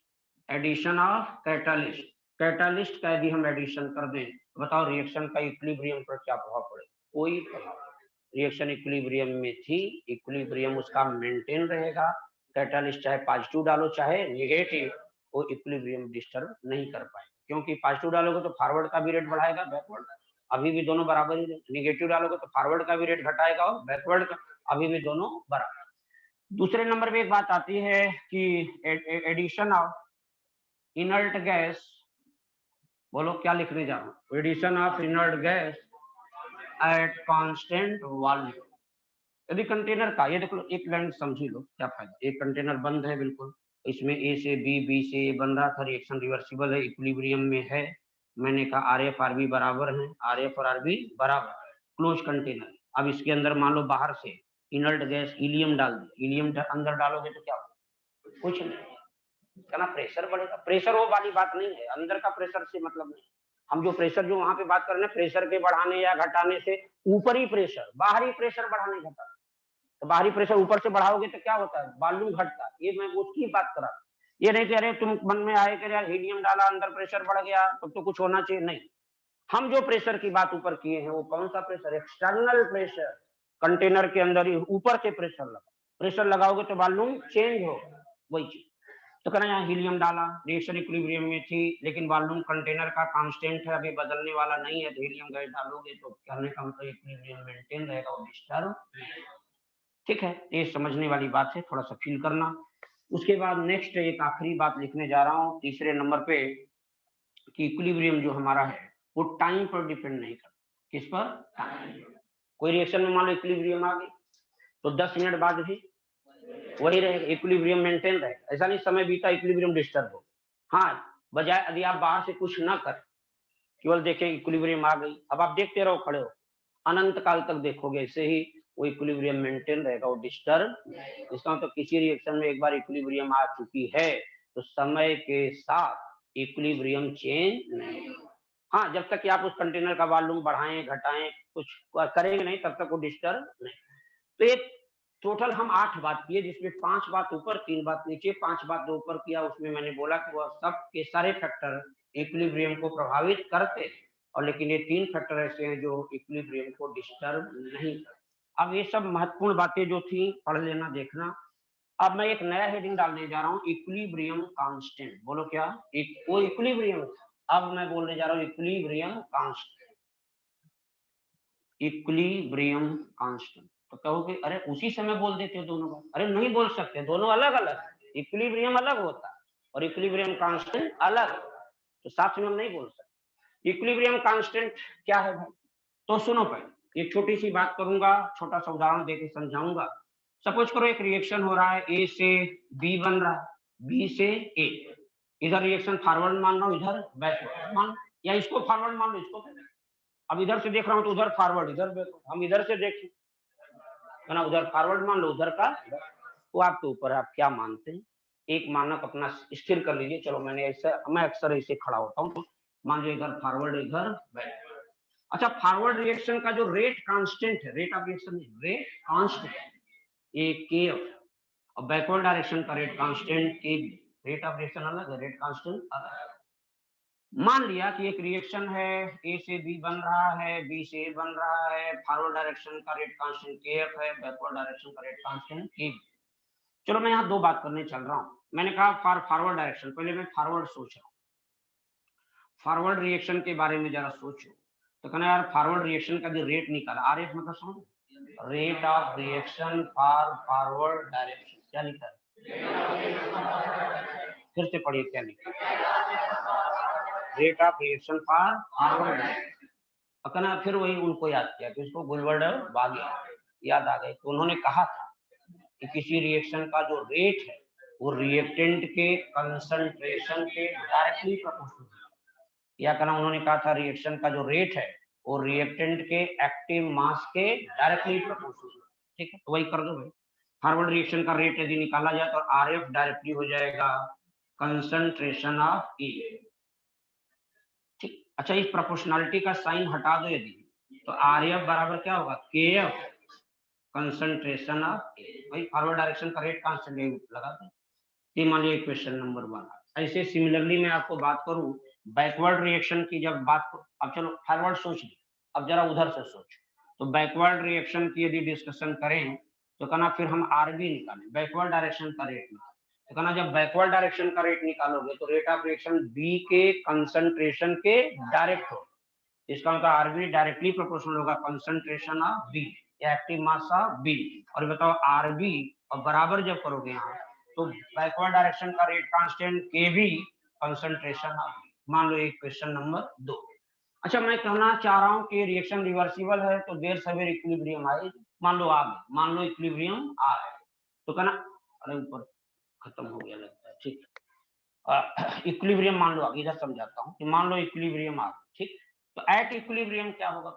कैटालिस्ट का यदि हम एडिशन कर दें तो बताओ रिएक्शन का इक्विलिब्रियम पर क्या प्रभाव पड़ेगा? कोई प्रभाव। रिएक्शन इक्विलिब्रियम में थी, इक्विलिब्रियम उसका मेंटेन रहेगा, कैटालिस्ट चाहे पॉजिटिव डालो चाहे नेगेटिव, वो इक्विलिब्रियम डिस्टर्ब नहीं कर पाएगा, क्योंकि पॉजिटिव डालोगे तो फॉरवर्ड का भी रेट बढ़ाएगा, बैकवर्ड अभी भी दोनों बराबर ही रहेंगे, नेगेटिव डालोगे तो फॉरवर्ड का भी रेट घटाएगा और बैकवर्ड का अभी भी दोनों बराबर। दूसरे नंबर पे एक बात आती है कि एडिशन ऑफ इनर्ट गैस, बोलो क्या लिखने जा रहा हूँ, addition of inert gas at constant volume. यदि कंटेनर का, ये देखो एक लाइन समझी लो क्या फायदा, एक कंटेनर बंद है बिल्कुल, इसमें ए से बी, बी से ए बन रहा था, रिएक्शन रिवर्सिबल है, इक्विलिब्रियम में है, मैंने कहा आर एफ आर बी बराबर है, आर एफ और आर बी बराबर, क्लोज कंटेनर, अब इसके अंदर मान लो बाहर से इनर्ट गैस हीलियम डाल दी, हीलियम अंदर डालोगे तो क्या होगा? कुछ नहीं, इसका ना प्रेशर बढ़ेगा। प्रेशर वो वाली बात नहीं है, अंदर का प्रेशर से मतलब नहीं। हम जो प्रेशर जो वहां पे बात कर रहे हैं प्रेशर के बढ़ाने या घटाने से ऊपरी प्रेशर, बाहरी प्रेशर बढ़ाने घटाने। तो बाहरी प्रेशर ऊपर से बढ़ाओगे तो क्या होता है? वॉल्यूम घटता है। ये मैं उसकी बात कर रहा हूँ। ये नहीं कह रहे तुम मन में आए कि यार हीलियम डाला अंदर प्रेशर बढ़ गया तो कुछ होना चाहिए, नहीं। हम जो प्रेशर की बात ऊपर किए हैं वो कौन सा प्रेशर? External pressure. कंटेनर के अंदर ही ऊपर से प्रेशर लगाओगे तो वॉल्यूम चेंज होगा, वही चीज। तो कहना यहाँ हीलियम डाला, रिएक्शन इक्विलिब्रियम में थी, लेकिन वॉल्यूम कंटेनर का कांस्टेंट है, अभी बदलने वाला नहीं है, तो हीलियम गैस डालोगे तो कहने का मतलब इक्विलिब्रियम मेंटेन रहेगा, वो डिस्टर्ब। ठीक है, ये समझने वाली बात है, थोड़ा सा फील करना। उसके बाद नेक्स्ट एक आखिरी बात लिखने जा रहा हूँ तीसरे नंबर पे, कि इक्विलिब्रियम जो हमारा है वो टाइम पर डिपेंड नहीं करता। किस पर? टाइम। कोई रिएक्शन में मान लो इक्विलिब्रियम आ गई तो 10 मिनट बाद भी वही रहेगा, इक्विलिब्रियम मेंटेन रहेगा। ऐसा नहीं समय बीता इक्विलिब्रियम डिस्टर्ब हो। हाँ, बजाय यदि आप बाहर से कुछ ना करें, केवल देखें इक्विलिब्रियम आ गई, अब आप देखते रहो, खड़े हो, अनंत काल तक देखोगे, ऐसे ही वो इक्विलिब्रियम मेंटेन रहेगा, वो डिस्टर्ब। इसका मतलब किसी रिएक्शन में एक बार इक्विलिब्रियम आ चुकी है तो समय के साथ इक्विलिब्रियम चेंज नहीं। हाँ, जब तक कि आप उस कंटेनर का वॉल्यूम बढ़ाएं घटाएं कुछ करेंगे नहीं, तब तक वो डिस्टर्ब नहीं। तो ये टोटल हम 8 बात किए, जिसमें 5 बात ऊपर 3 बात नीचे। 5 बात जो ऊपर किया उसमें मैंने बोला कि वह सब के सारे फैक्टर इक्विलिब्रियम को प्रभावित करते, और लेकिन ये 3 फैक्टर ऐसे हैं जो इक्विलिब्रियम को डिस्टर्ब नहीं करते। अब ये सब महत्वपूर्ण बातें जो थी पढ़ लेना, देखना। अब मैं एक नया हेडिंग डालने जा रहा हूँ, इक्विलिब्रियम कांस्टेंट। बोलो क्या? वो इक्विलिब्रियम। अब मैं बोलने जा रहा हूँ इक्विलिब्रियम कांस्टेंट। Equilibrium constant. तो कहोगे अरे उसी समय बोल देते हो दोनों बात। अरे नहीं बोल सकते, दोनों अलग अलग। इक्विलिब्रियम अलग होता है और इक्विलिब्रियम कांस्टेंट अलग, तो साथ में हम नहीं बोल सकते। इक्विलिब्रियम कांस्टेंट क्या है भाई? तो सुनो, पहले एक छोटी सी बात करूंगा, छोटा सा उदाहरण देके समझाऊंगा। सपोज करो एक रिएक्शन हो रहा है, ए से बी बन रहा है, बी से ए। इधर रिएक्शन फॉरवर्ड मान लो, इधर बैकवर्ड मान, या इसको फॉरवर्ड मान लो, इसको। अब इधर से देख रहा हूं तो उधर फॉरवर्ड, इधर बैकवर्ड। हम इधर से देखें है ना, उधर फॉरवर्ड मान लो, उधर का वो आपके ऊपर है, आप क्या मानते हैं। एक मानक अपना स्थिर कर लीजिए। चलो मैं अक्सर ऐसे खड़ा होता हूँ, तो मान लो इधर फॉरवर्ड, इधर बैकवर्ड। अच्छा, फॉरवर्ड रिएक्शन का जो रेट कांस्टेंट है, rate of reaction rate constant A K, और बैकवर्ड डायरेक्शन का rate constant K B. Rate of reaction अलग है, रेट कांस्टेंट अलग है। मान लिया कि एक रिएक्शन है, ए से बी बन रहा है, बी से ए बन रहा है, फॉरवर्ड डायरेक्शन का रेट कांस्टेंट के एफ है, बैकवर्ड डायरेक्शन का रेट कांस्टेंट के बी। चलो मैं यहाँ 2 बात करने चल रहा हूँ। मैंने कहा फॉरवर्ड डायरेक्शन, पहले मैं फॉरवर्ड सोच रहा हूँ, फॉरवर्ड रिएक्शन के बारे में जरा सोचो। तो कहना यार फॉरवर्ड रिएक्शन का जो रेट निकाला, आर एफ मतलब समझो, rate of reaction for forward direction. क्या लिखा है? फिर से पढ़िए, क्या लिखा? Rate of reaction for forward. कहना फिर वही उनको याद किया कि उसको गुलवर्डर बागी याद आ गए। तो उन्होंने कहा था कि किसी रिएक्शन का जो रेट है वो रिएक्टेंट के कंसंट्रेशन के डायरेक्टली प्रोपोर्शनल। या कहना उन्होंने कहा था रिएक्शन का जो रेट है वो रिएक्टेंट के एक्टिव मास के डायरेक्टली प्रोपोर्शनल। ठीक है, तो वही कर दो भाई। फॉरवर्ड रिएक्शन का रेट यदि निकाला जाए तो आर एफ डायरेक्टली हो जाएगा कंसंट्रेशन ऑफ ई। ठीक, अच्छा इस प्रोपोर्शनलिटी का साइन हटा दो यदि, तो आर एफ बराबर क्या होगा? के एफ कंसंट्रेशन ऑफ ए। भाई फॉरवर्ड डायरेक्शन का रेट कांस्टेंट लगा दो। ये मान लीजिए क्वेश्चन नंबर 1। ऐसे सिमिलरली मैं आपको बात करूं बैकवर्ड रिएक्शन की, जब बात करूं, अब चलो फॉरवर्ड सोच ली, अब जरा उधर से सोचो। तो बैकवर्ड रिएक्शन की यदि डिस्कशन करें तो कहना फिर हम आरबी निकालें, बैकवर्ड डायरेक्शन का रेट निकालें। तो कहना जब बैकवर्ड डायरेक्शन का रेट निकालोगे तो रेट ऑफ रिएक्शन बी के कंसंट्रेशन के डायरेक्ट हो, इसका मतलब आरबी डायरेक्टली प्रोपोर्शनल होगा concentration of B, active mass of B. और बताओ आरबी और बराबर जब करोगे यहाँ तो बैकवर्ड डायरेक्शन का rate constant K B concentration of B. मान लो एक क्वेश्चन नंबर 2। अच्छा मैं कहना चाह रहा हूँ कि रिएक्शन रिवर्सिबल है तो देर सवेर इक्विलिब्रियम आएगी। मान लो आ गए, मान लो इक्विलिब्रियम आ गए, तो कहना अरे ऊपर खत्म हो गया लगता है। ठीक, इक्विलिब्रियम मान लो, इधर समझाता हूँ कि मान लो इक्विलिब्रियम आ गया। ठीक, तो एट इक्विलिब्रियम क्या होगा?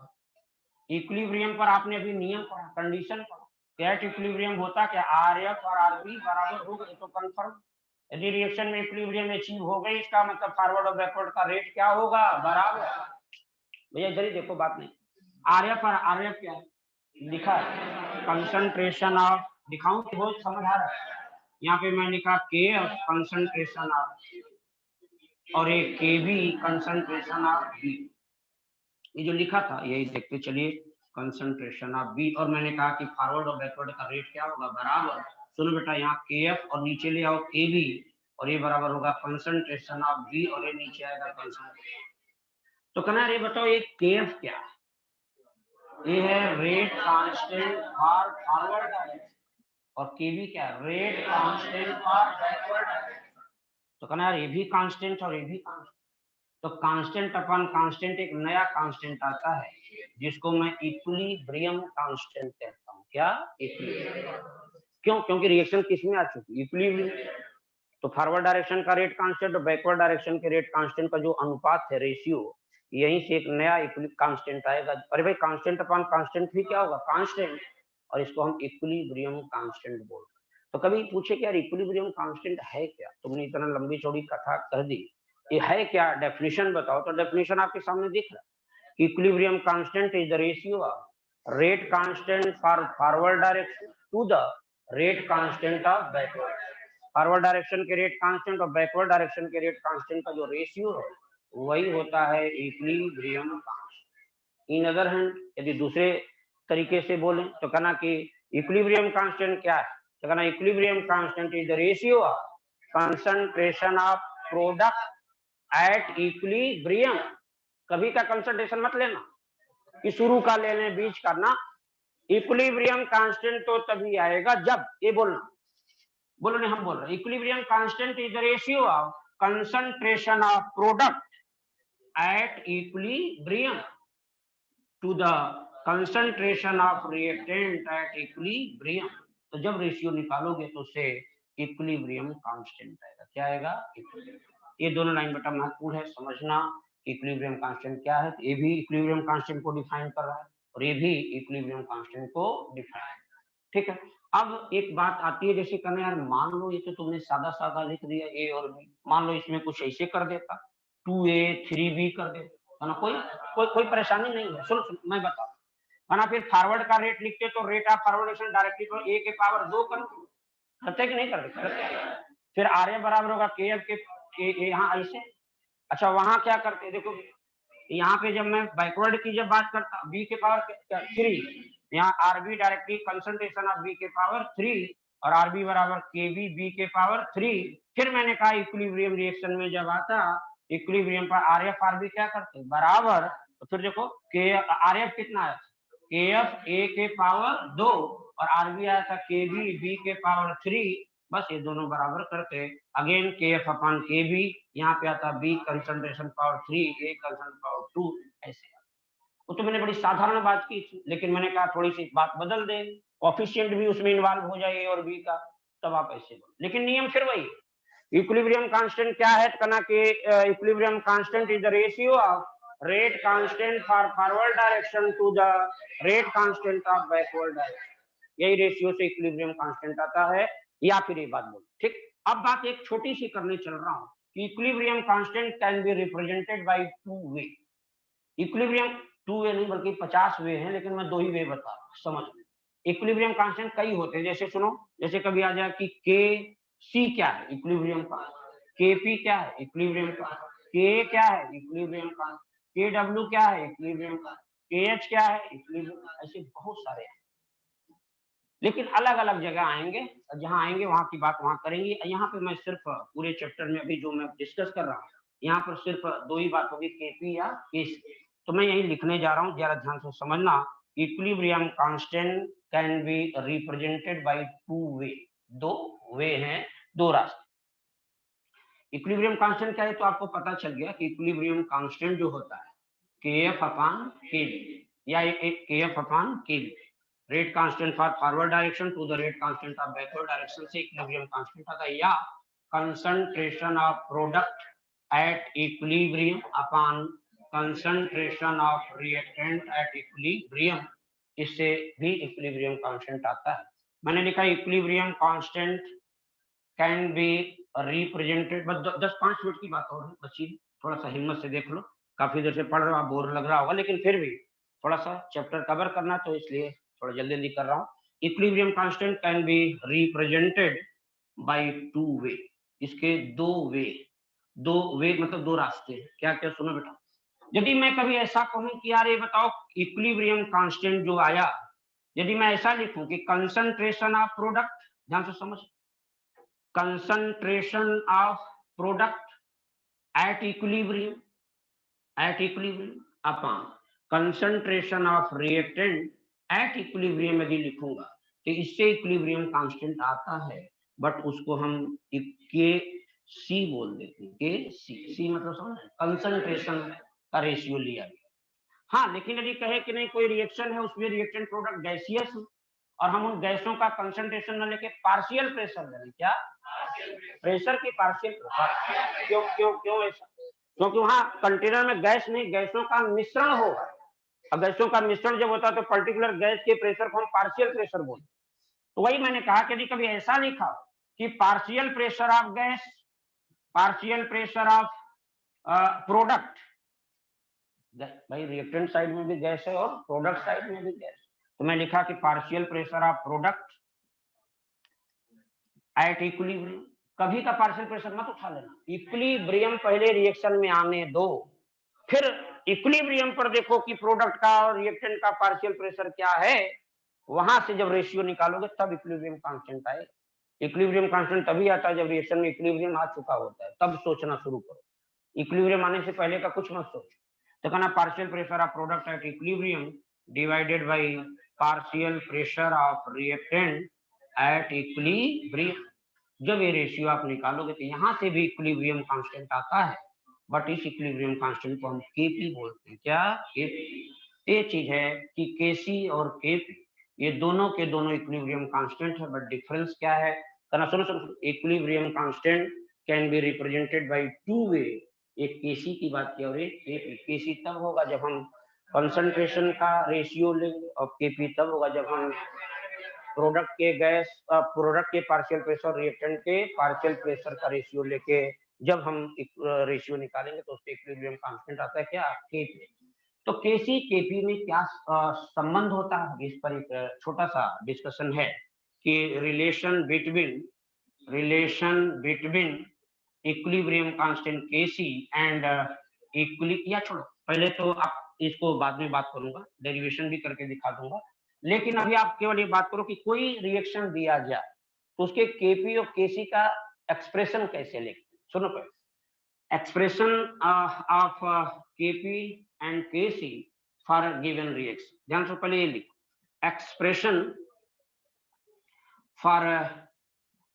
इक्विलिब्रियम पर आपने अभी नियम पढ़ा, कंडीशन पढ़ा कि एट इक्विलिब्रियम होता क्या, RF और RB बराबर हो गए तो कंफर्म। यदि रिएक्शन में इक्विलिब्रियम अचीव हो गई, इसका मतलब फॉरवर्ड और बैकवर्ड का रेट क्या होगा, बराबर। भैया इधर ही देखो, बात नहीं। RF और RF क्या है, लिखा है कंसंट्रेशन ऑफ, दिखाऊं कि बहुत समझ आ रहा है। यहाँ पे मैं लिखा KF कंसंट्रेशन ऑफ और एक KB कंसंट्रेशन ऑफ B। ये जो लिखा था यही देखते चलिए, कंसंट्रेशन ऑफ B, और मैंने कहा कि फॉरवर्ड और बैकवर्ड का रेट क्या होगा, बराबर। सुनो बेटा, यहाँ KF और नीचे ले आओ KB, और ये बराबर होगा कंसंट्रेशन ऑफ B, और ये नीचे आएगा कंसंट्रेशन। तो कहना ये बताओ ये KF क्या है, ये है rate constant for forward direction, और KB क्या है, rate constant for backward direction. तो कहना यार ये भी कांस्टेंट और ये भी कांस्टेंट, तो कांस्टेंट अपॉन कांस्टेंट एक नया कांस्टेंट आता है जिसको मैं इक्विलिब्रियम कांस्टेंट कहता हूँ। क्या, इक्विलिब्रियम। क्यों, क्योंकि रिएक्शन किस में आ चुकी, इक्विलिब्रियम। तो फॉरवर्ड डायरेक्शन का रेट कांस्टेंट और बैकवर्ड डायरेक्शन के रेट कांस्टेंट का जो अनुपात है, रेशियो, यहीं से एक नया कांस्टेंट आएगा। अरे भाई कांस्टेंट अपॉन कांस्टेंट भी क्या होगा, कांस्टेंट, और इसको हम इक्विलिब्रियम कांस्टेंट बोलते हैं। तो कभी पूछे कि यार इक्विलिब्रियम कांस्टेंट है क्या, तुमने इतना लंबी चौड़ी कथा कर दी, ये है क्या, डेफिनेशन बताओ। तो डेफिनेशन आपके सामने दिख रहा है, equilibrium constant is the ratio of rate constant for forward direction to the rate constant of backward. Forward direction के रेट कांस्टेंट और बैकवर्ड डायरेक्शन के रेट कांस्टेंट का जो रेशियो है वही होता है equilibrium constant. In other hand यदि दूसरे तरीके से बोलें तो कहना कि इक्विलिब्रियम कांस्टेंट क्या है, तो कहना equilibrium constant is the ratio of concentration of product at equilibrium. कभी का कंसंट्रेशन मत लेना कि शुरू का ले लें, बीच का ना। इक्विलिब्रियम कांस्टेंट तो तभी आएगा जब, ये बोलना, बोलो नहीं हम बोल रहे, equilibrium constant is the ratio of concentration of product at equilibrium to the concentration of reactant at equilibrium. तो जब रेशियो निकालोगे तो उससे इक्विलिब्रियम कांस्टेंट आएगा। क्या आएगा, इक्विलिब्रियम। ये दोनों लाइन बेटा महत्वपूर्ण है समझना, इक्विलिब्रियम कांस्टेंट क्या है। तो ये भी इक्विलिब्रियम कांस्टेंट को डिफाइन कर रहा है और ये भी इक्विलिब्रियम कांस्टेंट को डिफाइन, ठीक है। अब एक बात आती है, जैसे कहना यार मान लो ये तो तुमने सादा सादा लिख दिया A और B, मान लो इसमें कुछ ऐसे कर देता 2A 3B कर देता, ना कोई परेशानी नहीं है। सुन मैं बता, ना फिर फॉरवर्ड का रेट लिखते तो रेट ऑफ फॉरवर्डेशन डायरेक्टली तो A के पावर 2 करते कि नहीं करते। फिर RA बराबर होगा KF के यहाँ ऐसे। अच्छा वहां क्या करते, देखो यहाँ पे जब मैं बैकवर्ड की जब बात करता B के पावर 3, यहाँ RB directly concentration of B के पावर 3 और RB बराबर KB B के पावर 3। फिर मैंने कहा इक्विलिब्रियम रिएक्शन में जब आता इक्विलिब्रियम पर RF RB क्या करते बराबर, तो फिर देखो RF कितना है, KF A के पावर 2 और RB आया था KB B के पावर 3, बस ये दोनों बराबर करते अगेन KF अपॉन KB, यहाँ पे आता B concentration power 3 A concentration power 2 ऐसे। वो तो मैंने बड़ी साधारण बात की थी, लेकिन मैंने कहा थोड़ी सी बात बदल दे, कोफिशिएंट भी उसमें इन्वॉल्व हो जाए A और B का, तब आप ऐसे बोलो। लेकिन नियम फिर वही, इक्विलिब्रियम कांस्टेंट क्या है, कहना कि equilibrium constant is the ratio of rate constant for forward direction to the rate constant of backward direction. यही रेशियो से इक्विलिब्रियम कांस्टेंट आता है, या फिर ये बात बोलो, ठीक। अब बात एक छोटी सी करने चल रहा हूँ कि equilibrium constant can be represented by 2 way. Equilibrium 2 वे नहीं बल्कि 50 वे हैं, लेकिन मैं 2 ही वे बता रहा हूँ, समझ में। इक्विलिब्रियम कांस्टेंट कई होते हैं, जैसे सुनो, जैसे कभी आ जाए कि KC क्या है इक्विलिब्रियम का, KP क्या है इक्विलिब्रियम का, K क्या है इक्विलिब्रियम का, KW क्या है इक्विलिब्रियम का, KH क्या है इक्विलिब्रियम, ऐसे बहुत सारे हैं। लेकिन अलग अलग जगह आएंगे, जहां आएंगे वहां की बात वहां करेंगे। यहाँ पे मैं सिर्फ पूरे चैप्टर में अभी जो मैं डिस्कस कर रहा हूँ, यहाँ पर सिर्फ 2 ही बात होगी, KP या KC। तो मैं यही लिखने जा रहा हूँ, जरा ध्यान से समझना। Equilibrium constant can be represented by 2 वे, 2 वे हैं, 2 रास्ते। इक्विलिब्रियम कांस्टेंट क्या है तो आपको पता चल गया कि इक्विलिब्रियम कांस्टेंट जो होता है KF अपॉन KB या KF upon KB, rate constant for forward direction to the rate constant of backward direction से इक्विलिब्रियम कांस्टेंट आता है, या concentration of product at equilibrium upon concentration of reactant at equilibrium, इससे भी equilibrium constant आता है। मैंने लिखा equilibrium constant can be represented, बस 10-5 मिनट की बात और है बच्ची, थोड़ा सा हिम्मत से देख लो। काफी देर से पढ़ रहे हो, आप बोर लग रहा होगा, लेकिन फिर भी थोड़ा सा चैप्टर कवर करना, तो इसलिए थोड़ा जल्दी जल्दी कर रहा हूँ। Equilibrium constant can be represented by 2 वे, इसके 2 वे मतलब 2 रास्ते हैं। क्या क्या, सुनो बेटा। यदि मैं कभी ऐसा कहूं कि यार ये बताओ इक्विलिब्रियम कांस्टेंट जो आया, यदि मैं ऐसा लिखूं कि कंसंट्रेशन ऑफ प्रोडक्ट, ध्यान से समझ, concentration of product at equilibrium upon concentration of reactant at equilibrium यदि लिखूंगा, तो इससे इक्विलिब्रियम कांस्टेंट आता है, बट उसको हम के सी बोल देते हैं। के सी मतलब समझ, कंसंट्रेशन का रेशियो लिया गया। हाँ, लेकिन यदि कहे कि नहीं कोई रिएक्शन है, उसमें रिएक्टेंट प्रोडक्ट गैसियस है, और हम उन गैसों का कंसंट्रेशन न लेके पार्शियल प्रेशर ले, क्या प्रेशर की पार्शियल, क्यों क्यों क्यों ऐसा? क्योंकि वहां कंटेनर में गैस नहीं, गैसों का मिश्रण होगा, और गैसों का मिश्रण जब होता है तो पर्टिकुलर गैस के प्रेशर को हम पार्शियल प्रेशर बोलते। तो वही मैंने कहा कि यदि कभी ऐसा लिखा कि partial pressure of gas, partial pressure of product, भाई रिएक्टेंट साइड में भी गैस है और प्रोडक्ट साइड में भी गैस, तो मैं लिखा कि partial pressure of product at equilibrium. कभी का पार्शियल प्रेशर मत उठा लेना, इक्विलिब्रियम पहले रिएक्शन में आने दो, फिर इक्विलिब्रियम पर देखो कि प्रोडक्ट का और रिएक्टेंट का पार्शियल प्रेशर क्या है, वहां से जब रेशियो निकालोगे तब इक्विलिब्रियम कांस्टेंट आएगा। इक्विलिब्रियम कांस्टेंट तभी आता है जब रिएक्शन में इक्विलिब्रियम आ चुका होता है, तब सोचना शुरू करो। इक्विलिब्रियम आने से पहले का कुछ मत सोचो। तो कहना partial pressure of product at equilibrium divided by partial pressure of reactant at equilibrium. जब ये रेशियो आप निकालोगे तो यहाँ से भी इक्विलिब्रियम कांस्टेंट आता है, बट इस इक्विलिब्रियम कांस्टेंट को हम केपी बोलते हैं। क्या केपी? ये चीज है कि केसी और केपी ये दोनों के दोनों इक्विलिब्रियम कांस्टेंट है, बट डिफरेंस क्या है? करना सुनो, equilibrium constant can be represented by 2 वे। एक केसी की बात की और एक केपी। केसी तब होगा जब हम कंसंट्रेशन का रेशियो लेंगे, और केपी तब होगा जब हम प्रोडक्ट के गैस प्रोडक्ट के पार्शियल प्रेशर रिएक्टेंट के पार्शियल प्रेशर का रेशियो लेके जब हम रेशियो निकालेंगे तो उससे इक्विलिब्रियम कांस्टेंट आता है। क्या? केपी। तो केसी केपी में क्या संबंध होता है, इस पर एक छोटा सा डिस्कशन है कि relation between equilibrium constant KC and या छोड़ो, पहले तो आप इसको बाद में बात करूंगा, डेरिवेशन भी करके दिखा दूंगा, लेकिन अभी आप केवल ये बात करो कि कोई रिएक्शन दिया जाए तो उसके केपी और केसी का एक्सप्रेशन कैसे लिखते। सुनो पहले, expression of KP and KC for given reaction. ध्यान से पहले ये लिखो, expression for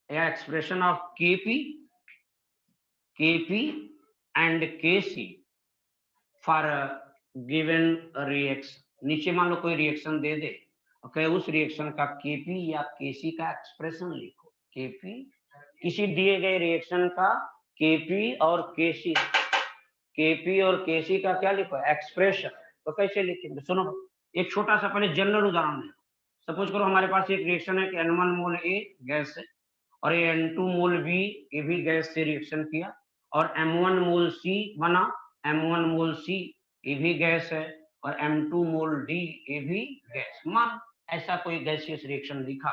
expression of KP and KC for given reaction. नीचे मान लो कोई रिएक्शन दे दे, ओके, उस रिएक्शन का केपी या केसी का एक्सप्रेशन लिखो। केपी, किसी दिए गए रिएक्शन का केपी और केसी का क्या लिखो? एक्सप्रेशन। तो कैसे लिखेंगे? सुनो, एक छोटा सा पहले जनरल उदाहरण है। सपोज करो हमारे पास एक रिएक्शन है कि N1 मोल ए गैस है और ये N2 मोल बी, ये भी गैस से रिएक्शन किया, और M1 मोल सी बना, M1 मोल सी ये भी गैस है, और M2 मोल डी ये भी गैस। मान ऐसा कोई गैसियस रिएक्शन लिखा,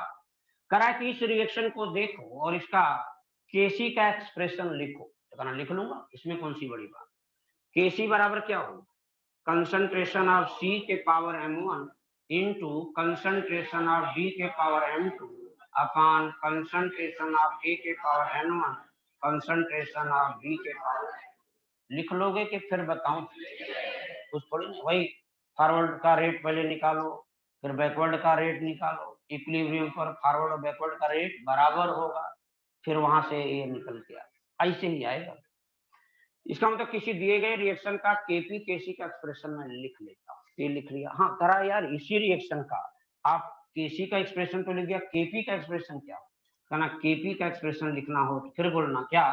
करा कि इस रिएक्शन को देखो और इसका केसी का एक्सप्रेशन लिखो। तो कहना लिख लूंगा, इसमें कौन सी बड़ी बात। केसी बराबर क्या होगा? कंसंट्रेशन ऑफ सी के power M1 into concentration of D के power M2 upon concentration of A के power N1 concentration of B के पावर। लिख लोगे कि फिर बताऊं? कुछ थोड़ी नहीं, वही फॉरवर्ड का रेट पहले निकालो, फिर बैकवर्ड का रेट निकालो, इक्विलिब्रियम पर फॉरवर्ड और बैकवर्ड का रेट बराबर होगा, फिर वहां से ये निकल के आएगा, ऐसे ही आएगा। इसका मतलब किसी दिए गए रिएक्शन का केपी केसी का एक्सप्रेशन में लिख लेता हूँ। ये लिख लिया, हाँ करा यार, इसी रिएक्शन का आप केसी का एक्सप्रेशन तो लिख दिया, केपी का एक्सप्रेशन क्या हो? कहना केपी का एक्सप्रेशन लिखना हो तो फिर बोलना क्या?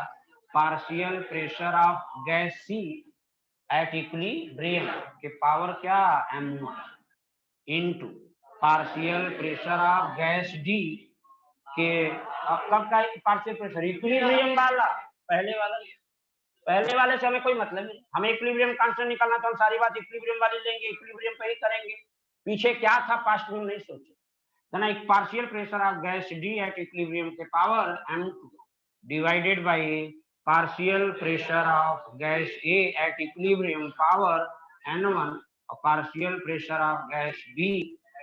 Partial pressure of gas C at equilibrium के पावर क्या m1 into partial pressure of gas D के कब का पार्शियल प्रेशर इक्विलिब्रियम वाला, पहले वाले से हमें कोई मतलब नहीं, हमें इक्विलिब्रियम कांस्टेंट निकालना तो हम सारी बात इक्विलिब्रियम वाली लेंगे, इक्विलिब्रियम पे ही करेंगे, पीछे क्या था पास्ट में नहीं सोचे। ना एक partial pressure of gas D at equilibrium के power m2 divided by partial pressure of gas A at equilibrium power n1 और partial pressure of gas B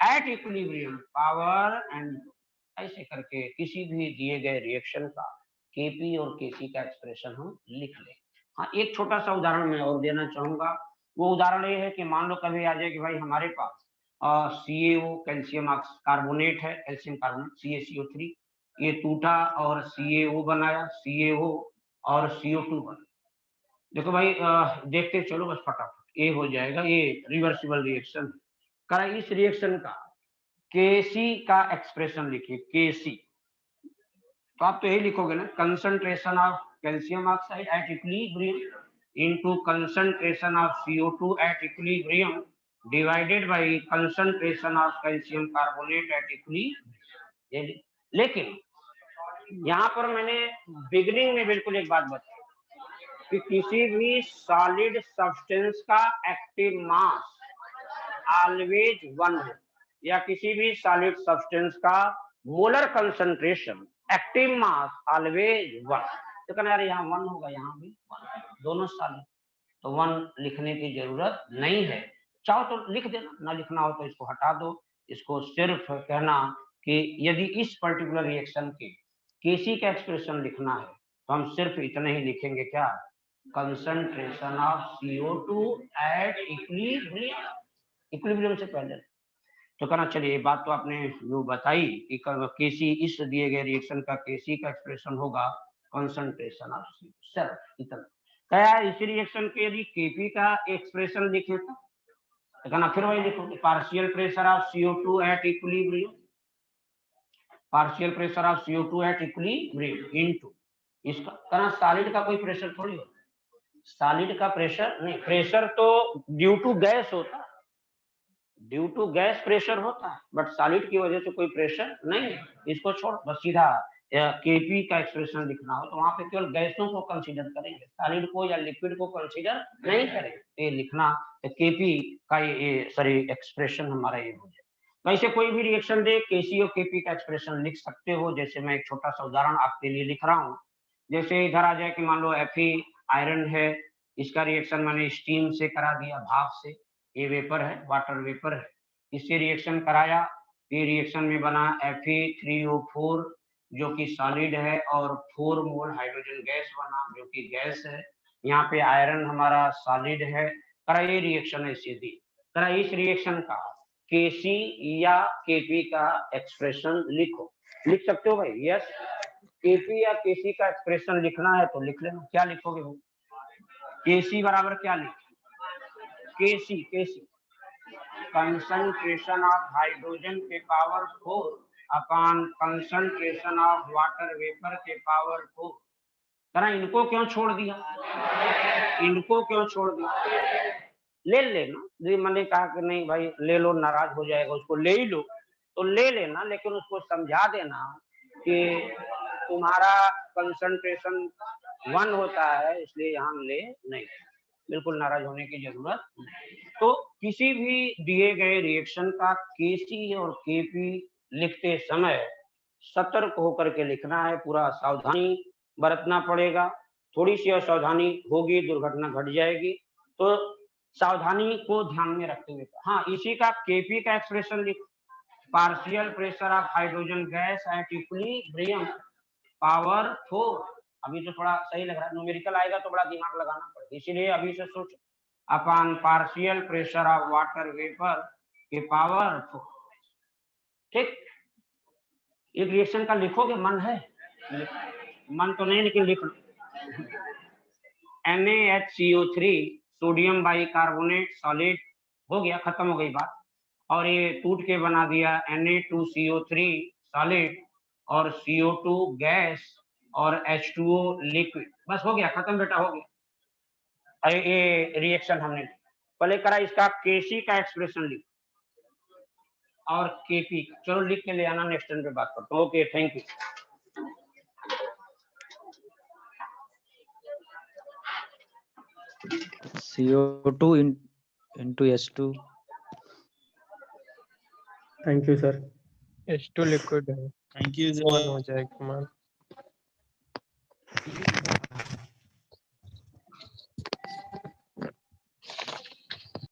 at equilibrium power n2। ऐसे करके किसी भी दिए गए रिएक्शन का Kp और Kc का एक्सप्रेशन हम लिख लें। हाँ, एक छोटा सा उदाहरण मैं और देना चाहूंगा। वो उदाहरण ये है कि मान लो कभी आ जाए कि भाई हमारे पास CaO कैल्शियम कार्बोनेट है, कैल्शियम कार्बोनेट CaCO3, ये टूटा और CaO बनाया, CaO और CO2 बना। देखो भाई देखते चलो बस फटाफट ये हो जाएगा, ये रिवर्सिबल रिएक्शन करा। इस रिएक्शन का Kc का एक्सप्रेशन लिखिए, Kc तो आप तो यही लिखोगे ना, concentration of calcium oxide at equilibrium into concentration of CO2 at equilibrium divided by concentration of calcium carbonate at equilibrium. लेकिन यहाँ पर मैंने बिगिनिंग में बिल्कुल एक बात बताई कि किसी भी सॉलिड सब्सटेंस का एक्टिव मास ऑलवेज 1 है, या किसी भी सॉलिड सब्सटेंस का molar concentration active mass always 1। तो कहना यार यहाँ 1 होगा, यहाँ भी 1, दोनों सॉलिड, तो 1 लिखने की जरूरत नहीं है। चाहो तो लिख देना, ना लिखना हो तो इसको हटा दो। इसको सिर्फ कहना कि यदि इस पर्टिकुलर रिएक्शन के Kc का एक्सप्रेशन लिखना है तो हम सिर्फ इतना ही लिखेंगे, क्या, concentration of CO2 at equilibrium से पहले। तो कहना चलिए ये बात तो आपने जो बताई कि Kc इस दिए गए रिएक्शन का Kc का एक्सप्रेशन होगा कंसंट्रेशन ऑफ सिर्फ इतना। क्या इस रिएक्शन के यदि Kp का एक्सप्रेशन लिखे तो कहना फिर वही लिखोगे, partial pressure of CO2 at equilibrium, partial pressure of CO2 at equilibrium into इसका कहना सॉलिड का कोई प्रेशर थोड़ी होता है, सॉलिड का प्रेशर नहीं, प्रेशर तो ड्यू टू गैस होता है, ड्यू टू गैस प्रेशर होता है, बट सॉलिड की वजह से कोई प्रेशर नहीं है। इसको छोड़, बस सीधा Kp का एक्सप्रेशन लिखना हो तो वहां पे केवल गैसों को कंसीडर करेंगे, सॉलिड को या लिक्विड को कंसीडर नहीं करेंगे। तो ये लिखना तो Kp का ये सॉरी एक्सप्रेशन हमारा ये हो जाए। तो ऐसे कोई भी रिएक्शन दे Kc और Kp का एक्सप्रेशन लिख सकते हो। जैसे मैं एक छोटा सा उदाहरण आपके लिए लिख रहा हूँ, जैसे इधर आ जाए कि मान लो Fe आयरन है, इसका रिएक्शन मैंने स्टीम से करा दिया, भाप से, ये वेपर है, वाटर वेपर है, इससे रिएक्शन कराया, ये रिएक्शन में बना Fe3O4 जो कि सॉलिड है और 4 मोल हाइड्रोजन गैस बना जो कि गैस है। यहाँ पे आयरन हमारा सॉलिड है, करा ये रिएक्शन ऐसे दी, करा इस रिएक्शन का Kc या Kp का एक्सप्रेशन लिखो। लिख सकते हो भाई? यस, Kp या Kc का एक्सप्रेशन लिखना है तो लिख लेना। क्या लिखोगे भाई? Kc बराबर क्या लिख, Kc कंसंट्रेशन ऑफ हाइड्रोजन के power 4 upon concentration of water vapour के पावर 4। करा इनको क्यों छोड़ दिया, इनको क्यों छोड़ दिया? ले लेना, मैंने कहा कि नहीं भाई ले लो, नाराज हो जाएगा, उसको ले ही लो तो ले लेना, लेकिन उसको समझा देना कि तुम्हारा कंसंट्रेशन 1 होता है इसलिए यहाँ ले नहीं, बिल्कुल नाराज होने की जरूरत नहीं। तो किसी भी दिए गए रिएक्शन का Kc और Kp लिखते समय सतर्क होकर के लिखना है, पूरा सावधानी बरतना पड़ेगा। थोड़ी सी असावधानी होगी दुर्घटना घट जाएगी, तो सावधानी को ध्यान में रखते हुए हाँ इसी का Kp का एक्सप्रेशन लिख, partial pressure of hydrogen gas at equilibrium power 4। अभी तो थोड़ा सही लग रहा है, न्यूमेरिकल आएगा तो बड़ा दिमाग लगाना पड़ेगा, इसीलिए अभी से सोचो, upon partial pressure of water vapour के पावर 4। ठीक, एक रिएक्शन का लिखोगे, मन है, मन तो नहीं लेकिन लिख लो। NaHCO3 सोडियम बाइकार्बोनेट सॉलिड हो गया, खत्म हो गई बात। और ये टूट के बना दिया Na2CO3 सॉलिड और CO2 गैस और H2O लिक्विड, बस हो गया, खत्म बेटा, हो गया। ये रिएक्शन हमने पहले करा, इसका केसी का एक्सप्रेशन लिख और केपी का, चलो लिख के ले आना, नेक्स्ट टाइम पे बात करता हूँ। Okay, thank you. CO2 into S2. Thank you sir. H2 liquid है, थैंक यू वन हो जाएगा मान।